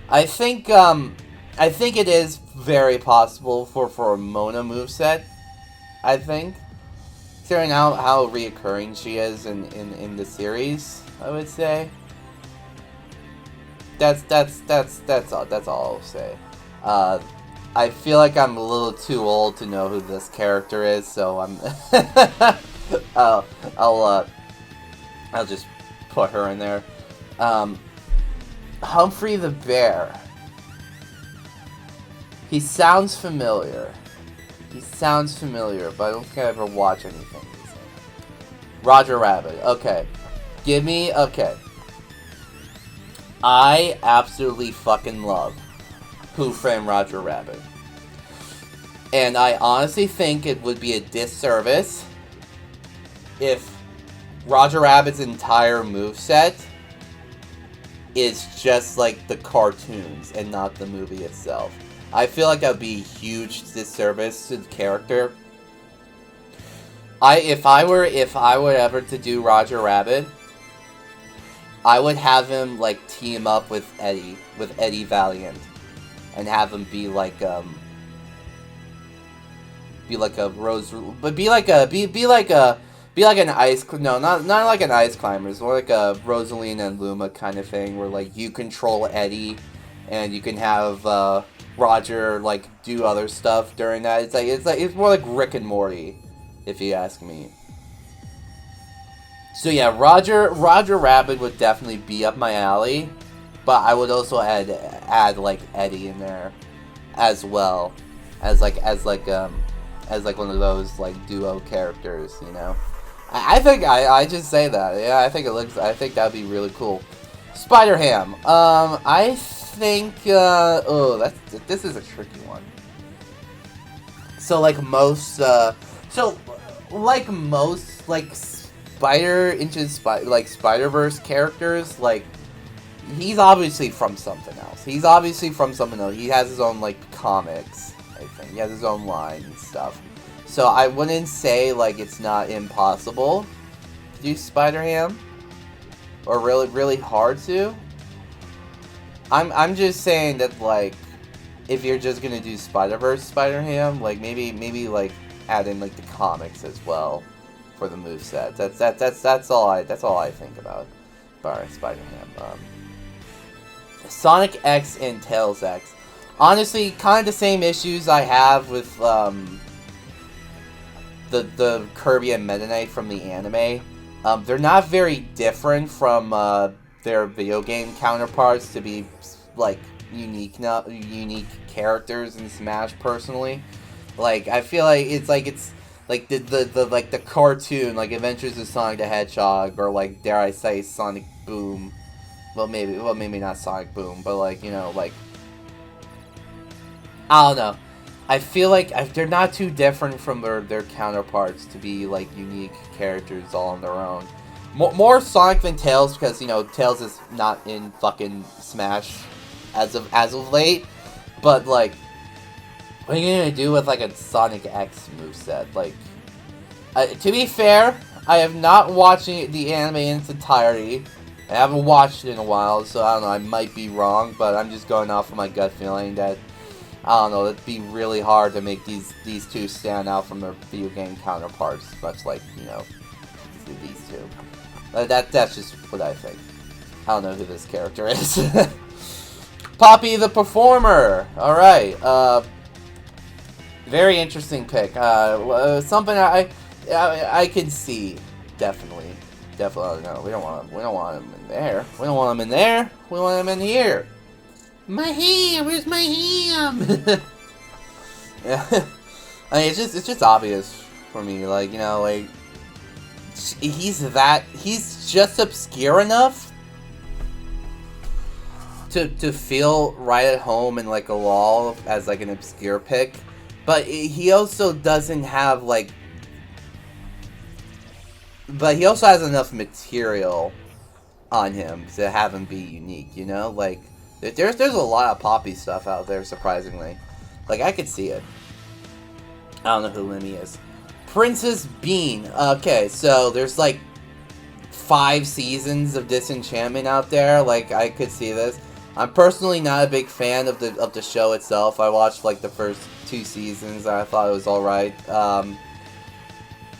I think it is very possible for a Mona moveset, I think. Considering how reoccurring she is in the series, I would say. That's all I'll say. I feel like I'm a little too old to know who this character is, so I'm I'll just put her in there. Humphrey the Bear. He sounds familiar. But I don't think I ever watch anything. Roger Rabbit. Okay. Okay. I absolutely fucking love Who Framed Roger Rabbit. And I honestly think it would be a disservice if Roger Rabbit's entire moveset is just like the cartoons and not the movie itself. I feel like that would be a huge disservice to the character. If I were ever to do Roger Rabbit, I would have him like team up with Eddie Valiant, and have him be like an ice, no, not like an ice climber. It's more like a Rosalina and Luma kind of thing, where like you control Eddie, and you can have Roger like do other stuff during that. It's more like Rick and Morty, if you ask me. So yeah, Roger Rabbit would definitely be up my alley, but I would also add like Eddie in there as well, as one of those like duo characters, you know. I think I just say that. Yeah, I think it looks. I think that'd be really cool. Spider-Ham. I think. Oh, this is a tricky one. So like most. Like Spider-Verse characters, like he's obviously from something else. He has his own like comics. I think he has his own line and stuff. So I wouldn't say like it's not impossible to do Spider-Ham, or really hard to. I'm just saying that like if you're just gonna do Spider-Verse Spider-Ham, like maybe like add in like the comics as well for the moveset. That's all I think about Spider-Ham. Sonic X and Tails X. Honestly, kind of the same issues I have with the Kirby and Meta Knight from the anime. They're not very different from their video game counterparts to be like unique characters in Smash. Personally, like I feel like it's like the cartoon, like Adventures of Sonic the Hedgehog, or like dare I say Sonic Boom. Well, maybe not Sonic Boom, but like, you know, like I don't know. I feel like they're not too different from their counterparts to be like unique characters all on their own. More Sonic than Tails, because you know Tails is not in fucking Smash as of late. But like, what are you gonna do with like a Sonic X moveset? Like, to be fair, I have not watched the anime in its entirety. I haven't watched it in a while, so I don't know. I might be wrong, but I'm just going off of my gut feeling that I don't know. It'd be really hard to make these two stand out from their video game counterparts, much like you know these two. That's just what I think. I don't know who this character is. Poppy the Performer. All right. Very interesting pick. Something I can see definitely. No, we don't want him in there. We don't want him in there. We want him in here. My ham. Where's my ham? Yeah. I mean, it's just obvious for me. Like, you know, like he's just obscure enough to feel right at home in like a LOL as like an obscure pick, but he also doesn't have like. But he also has enough material on him to have him be unique, you know? Like, there's a lot of Poppy stuff out there, surprisingly. Like, I could see it. I don't know who Lemmy is. Princess Bean. Okay, so there's like 5 seasons of Disenchantment out there. Like, I could see this. I'm personally not a big fan of the show itself. I watched like the first 2 seasons and I thought it was alright.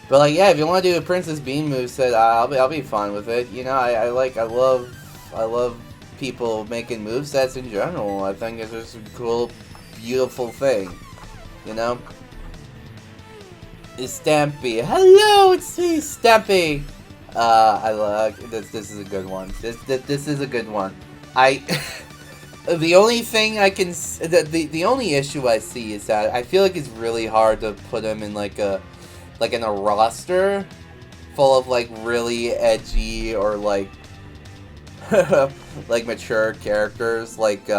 But like, yeah, if you want to do a Princess Bean moveset, I'll be fine with it. You know, I love people making movesets in general. I think it's just a cool, beautiful thing. You know? It's Stampy. Hello, it's me, Stampy. I love this. This is a good one. This is a good one. The only thing I can the only issue I see is that I feel like it's really hard to put him in like in a roster full of like really edgy or like like mature characters. Like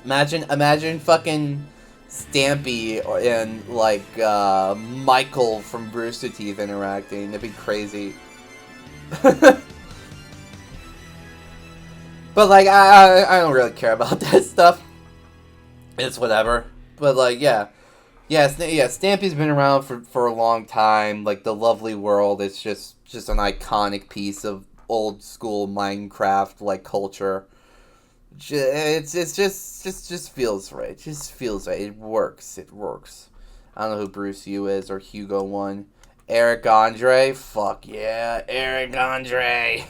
imagine fucking Stampy and like Michael from Brewster Teeth interacting. That'd be crazy. But like I don't really care about that stuff. It's whatever. But like yeah, Stampy's been around for a long time. Like the lovely world, it's just an iconic piece of old school Minecraft like culture. It's just feels right. It just feels right. It works. I don't know who Bruce Yu is or Hugo One. Eric Andre. Fuck yeah, Eric Andre.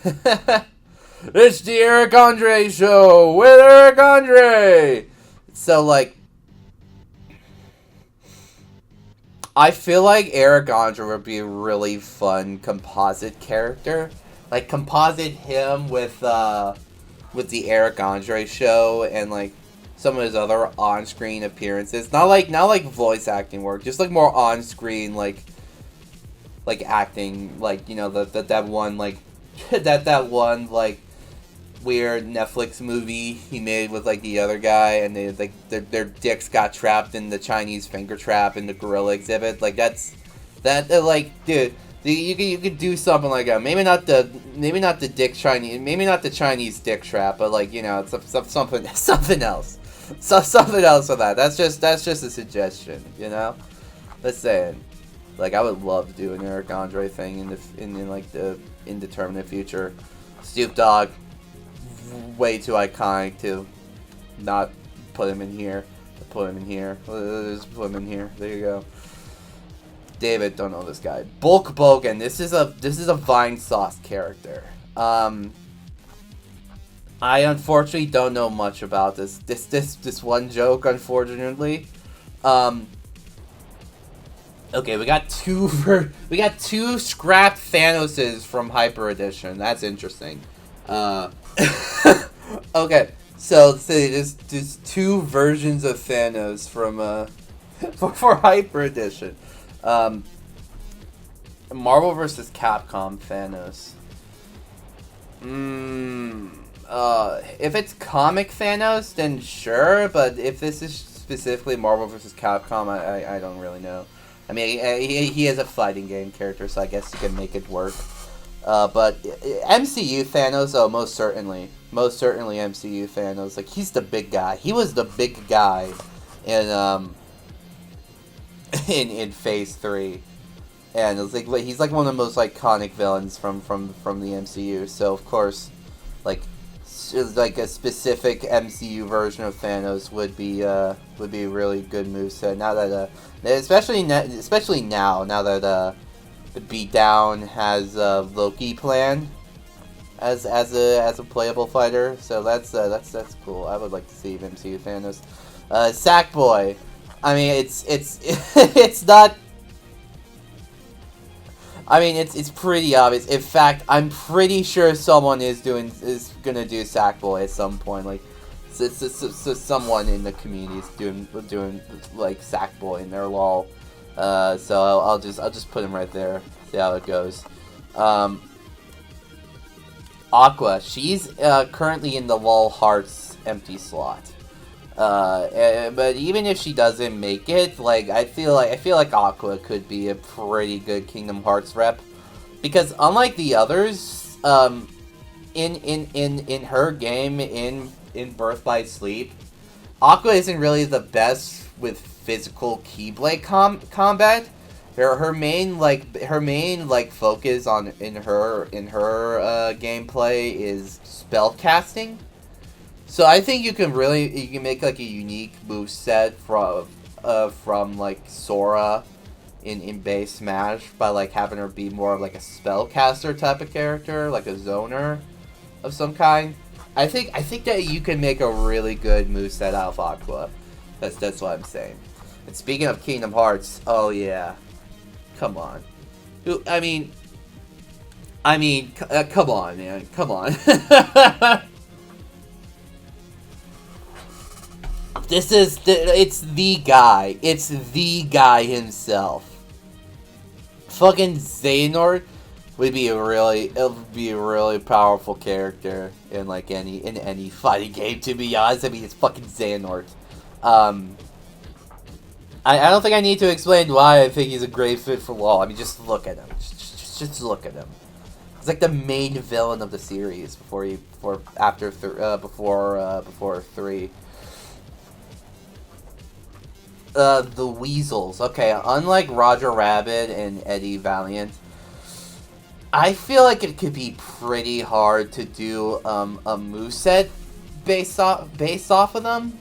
It's the Eric Andre show with Eric Andre. So like, I feel like Eric Andre would be a really fun composite character. Like composite him with the Eric Andre show and like some of his other on-screen appearances. Not like voice acting work, just like more on-screen like like acting, like, you know, that one like that one like weird Netflix movie he made with like the other guy, and they like their dicks got trapped in the Chinese finger trap in the gorilla exhibit. Like that like, dude, you could do something like that. Maybe not the dick Chinese, maybe not the Chinese dick trap, but like, you know, it's something else. So something else with that. That's just a suggestion, you know. Let's say it. Like, I would love to do an Eric Andre thing in like the indeterminate future. Snoop Dogg, way too iconic to not put him in here. Put him in here. Just put him in here. There you go. David, don't know this guy. Bulk Bogan. This is a Vine Sauce character. I unfortunately don't know much about this one joke, unfortunately. Okay, we got two scrapped Thanoses from Hyper Edition. That's interesting. Okay, so there's two versions of Thanos from for Hyper Edition. Marvel vs. Capcom Thanos. If it's comic Thanos, then sure, but if this is specifically Marvel vs. Capcom, I don't really know. I mean, he is a fighting game character, so I guess you can make it work. But MCU Thanos, oh, most certainly MCU Thanos. Like, he's the big guy. He was the big guy in Phase 3, and it's like he's like one of the most iconic villains from the MCU. So of course, like a specific MCU version of Thanos would be a really good moveset. Now that especially now that the Beatdown has Loki plan as a playable fighter, so that's cool. I would like to see MCU Thanos. Sackboy. I mean, it's not. I mean, it's pretty obvious. In fact, I'm pretty sure someone is gonna do Sackboy at some point. Like, so someone in the community is doing like Sackboy in their LOL. So I'll just put him right there. See how it goes. Aqua, she's currently in the LOL Hearts empty slot. But even if she doesn't make it, like, I feel like Aqua could be a pretty good Kingdom Hearts rep, because unlike the others, in her game in Birth by Sleep, Aqua isn't really the best with physical Keyblade combat. Her main focus in her gameplay is spell casting. So I think you can make like a unique moveset from like Sora in base Smash by like having her be more of like a spellcaster type of character, like a zoner of some kind. I think that you can make a really good moveset out of Aqua. That's what I'm saying. And speaking of Kingdom Hearts, oh yeah, come on. I mean, come on, man, come on. It's the guy. It's the guy himself. Fucking Xehanort would be a really powerful character in like any fighting game, to be honest. I mean, it's fucking Xehanort. I don't think I need to explain why I think he's a great fit for LoL. I mean, just look at him. Just look at him. He's like the main villain of the series before 3. The Weasels. Okay, unlike Roger Rabbit and Eddie Valiant, I feel like it could be pretty hard to do a moveset based off of them.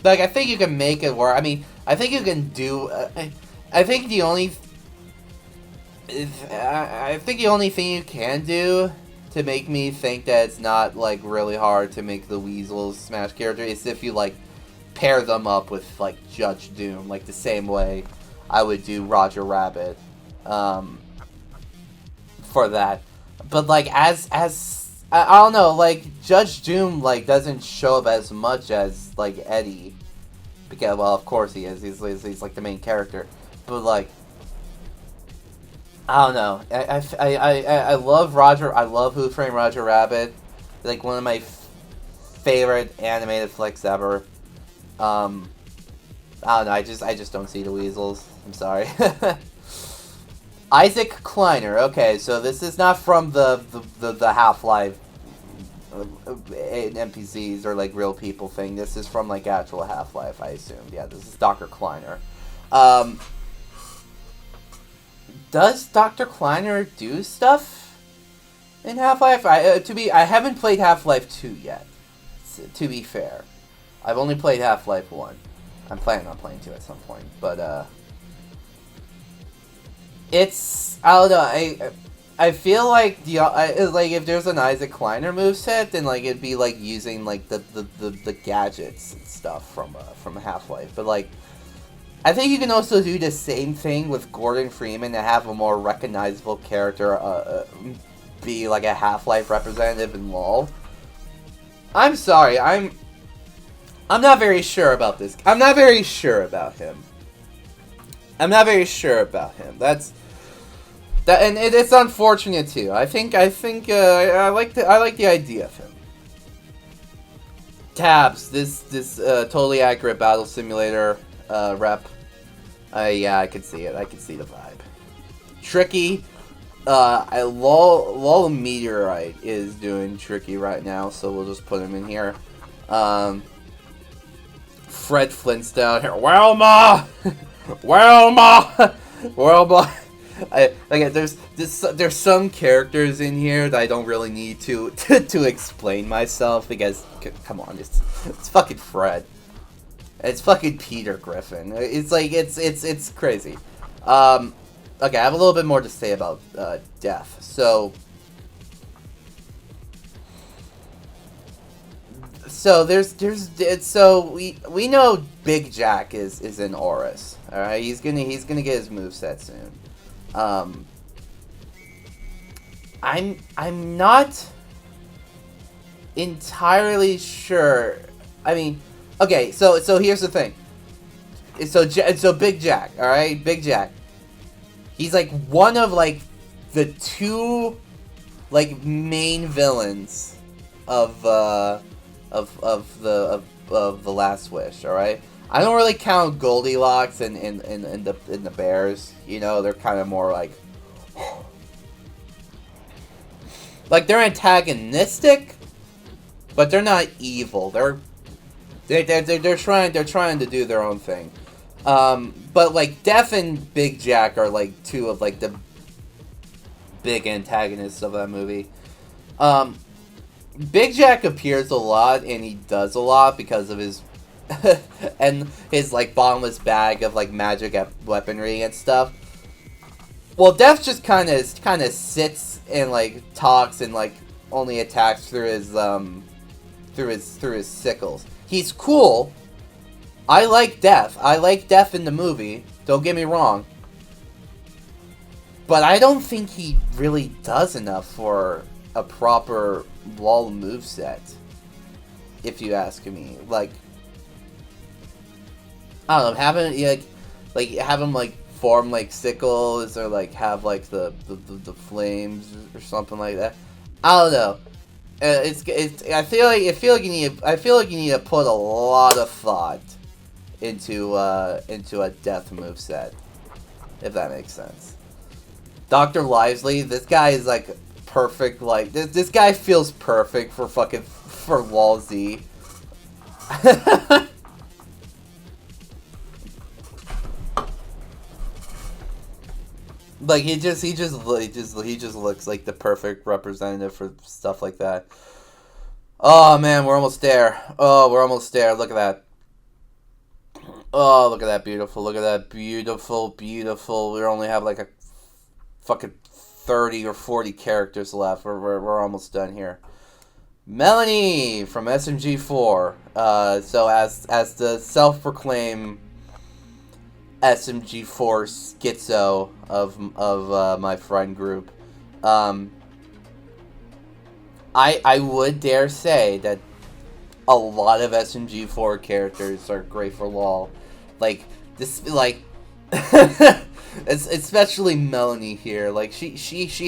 Like, I think you can make it work. I mean, I think you can do. I think the only thing you can do to make me think that it's not like really hard to make the Weasels Smash character is if you like pair them up with like Judge Doom, like the same way I would do Roger Rabbit for that. But like as I don't know, like Judge Doom like doesn't show up as much as like Eddie, because, well, of course he is. He's like the main character, but like I don't know. I love Roger. I love Who Framed Roger Rabbit. Like one of my favorite animated flicks ever. I don't know. I just don't see the weasels. I'm sorry. Isaac Kleiner. Okay, so this is not from the Half-Life NPCs or like real people thing. This is from like actual Half-Life, I assume. Yeah, this is Dr. Kleiner. Does Dr. Kleiner do stuff in Half-Life? I haven't played Half-Life 2 yet. To be fair, I've only played Half-Life 1. I'm planning on playing 2 at some point, but it's, I don't know. I feel like like if there's an Isaac Kleiner moveset, then like it'd be like using like the gadgets and stuff from Half-Life. But like, I think you can also do the same thing with Gordon Freeman to have a more recognizable character be like a Half-Life representative in LoL. I'm sorry, I'm not very sure about this. I'm not very sure about him. And it's unfortunate too. I like the idea of him. Tabs, this totally accurate battle simulator rep. Yeah, I could see it. I could see the vibe. Tricky. LOL Meteorite is doing Tricky right now, so we'll just put him in here. Fred Flintstone here. Wilma! Wilma! Wilma! There's some characters in here that I don't really need to explain myself because, come on, it's fucking Fred. It's fucking Peter Griffin. It's like, it's crazy. Okay, I have a little bit more to say about Death. So we know Big Jack is in Horus. All right, he's gonna get his moveset soon. I'm not entirely sure. I mean, okay, so here's the thing. So Big Jack, all right, Big Jack. He's like one of like the two like main villains of the Last Wish. All right, I don't really count Goldilocks and the bears. You know, they're kind of more like they're antagonistic, but they're not evil. They're trying to do their own thing. But like Death and Big Jack are like two of like the big antagonists of that movie. Big Jack appears a lot and he does a lot because of his and his like bottomless bag of like magic weaponry and stuff. Well, Death just kind of sits and like talks and like only attacks through his sickles. He's cool. I like Death. I like Death in the movie. Don't get me wrong. But I don't think he really does enough for a proper LoL moveset. If you ask me. Like, I don't know, have him like form like sickles or like have like the flames or something like that. I don't know. I feel like you need to put a lot of thought into a Death moveset, if that makes sense. Dr. Lively, this guy is like perfect. Like this guy feels perfect for LoL Z. Like he just looks like the perfect representative for stuff like that. Oh man, we're almost there. Oh, we're almost there. Look at that. Oh, look at that beautiful. Look at that beautiful. We only have like a fucking 30 or 40 characters left. We're almost done here. Melanie from SMG4. So as the self-proclaimed SMG4 schizo of my friend group, I would dare say that a lot of SMG4 characters are great for LoL. Like this, like especially Melanie here. Like she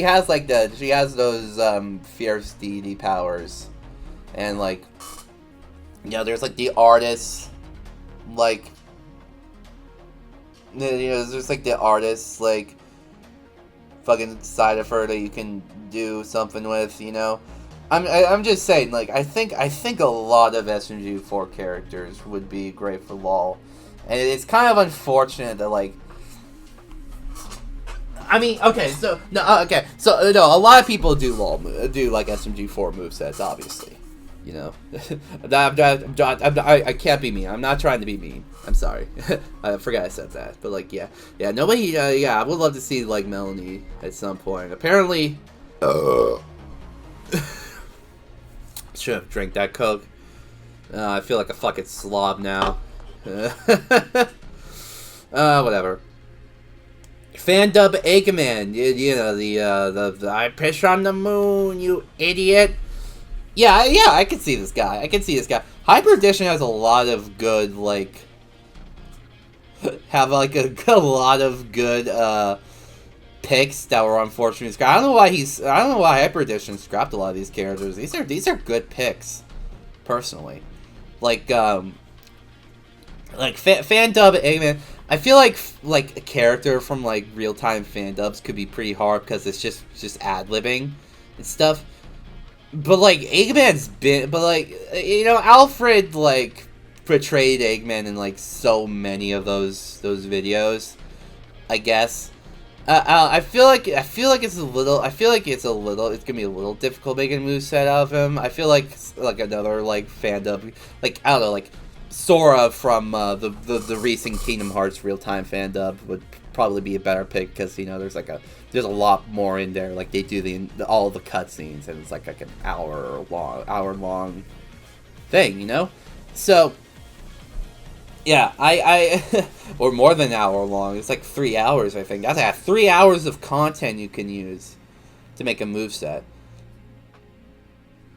has like she has those fierce deity powers, and like there's like the artists, like there's like the artists like fucking side of her that you can do something with. I'm just saying, like, I think a lot of SMG4 characters would be great for LOL, and it's kind of unfortunate that, like, I mean, okay, so no, a lot of people do LOL, do like SMG4 movesets, obviously, I can't be mean. I'm not trying to be mean. I'm sorry. I forgot I said that, but like, yeah, nobody, I would love to see like Melanie at some point. Apparently, should have drank that Coke. I feel like a fucking slob now. Whatever. Fandub Eggman, the I piss on the moon, you idiot. Yeah, I can see this guy. Hyper Edition has a lot of good, like, have like a lot of good picks that were unfortunately scrapped. I don't know why Hyper Edition scrapped a lot of these characters. These are good picks, personally. Like Fandub Eggman. I feel like a character from like real time Fandubs could be pretty hard because it's just ad libbing and stuff. But like Eggman's been, Alfred like portrayed Eggman in like so many of those videos, I guess. I feel like it's gonna be a little difficult making a moveset out of him. I feel like another like Fandub, like I don't know, like Sora from the recent Kingdom Hearts real time Fandub would probably be a better pick because there's a lot more in there. Like they do all the cutscenes and it's like an hour long thing, So yeah, I or more than an hour long. It's like 3 hours, I think. That's like 3 hours of content you can use to make a moveset.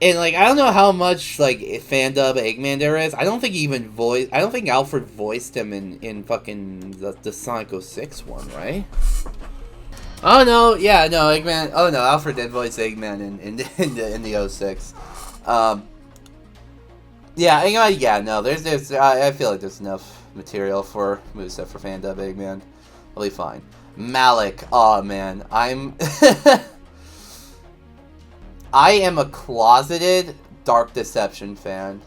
And like I don't know how much like Fandub Eggman there is. I don't think Alfred voiced him in fucking the Sonic 06 one, right? Oh no, yeah, no, Eggman. Oh no, Alfred did voice Eggman in the 06. Yeah, no, there's I feel like there's enough material for moveset for Fandub Eggman. I'll be fine. Malik, oh man, I am a closeted Dark Deception fan,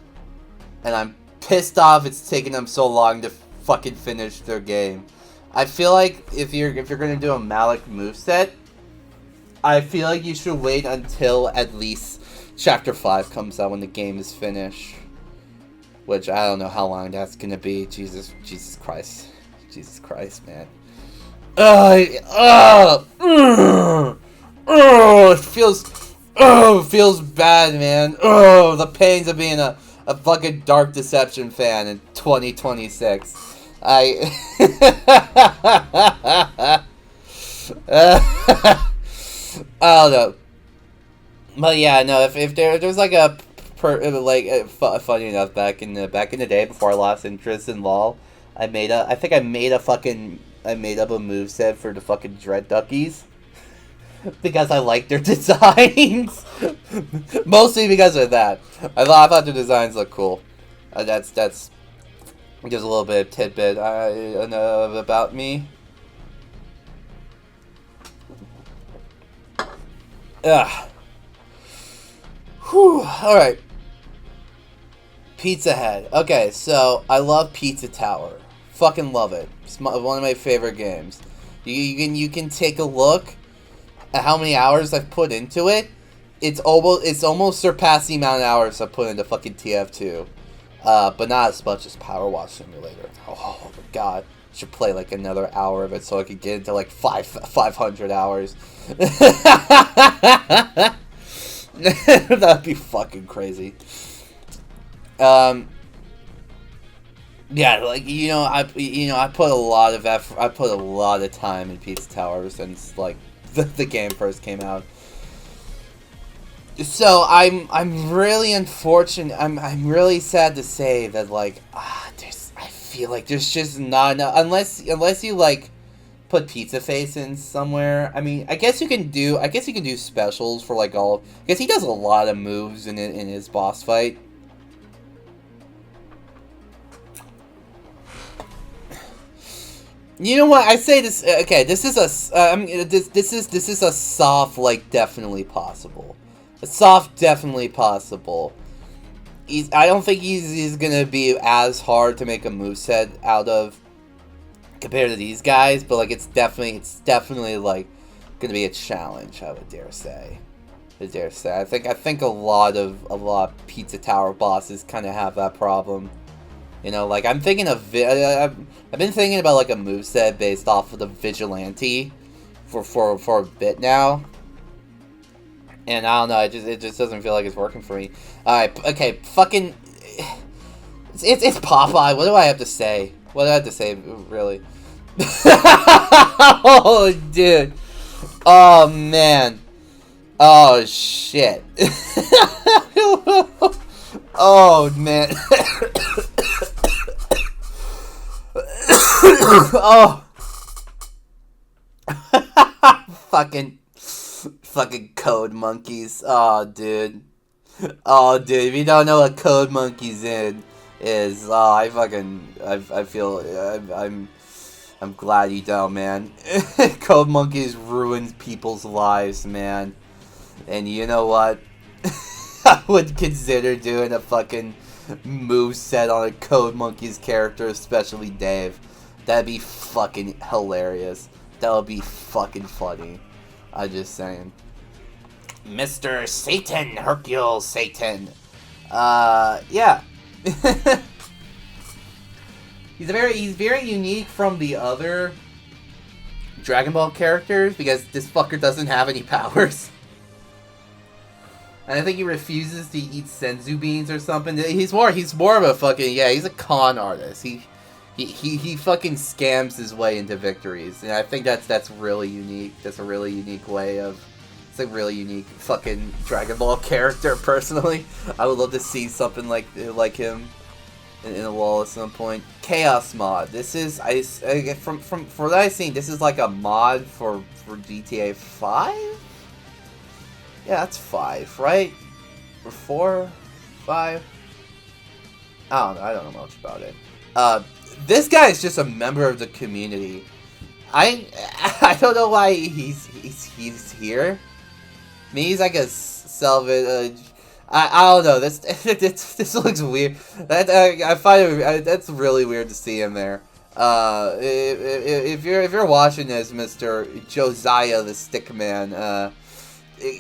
and I'm pissed off it's taking them so long to fucking finish their game. I feel like if you're gonna do a Malik moveset, I feel like you should wait until at least Chapter 5 comes out when the game is finished. Which I don't know how long that's gonna be. Jesus Christ, man. It feels bad, man. The pains of being a fucking Dark Deception fan in 2026. I don't know. But yeah, no. If there's like funny enough, back in the day before I lost interest in LOL, I made up a moveset for the fucking Dread Duckies because I liked their designs. Mostly because of that. I thought their designs looked cool. That's just a little bit of tidbit about me. Ugh. Whew. All right. Pizza Head. Okay, so I love Pizza Tower. Fucking love it. It's one of my favorite games. You can take a look at how many hours I've put into it. It's almost surpassed the amount of hours I put into fucking TF2. But not as much as Power Wash Simulator. Oh my god. I should play like another hour of it so I could get into like 500 hours. That'd be fucking crazy. Yeah, like I put a lot of effort. I put a lot of time in Pizza Tower since like the game first came out. So I'm really unfortunate. I'm really sad to say that like I feel like there's just not enough unless you like put Pizza Face in somewhere. I mean, I guess you can do specials for like all. I guess he does a lot of moves in his boss fight. You know what? I say this. Okay, this is a. This is a soft, like, definitely possible. A soft, definitely possible. I don't think he's gonna be as hard to make a moveset out of compared to these guys, but like it's definitely like gonna be a challenge. I would dare say. I think a lot of Pizza Tower bosses kind of have that problem. You know, like I'm thinking of I've been thinking about like a moveset based off of the Vigilante for a bit now. And I don't know, it just doesn't feel like it's working for me. Alright, okay, fucking it's Popeye. What do I have to say? What do I have to say, really? Oh, dude. Oh, man. Oh, shit. Oh, man. Oh. Fucking code monkeys. Oh, dude. Oh, dude. If you don't know what code monkeys is, I'm glad you don't, man. Code monkeys ruins people's lives, man. And you know what? I would consider doing a fucking moveset on a Code Monkeys character, especially Dave. That'd be fucking hilarious. That would be fucking funny. I'm just saying. Mr. Satan, Hercule Satan. Yeah. He's very unique from the other Dragon Ball characters because this fucker doesn't have any powers. And I think he refuses to eat senzu beans or something. He's more of a fucking, yeah, he's a con artist. He fucking scams his way into victories. And I think that's really unique. That's a really unique way of, it's a really unique fucking Dragon Ball character, personally. I would love to see something like him in a wall at some point. Chaos mod. This is, from what I've seen, this is like a mod for GTA 5? Yeah, that's 5, right? Or 4? 5? I don't know much about it. This guy is just a member of the community. I don't know why he's here. Maybe he's like a salvage. I don't know. This looks weird. I find it, that's really weird to see him there. If you're watching this, Mr. Josiah the Stickman,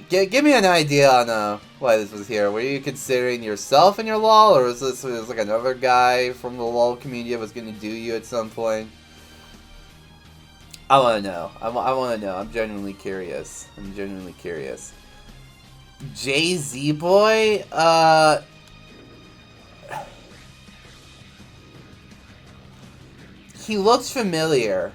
give me an idea on why this was here. Were you considering yourself in your LOL, or was this like another guy from the LOL community that was going to do you at some point? I want to know. I want to know. I'm genuinely curious. Jay-Z boy? He looks familiar.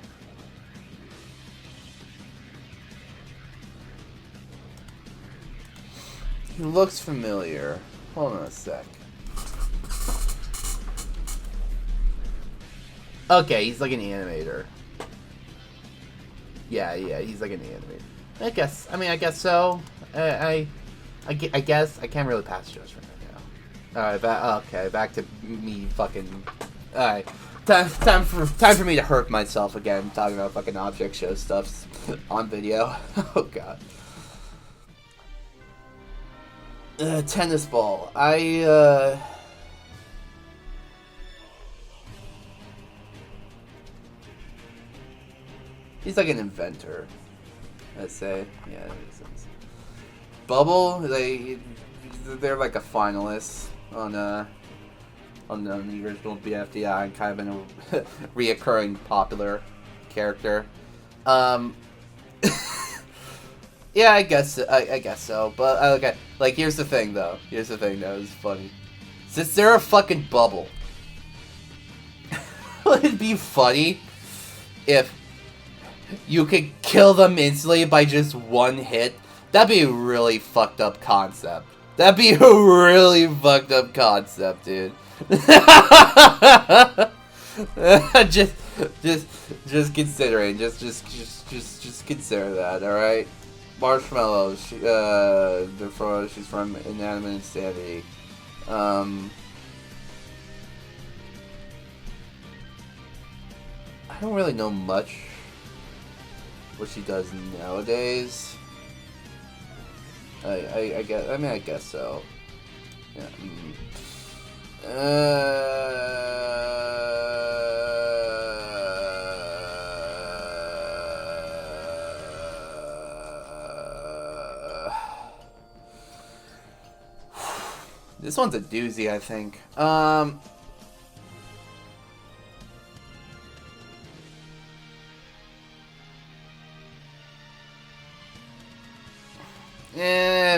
He looks familiar. Hold on a sec. Okay, he's like an animator. Yeah, he's like an animator. I guess so. I guess I can't really pass judgment right now. Alright, back to me fucking. Alright, time for me to hurt myself again, talking about fucking object show stuff on video. Oh god. Tennis ball. He's like an inventor, let's say. Yeah, that makes sense. Bubble, they're like a finalist on the original BFDI and kind of been a reoccurring popular character. Yeah, I guess so. But okay, like here's the thing though. It's funny. Since they're a fucking bubble, would it be funny if you could kill them instantly by just one hit? That'd be a really fucked up concept. Dude. just considering, just consider that, all right? Marshmallow, she's from Inanimate Insanity. I don't really know much what she does nowadays. I guess. I mean, I guess so. Yeah. This one's a doozy, I think.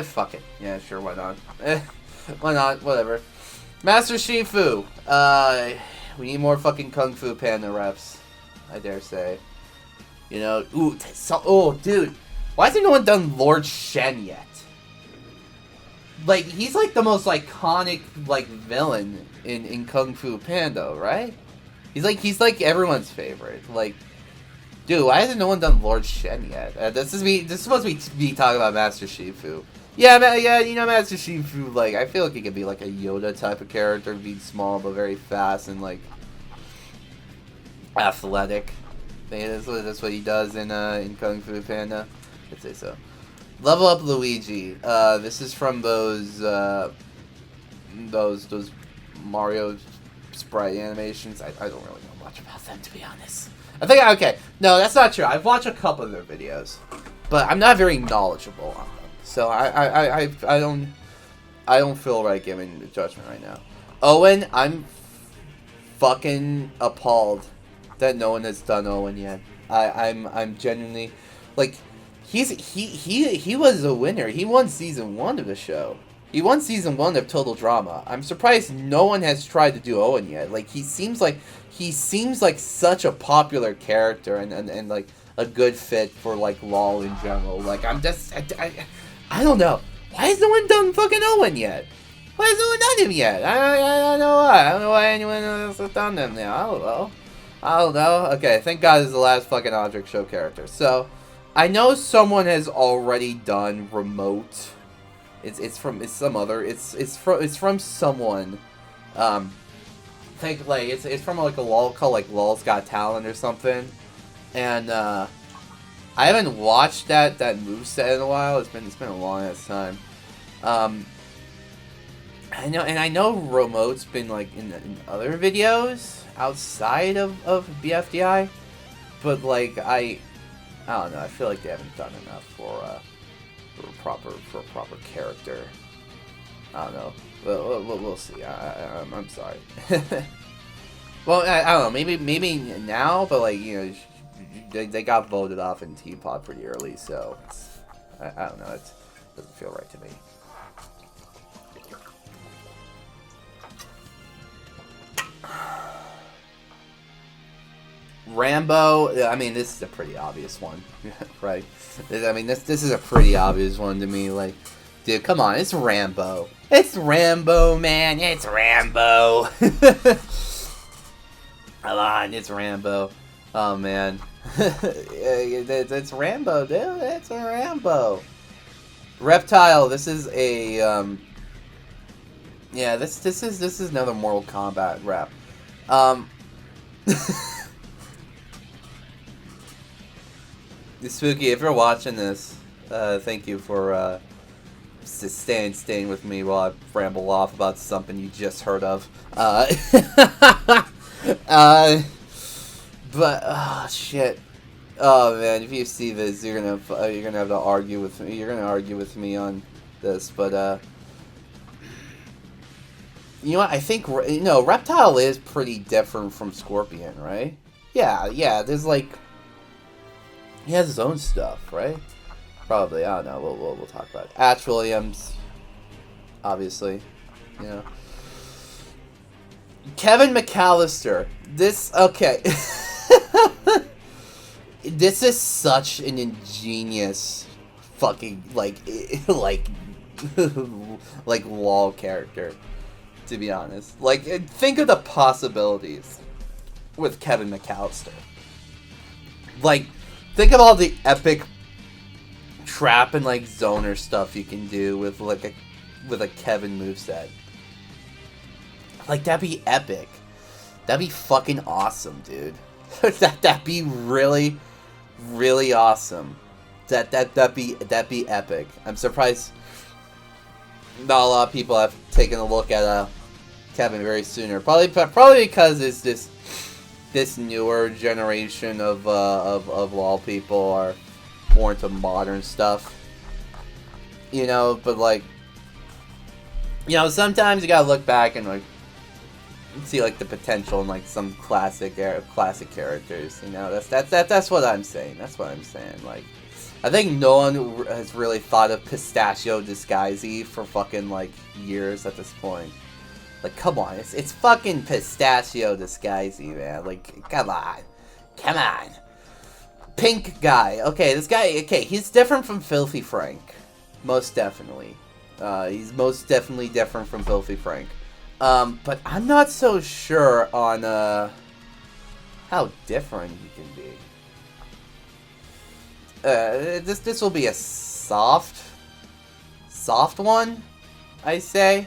Fuck it. Yeah, sure, why not? Why not? Whatever. Master Shifu. We need more fucking Kung Fu Panda reps. I dare say. You know, oh, dude. Why hasn't no one done Lord Shen yet? Like, he's like the most iconic, like, villain in Kung Fu Panda, right? He's like everyone's favorite. Like, dude, why hasn't no one done Lord Shen yet? This is supposed to be talking about Master Shifu. Yeah, you know, Master Shifu, like, I feel like he could be like a Yoda type of character, be small but very fast and like athletic. That's what he does in Kung Fu Panda. I'd say so. Level Up Luigi. This is from those Mario sprite animations. I don't really know much about them, to be honest. I think okay. No, that's not true. I've watched a couple of their videos, but I'm not very knowledgeable on them. So I don't feel right giving the judgment right now. Owen, I'm fucking appalled that no one has done Owen yet. I'm genuinely like. He was a winner. He won season 1 of the show. He won season 1 of Total Drama. I'm surprised no one has tried to do Owen yet. Like, he seems like such a popular character and like a good fit for like LOL in general. Like, I'm just I don't know. Why has no one done fucking Owen yet? Why has no one done him yet? I don't know why. I don't know why anyone else has done them now. I don't know. Okay, thank God this is the last fucking Object Show character. So I know someone has already done Remote. It's from someone. Think like it's from like a LOL called like LOL's Got Talent or something. And I haven't watched that moveset in a while. It's been a long ass time. I know Remote's been like in other videos outside of BFDI, but like I don't know. I feel like they haven't done enough for a proper character. I don't know. We'll see. I'm sorry. Well, I don't know. Maybe now, but like, you know, they got voted off in Teapot pretty early, so I don't know. It doesn't feel right to me. Rambo, I mean, this is a pretty obvious one, right? I mean, this is a pretty obvious one to me. Like, dude, come on, it's Rambo. It's Rambo, man. It's Rambo. Come on, it's Rambo. Oh man, it's Rambo, dude. It's Rambo. Reptile. This is a yeah. This is another Mortal Kombat rep. Spooky, if you're watching this, thank you for staying with me while I ramble off about something you just heard of. But shit. Oh man, if you see this, you're gonna have to argue with me. You're gonna argue with me on this, but you know what? I think Reptile is pretty different from Scorpion, right? Yeah. There's like. He has his own stuff, right? Probably. I don't know. We'll talk about it. Ash Williams, obviously, you know. Kevin McAllister. This okay. This is such an ingenious fucking like LOL character, to be honest. Like, think of the possibilities. with Kevin McAllister. Like, think of all the epic trap and like zoner stuff you can do with like a Kevin moveset. Like, that'd be epic. That'd be fucking awesome, dude. That'd be really, really awesome. That'd be epic. I'm surprised not a lot of people have taken a look at Kevin very sooner. Probably because it's this newer generation of LOL people are more into modern stuff. You know, but like, you know, sometimes you gotta look back and like see like the potential in like some classic characters. You know, that's what I'm saying. That's what I'm saying. Like, I think no one has really thought of Pistachio Disguisey for fucking like years at this point. Like, come on, it's fucking Pistachio Disguisey, man. Like, come on. Pink guy. Okay, this guy, okay, he's different from Filthy Frank. Most definitely. He's most definitely different from Filthy Frank. But I'm not so sure on, how different he can be. This will be a soft one, I say.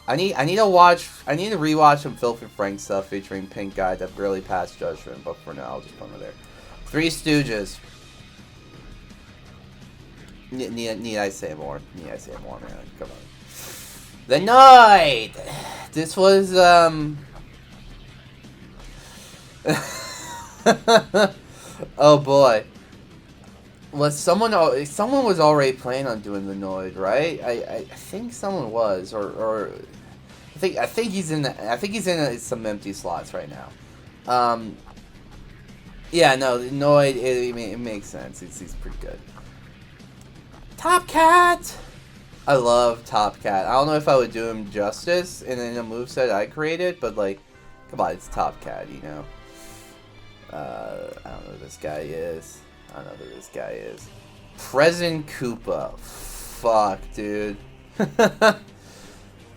I need to rewatch some Filthy Frank stuff featuring Pink Guy that really passed judgment, but for now I'll just put him there. Three Stooges. Need I say more? Need I say more, man? Come on. The Night! This was, oh boy. Someone was already planning on doing the Noid, right? I think someone was, or I think he's in some empty slots right now. Yeah, no, Noid, it makes sense. He's pretty good. Top Cat. I love Top Cat. I don't know if I would do him justice in a moveset I created, but like, come on, it's Top Cat, you know. I don't know who this guy is. President Koopa. Fuck, dude.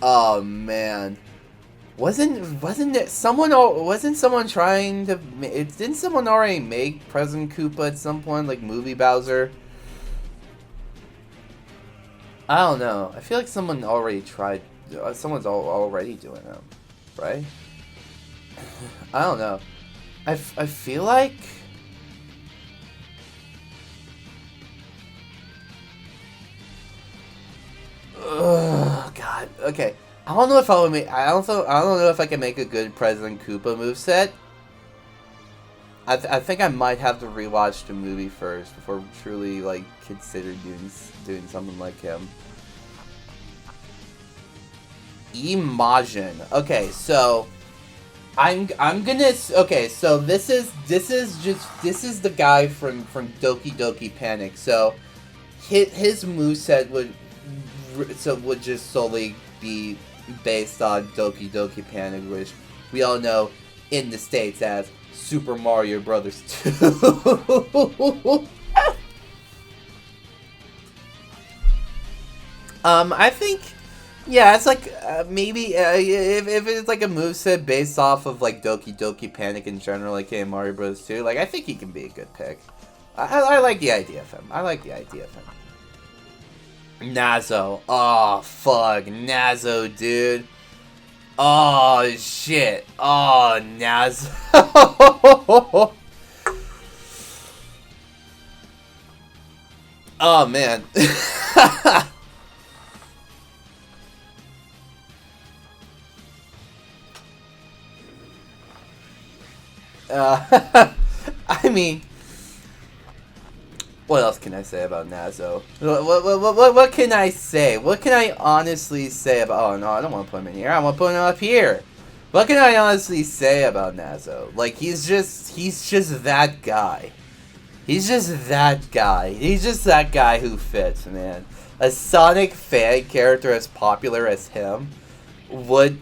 Oh man. Wasn't someone trying to? Didn't someone already make President Koopa at some point, like Movie Bowser? I don't know. I feel like someone already tried. Someone's already doing them, right? I don't know. I feel like. Oh God. Okay. I don't know if I would make. I don't know if I can make a good President Koopa moveset. I think I might have to rewatch the movie first before truly like consider doing something like him. Imagine. Okay, so I'm gonna. Okay, so this is the guy from Doki Doki Panic. So his moveset would just solely be based on Doki Doki Panic, which we all know in the States as Super Mario Brothers 2. I think, yeah, it's like maybe if it's like a moveset based off of like Doki Doki Panic in general, like in Mario Bros 2, like I think he can be a good pick. I like the idea of him. Nazo. Oh, fuck. Nazo, dude. Oh, shit. Oh, Nazo. Oh, man. I mean, what else can I say about Nazo? What can I say? What can I honestly say about... Oh, no, I don't want to put him in here. I want to put him up here. What can I honestly say about Nazo? Like, he's just that guy. He's just that guy. He's just that guy who fits, man. A Sonic fan character as popular as him would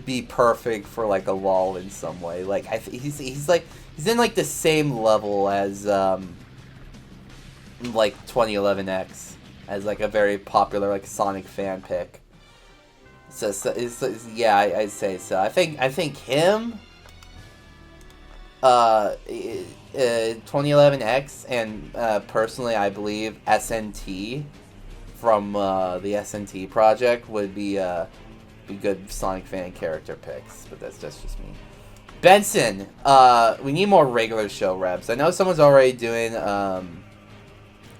be perfect for, like, a LOL in some way. Like, he's in, like, the same level as, like 2011X as like a very popular like Sonic fan pick. So yeah, I'd say so. I think him. 2011X and personally I believe SNT from the SNT project would be good Sonic fan character picks, but that's just me. Benson, we need more regular show reps. I know someone's already doing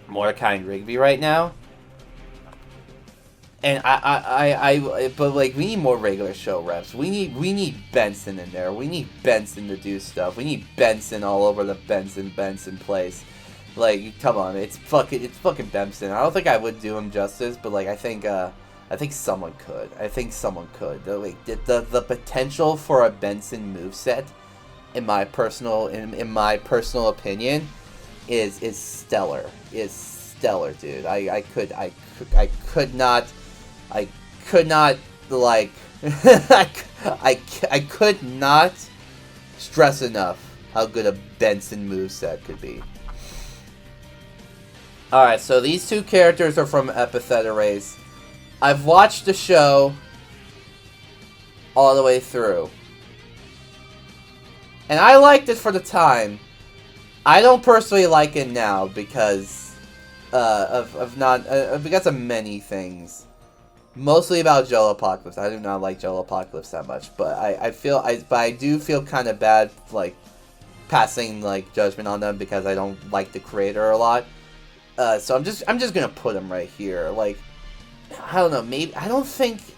Mordecai and Rigby right now. And but like we need more regular show reps. We need Benson in there. We need Benson to do stuff. We need Benson all over the Benson place. Like, come on, it's fucking Benson. I don't think I would do him justice, but like I think someone could. I think someone could. The potential for a Benson moveset, in my personal opinion, is stellar. Is stellar, dude. I could not like I could not stress enough how good a Benson moveset could be. Alright, so these two characters are from Epitheta Race. I've watched the show all the way through. And I liked it for the time. I don't personally like it now because because of many things. Mostly about Joe Apocalypse. I do not like Joe Apocalypse that much, but I do feel kind of bad like passing like judgment on them because I don't like the creator a lot. So I'm just gonna put him right here. Like, I don't know.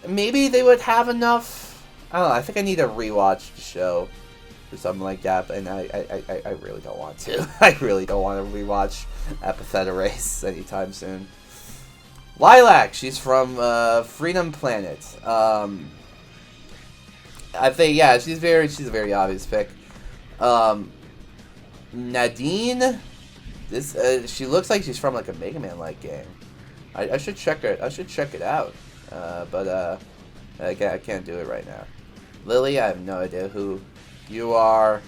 Maybe they would have enough. I don't know. I think I need to rewatch the show or something like that. And I really don't want to. I really don't want to rewatch Epitheta Race anytime soon. Lilac, she's from Freedom Planet. I think she's a very obvious pick. Nadine, she looks like she's from like a Mega Man like game. I should check it. I should check it out. But I can't do it right now. Lily, I have no idea who you are.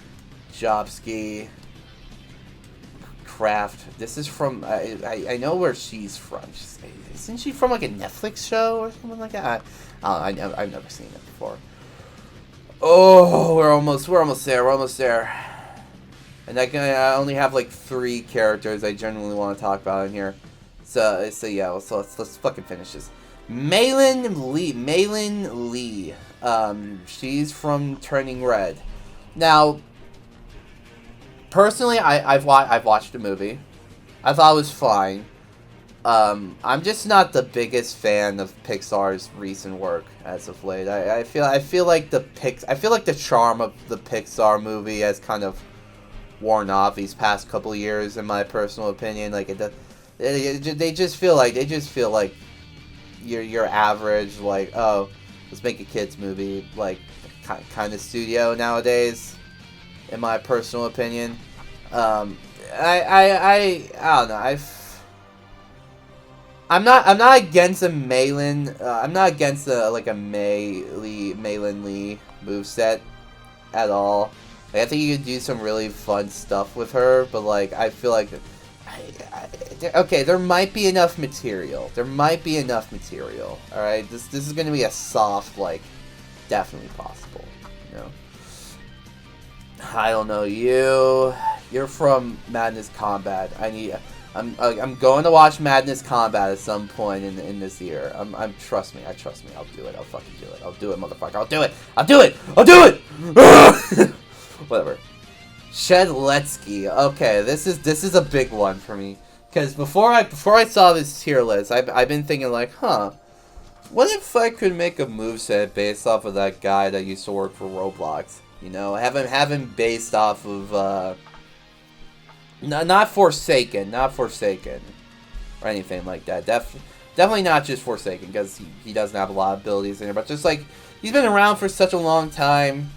Jobski. Craft. This is from. I know where she's from. Isn't she from like a Netflix show or something like that? I've never seen it before. Oh, we're almost there. And I only have like 3 characters I genuinely want to talk about in here. So yeah, let's fucking finish this. Maylin Lee. She's from Turning Red. Now, personally, I've watched the movie. I thought it was fine. I'm just not the biggest fan of Pixar's recent work as of late. I feel like the charm of the Pixar movie has kind of worn off these past couple of years, in my personal opinion. Like they just feel like your average, like, oh, let's make a kids movie like kind of studio nowadays, in my personal opinion. I don't know. I'm not against a Maylin. I'm not against a Maylin Lee moveset at all. Like, I think you could do some really fun stuff with her, but like I feel like okay, there might be enough material. All right, this is gonna be a soft, like, definitely possible. You know. I don't know you. You're from Madness Combat. I'm going to watch Madness Combat at some point in this year. Trust me. I'll do it. I'll fucking do it. I'll do it, motherfucker. I'll do it. Whatever. Shedletsky. Okay, this is a big one for me, because before I saw this tier list, I've been thinking like, what if I could make a moveset based off of that guy that used to work for Roblox? You know, have him based off of not Forsaken, or anything like that. Definitely not just Forsaken, because he doesn't have a lot of abilities in there, but just like, he's been around for such a long time.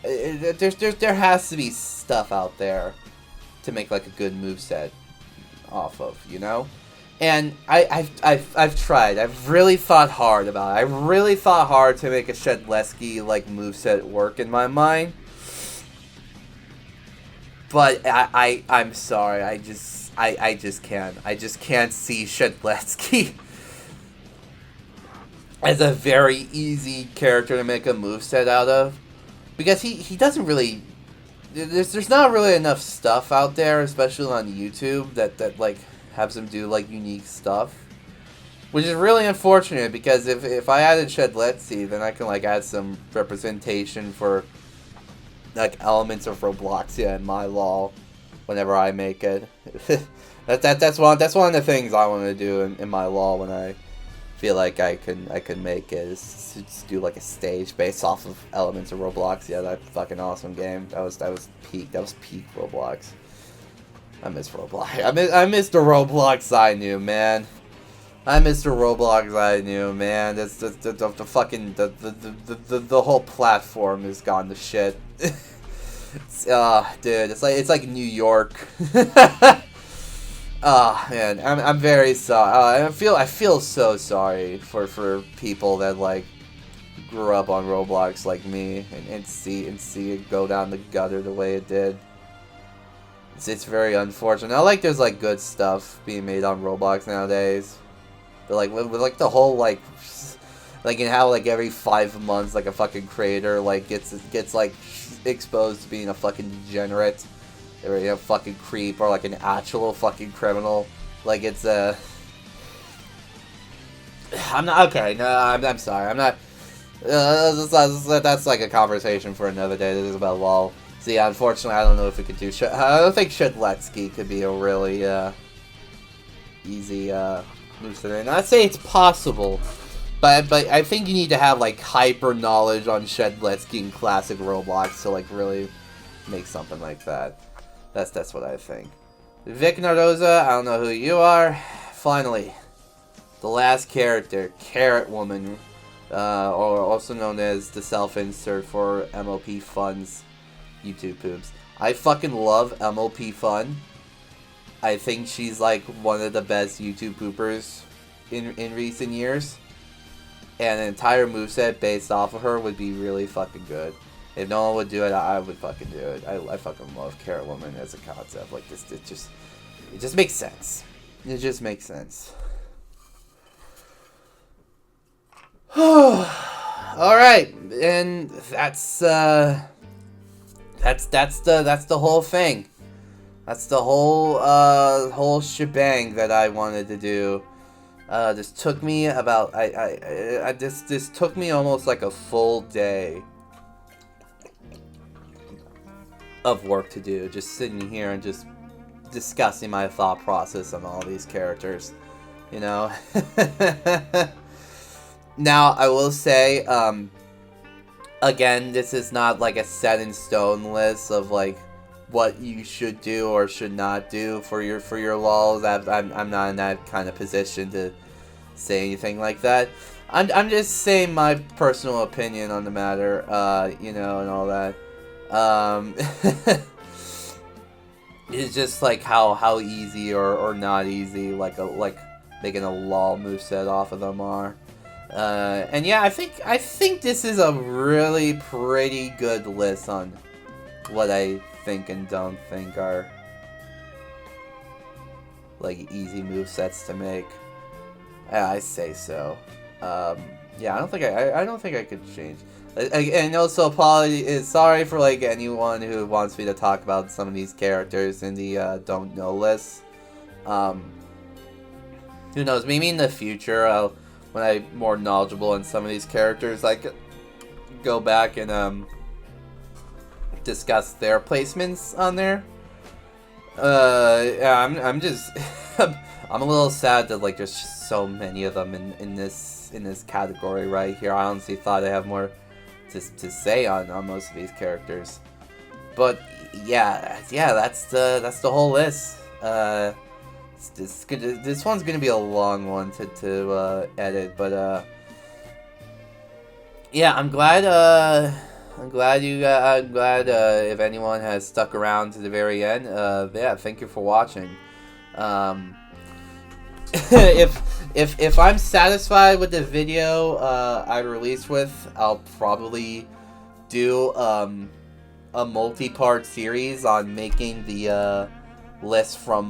There has to be stuff out there to make like a good moveset off of, you know? And I've tried. I've really thought hard about it. I really thought hard to make a Shedletsky like moveset work in my mind. But I'm sorry. I just can't. I just can't see Shedletsky as a very easy character to make a moveset out of, because he doesn't really there's not really enough stuff out there, especially on YouTube, that like has them do like unique stuff, which is really unfortunate, because if I added Shed Let's See, then I can like add some representation for like elements of Robloxia in my LOL whenever I make it. that's one of the things I want to do in my LOL when I feel like I can make it, is to just do like a stage based off of elements of Roblox. Yeah, that fucking awesome game. That was peak Roblox. I miss Roblox. I miss the Roblox I knew, man. I miss the Roblox I knew, man. That's the fucking the whole platform has gone to shit. Dude, it's like New York. Oh man, I'm very sorry. I feel so sorry for people that like grew up on Roblox like me and see it go down the gutter the way it did. It's very unfortunate. I like there's like good stuff being made on Roblox nowadays, but like with like the whole like in how like every 5 months like a fucking creator like gets like exposed to being a fucking degenerate, or a fucking creep, or like an actual fucking criminal. Like it's I'm not okay. No, I'm sorry. I'm not. That's like a conversation for another day. This is about LOL. So yeah, unfortunately, I don't know if we could do. I don't think Shedletsky could be a really easy move today. And I'd say it's possible, but I think you need to have like hyper knowledge on Shedletsky and classic Roblox to like really make something like that. That's what I think. Vic Nardoza, I don't know who you are. Finally, the last character, Carrot Woman, or also known as the self-insert for MOP Fun's YouTube poops. I fucking love MOP Fun. I think she's like one of the best YouTube poopers in recent years. And an entire moveset based off of her would be really fucking good. If no one would do it, I would fucking do it. I fucking love Carrot Woman as a concept. Like this, it just makes sense. It just makes sense. All right, and that's the whole thing. That's the whole shebang that I wanted to do. This took me about this took me almost like a full day of work to do, just sitting here and just discussing my thought process on all these characters, you know. Now I will say, again, this is not like a set in stone list of like what you should do or should not do for your LOLs. I'm not in that kind of position to say anything like that. I'm just saying my personal opinion on the matter, you know, and all that. It's just like how easy or not easy like making a LOL moveset off of them are. And yeah, I think this is a really pretty good list on what I think and don't think are like easy movesets to make. Yeah, I say so. Yeah, I don't think I could change. And also, sorry for like anyone who wants me to talk about some of these characters in the don't know list. Who knows? Maybe in the future, when I'm more knowledgeable on some of these characters, I could go back and discuss their placements on there. Yeah, I'm just I'm a little sad that like there's just so many of them in this category right here. I honestly thought I'd have more to say on most of these characters, but yeah, that's the whole list. This one's gonna be a long one to edit, but yeah, I'm glad if anyone has stuck around to the very end. Yeah, thank you for watching. If I'm satisfied with the video I released with, I'll probably do a multi-part series on making the list from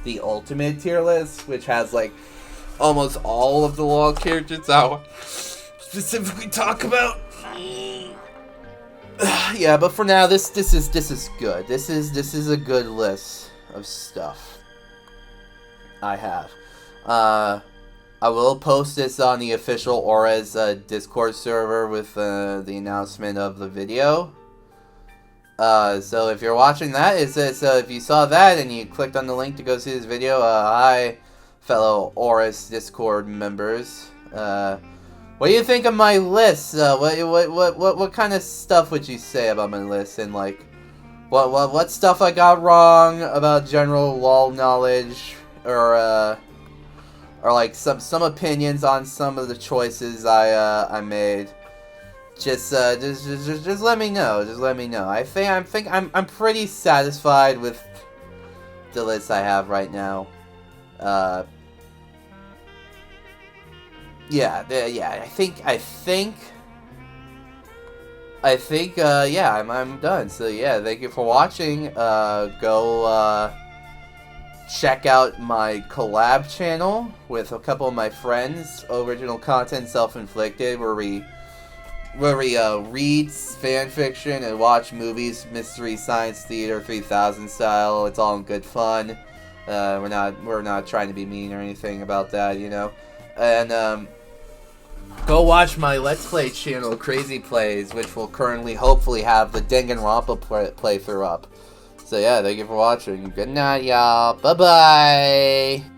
the ultimate tier list, which has like almost all of the LOL characters I'll specifically talk about. Yeah, but for now, this is good. This is a good list of stuff I have. I will post this on the official Aura's Discord server with the announcement of the video. So if you're watching that, if you saw that and you clicked on the link to go see this video, hi, fellow Aura's Discord members. What do you think of my list? What kind of stuff would you say about my list? And like, what stuff I got wrong about general LOL knowledge, or like some opinions on some of the choices I made. Just let me know. Just let me know. I'm pretty satisfied with the list I have right now. Yeah. Yeah, I'm done. So yeah, thank you for watching. Go check out my collab channel with a couple of my friends. Original content, self-inflicted, where we read fan fiction and watch movies, Mystery Science Theater 3000 style. It's all in good fun. We're not trying to be mean or anything about that, you know. And go watch my Let's Play channel, Crazy Plays, which will currently hopefully have the Danganronpa playthrough up. So yeah, thank you for watching. Good night, y'all. Bye bye.